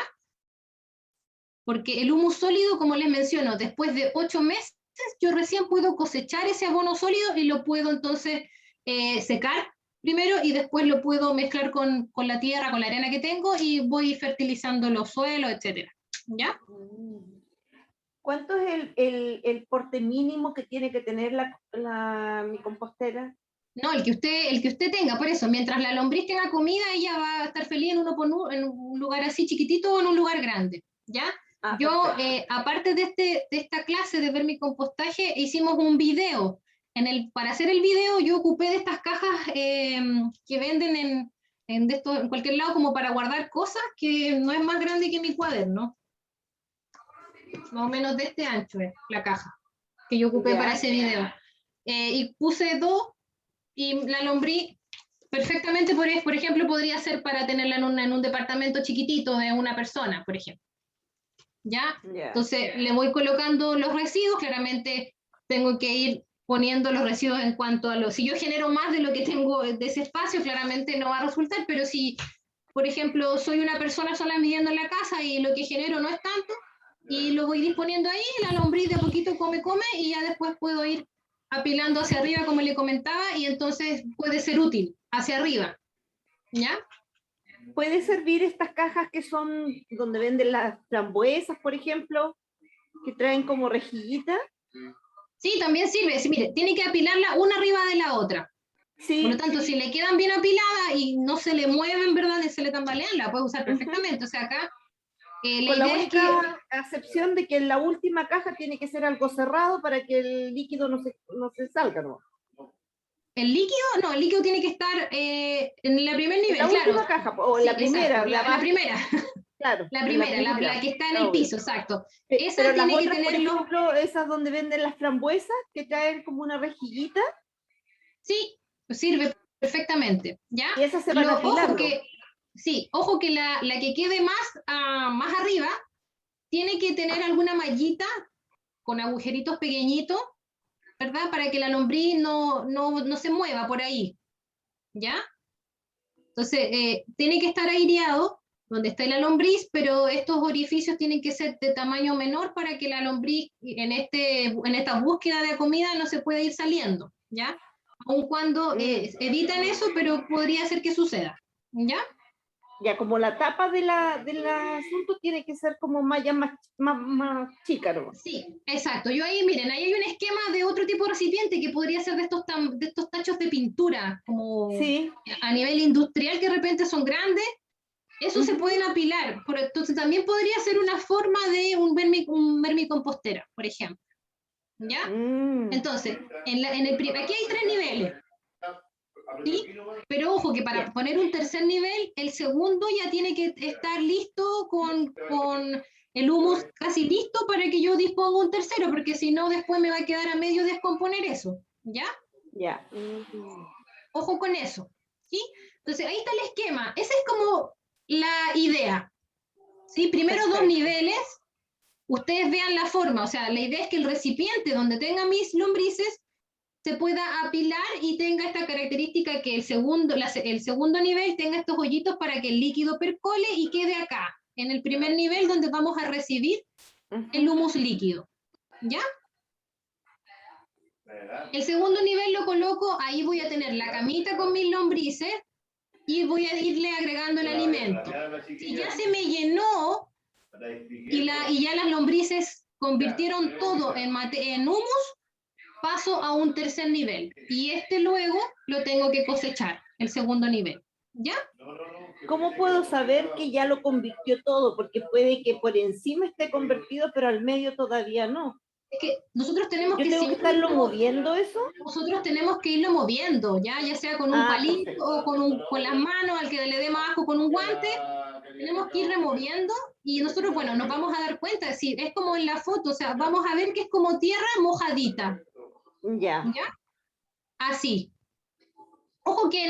Speaker 1: Porque el humus sólido, como les menciono, después de 8 meses, yo recién puedo cosechar ese abono sólido y lo puedo entonces secar primero y después lo puedo mezclar con la tierra, con la arena que tengo y voy fertilizando los suelos, etc. ¿Ya?
Speaker 4: ¿Cuánto es el porte mínimo que tiene que tener mi compostera?
Speaker 1: No, el que usted tenga, por eso, mientras la lombriz tenga comida, ella va a estar feliz en un lugar así chiquitito o en un lugar grande, ¿ya? Yo, aparte de esta clase de vermicompostaje, hicimos un video. Para hacer el video, yo ocupé de estas cajas que venden en cualquier lado como para guardar cosas, que no es más grande que mi cuaderno. Más o menos de este ancho es la caja que yo ocupé para ese video. Y puse 2, y la lombriz perfectamente, por ejemplo, podría ser para tenerla en un departamento chiquitito de una persona, por ejemplo. ¿Ya? Entonces le voy colocando los residuos, claramente tengo que ir poniendo los residuos en cuanto a si yo genero más de lo que tengo de ese espacio, claramente no va a resultar, pero si, por ejemplo, soy una persona sola viviendo en la casa y lo que genero no es tanto, y lo voy disponiendo ahí, la lombriz de a poquito come, y ya después puedo ir apilando hacia arriba, como le comentaba, y entonces puede ser útil hacia arriba. ¿Ya?
Speaker 4: ¿Puede servir estas cajas que son donde venden las frambuesas, por ejemplo, que traen como rejillita?
Speaker 1: Sí, también sirve. Sí, mire, tiene que apilarla una arriba de la otra. Sí. Por lo tanto, si le quedan bien apiladas y no se le mueven, ¿verdad?, ni se le tambalean, la puede usar perfectamente. O sea, acá
Speaker 4: con la única excepción de que en la última caja tiene que ser algo cerrado para que el líquido no se salga, ¿no?
Speaker 1: ¿El líquido? No, el líquido tiene que estar en el primer nivel,
Speaker 4: la
Speaker 1: claro.
Speaker 4: última caja, o sí, la primera.
Speaker 1: La primera.
Speaker 4: Claro.
Speaker 1: La primera, la que está en el piso, exacto. Esa
Speaker 4: pero
Speaker 1: tiene
Speaker 4: las
Speaker 1: que
Speaker 4: otras,
Speaker 1: tener
Speaker 4: por ejemplo, esas donde venden las frambuesas, que traen como una rejillita.
Speaker 1: Sí, sirve perfectamente, ¿ya?
Speaker 4: Y esas se van apilando.
Speaker 1: Ojo que la que quede más arriba tiene que tener alguna mallita con agujeritos pequeñitos, ¿verdad? Para que la lombriz no se mueva por ahí, ¿ya? Entonces, tiene que estar aireado donde está la lombriz, pero estos orificios tienen que ser de tamaño menor para que la lombriz en esta búsqueda de comida no se pueda ir saliendo, ¿ya? Aun cuando evitan eso, pero podría ser que suceda, ¿ya?
Speaker 4: Ya, como la tapa del asunto tiene que ser como más chica, ¿no?
Speaker 1: Sí, exacto. Miren, ahí hay un esquema de otro tipo de recipiente que podría ser de estos tachos de pintura, como a nivel industrial, que de repente son grandes. Esos se pueden apilar. Entonces también podría ser una forma de un vermicompostera, por ejemplo. ¿Ya? Entonces, aquí hay 3 niveles. ¿Sí? Pero ojo que para poner un tercer nivel, el segundo ya tiene que estar listo con el humus casi listo para que yo disponga un tercero, porque si no después me va a quedar a medio descomponer eso, ¿ya?
Speaker 4: Ya.
Speaker 1: Ojo con eso, ¿sí? Entonces ahí está el esquema, esa es como la idea, ¿sí? Primero 2 niveles, ustedes vean la forma, o sea, la idea es que el recipiente donde tenga mis lombrices se pueda apilar y tenga esta característica que el segundo nivel tenga estos hoyitos para que el líquido percole y quede acá, en el primer nivel donde vamos a recibir el humus líquido, ¿ya? El segundo nivel lo coloco, ahí voy a tener la camita con mis lombrices y voy a irle agregando el alimento. Si ya se me llenó y ya las lombrices convirtieron todo en humus, paso a un tercer nivel y luego lo tengo que cosechar, el segundo nivel, ¿Ya?
Speaker 4: ¿Cómo puedo saber que ya lo convirtió todo? Porque puede que por encima esté convertido, pero al medio todavía no.
Speaker 1: Es que nosotros tenemos
Speaker 4: ¿Yo
Speaker 1: que
Speaker 4: tengo que
Speaker 1: siempre
Speaker 4: estarlo moviendo eso?
Speaker 1: nosotros tenemos que irlo moviendo, ya sea con un palito
Speaker 4: perfecto.
Speaker 1: o con las manos, al que le demos abajo con un guante, tenemos que ir removiendo y nosotros, bueno, nos vamos a dar cuenta, es decir, es como en la foto, o sea, vamos a ver que es como tierra mojadita,
Speaker 4: Ya.
Speaker 1: ¿ya? Así. Ojo que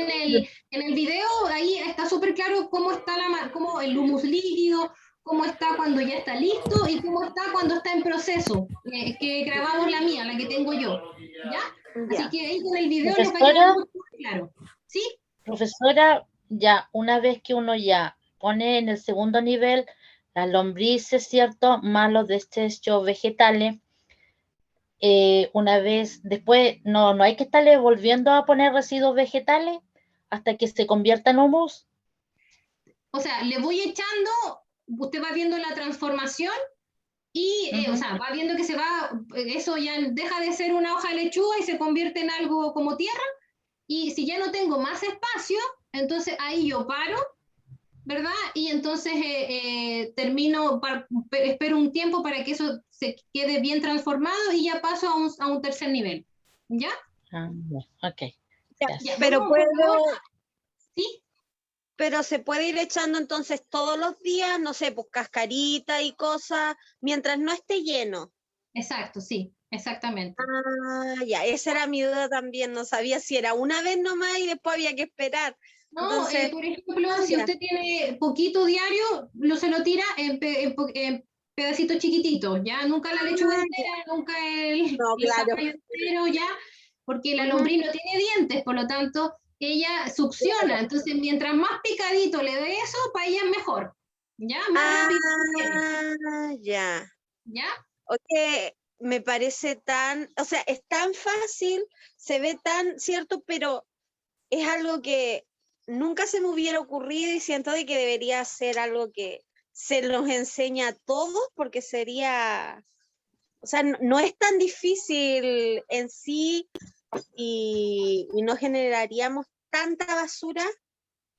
Speaker 1: en el video ahí está súper claro cómo está cómo el humus líquido, cómo está cuando ya está listo y cómo está cuando está en proceso, que grabamos la mía, la que tengo yo, ¿ya? Así que ahí con el video les va a quedar
Speaker 2: Profesora,
Speaker 1: mucho más claro. ¿Sí?
Speaker 2: profesora, ya una vez que uno ya pone en el segundo nivel las lombrices, ¿cierto? Más los desechos vegetales, una vez después no hay que estarle volviendo a poner residuos vegetales hasta que se convierta en humus.
Speaker 1: O sea, le voy echando, usted va viendo la transformación y, o sea, va viendo que se va, eso ya deja de ser una hoja de lechuga y se convierte en algo como tierra. Y si ya no tengo más espacio, entonces ahí yo paro, ¿verdad? Y entonces termino, espero un tiempo para que eso se quede bien transformado y ya paso a un tercer nivel. ¿Ya?
Speaker 2: Ok.
Speaker 5: Ya, pero puedo,
Speaker 1: ¿sí?
Speaker 5: Pero se puede ir echando entonces todos los días, no sé, pues cascarita y cosas, mientras no esté lleno.
Speaker 1: Exacto, sí, exactamente.
Speaker 5: Ah, ya, esa era mi duda también, no sabía si era una vez nomás y después había que esperar.
Speaker 1: No,
Speaker 5: Entonces,
Speaker 1: por ejemplo, si usted tiene poquito diario, se lo tira en pedacitos chiquititos, ¿ya? Nunca la lechuga entera, nunca el zapallo entero, ¿ya? Porque la lombriz no tiene dientes, por lo tanto, ella succiona. Entonces, mientras más picadito le dé eso, para ella es mejor, ¿ya? Más rápido.
Speaker 5: Ya.
Speaker 1: ¿Ya?
Speaker 5: Oye, me parece tan, o sea, es tan fácil, se ve tan cierto, pero es algo que nunca se me hubiera ocurrido y siento de que debería ser algo que se nos enseña a todos porque sería, o sea, no es tan difícil en sí y no generaríamos tanta basura.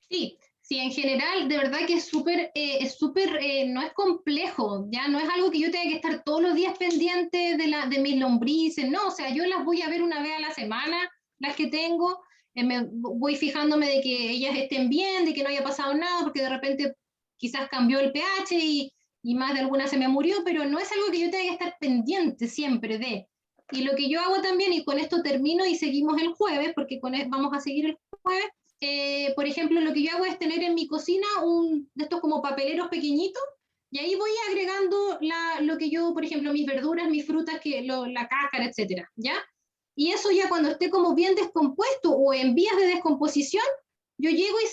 Speaker 1: Sí, sí, en general, de verdad que es súper, no es complejo, ya no es algo que yo tenga que estar todos los días pendiente de mis lombrices, no, o sea, yo las voy a ver una vez a la semana, las que tengo, voy fijándome de que ellas estén bien, de que no haya pasado nada, porque de repente quizás cambió el pH y más de alguna se me murió, pero no es algo que yo tenga que estar pendiente siempre de. Y lo que yo hago también, y con esto termino y seguimos el jueves, porque vamos a seguir el jueves, por ejemplo, lo que yo hago es tener en mi cocina de estos como papeleros pequeñitos, y ahí voy agregando lo que yo, por ejemplo, mis verduras, mis frutas, la cáscara, etcétera, ¿ya? Y eso ya cuando esté como bien descompuesto o en vías de descomposición, yo llego y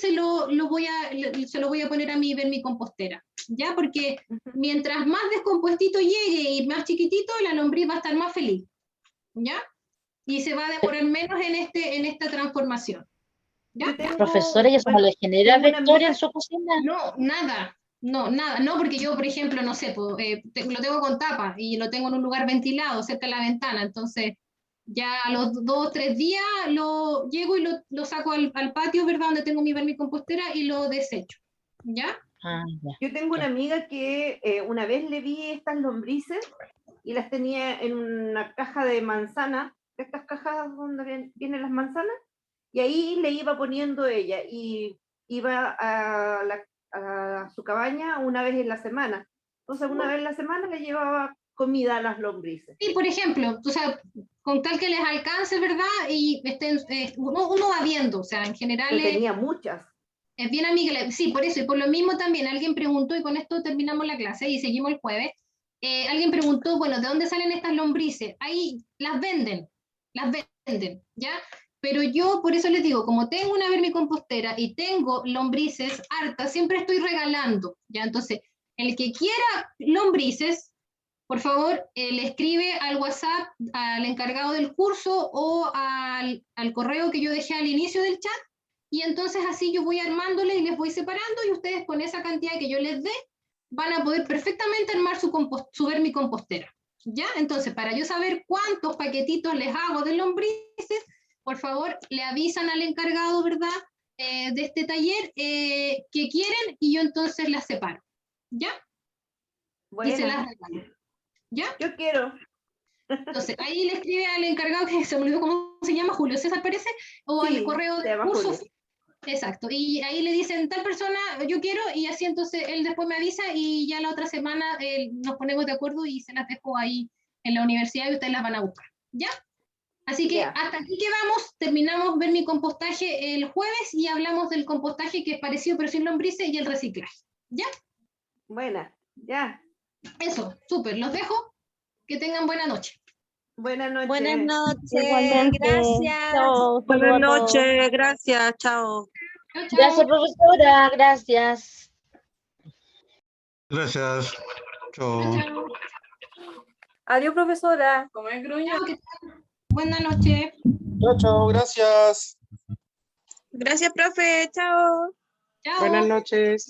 Speaker 1: se lo voy a poner a mi vermicompostera, ¿ya? Porque mientras más descompuestito llegue y más chiquitito, la lombriz va a estar más feliz, ¿ya? Y se va a demorar menos en esta transformación. ¿Ya?
Speaker 2: Profesora, ¿y eso no le genera vectores en su cocina?
Speaker 1: No, nada. No, nada. No, porque yo, por ejemplo, no sé, lo tengo con tapa y lo tengo en un lugar ventilado, cerca de la ventana. Entonces, ya a los 2 o 3 días lo llego y lo saco al patio, ¿verdad? Donde tengo mi vermicompostera y lo desecho. ¿Ya?
Speaker 4: Yo tengo una amiga que una vez le vi estas lombrices y las tenía en una caja de manzana, estas cajas donde vienen las manzanas, y ahí le iba poniendo ella y iba a su cabaña una vez en la semana. Entonces, una vez en la semana le llevaba comida a las lombrices.
Speaker 1: Sí, por ejemplo, o sea, con tal que les alcance, ¿verdad? Y uno va viendo, o sea, en general...
Speaker 4: Pero tenía muchas.
Speaker 1: Es bien amigable, sí, por eso, y por lo mismo también alguien preguntó, y con esto terminamos la clase y seguimos el jueves, alguien preguntó, bueno, ¿de dónde salen estas lombrices? Ahí las venden, ¿ya? Pero yo, por eso les digo, como tengo una vermicompostera y tengo lombrices hartas, siempre estoy regalando, ¿ya? Entonces, el que quiera lombrices, por favor, le escribe al WhatsApp al encargado del curso o al correo que yo dejé al inicio del chat, y entonces así yo voy armándole y les voy separando, y ustedes con esa cantidad que yo les dé van a poder perfectamente armar su vermicompostera, ¿ya? Entonces, para yo saber cuántos paquetitos les hago de lombrices, por favor, le avisan al encargado, ¿verdad? de este taller que quieren y yo entonces las separo. ¿Ya? Y se las
Speaker 4: Buena.
Speaker 1: regalo. ¿Ya?
Speaker 4: Yo quiero.
Speaker 1: Entonces, ahí le escribe al encargado, que se me olvidó cómo se llama, Julio César parece, o al
Speaker 4: Sí,
Speaker 1: correo
Speaker 4: se
Speaker 1: del
Speaker 4: llama
Speaker 1: curso.
Speaker 4: Julio.
Speaker 1: Exacto, y ahí le dicen, tal persona, yo quiero, y así entonces él después me avisa y ya la otra semana nos ponemos de acuerdo y se las dejo ahí en la universidad y ustedes las van a buscar. ¿Ya? Así que
Speaker 4: Ya.
Speaker 1: hasta aquí quedamos, terminamos ver mi compostaje el jueves y hablamos del compostaje que es parecido pero sin lombrices y el reciclaje. ¿Ya?
Speaker 4: Buena. Ya.
Speaker 1: Eso, súper, los dejo, que tengan buena noche.
Speaker 4: Buenas noches.
Speaker 5: Buenas noches,
Speaker 8: Igualmente.
Speaker 5: gracias.
Speaker 8: Chao,
Speaker 6: Buenas
Speaker 8: saludos a todos.
Speaker 6: noches, gracias, chao.
Speaker 1: Chao, chao.
Speaker 2: Gracias, profesora. Gracias.
Speaker 9: Gracias. Chao.
Speaker 1: Chao, chao.
Speaker 7: Adiós, profesora.
Speaker 1: Chao, que tengan buena noche.
Speaker 11: Chao, chao, gracias.
Speaker 7: Gracias, profe. Chao.
Speaker 1: Chao.
Speaker 11: Buenas noches.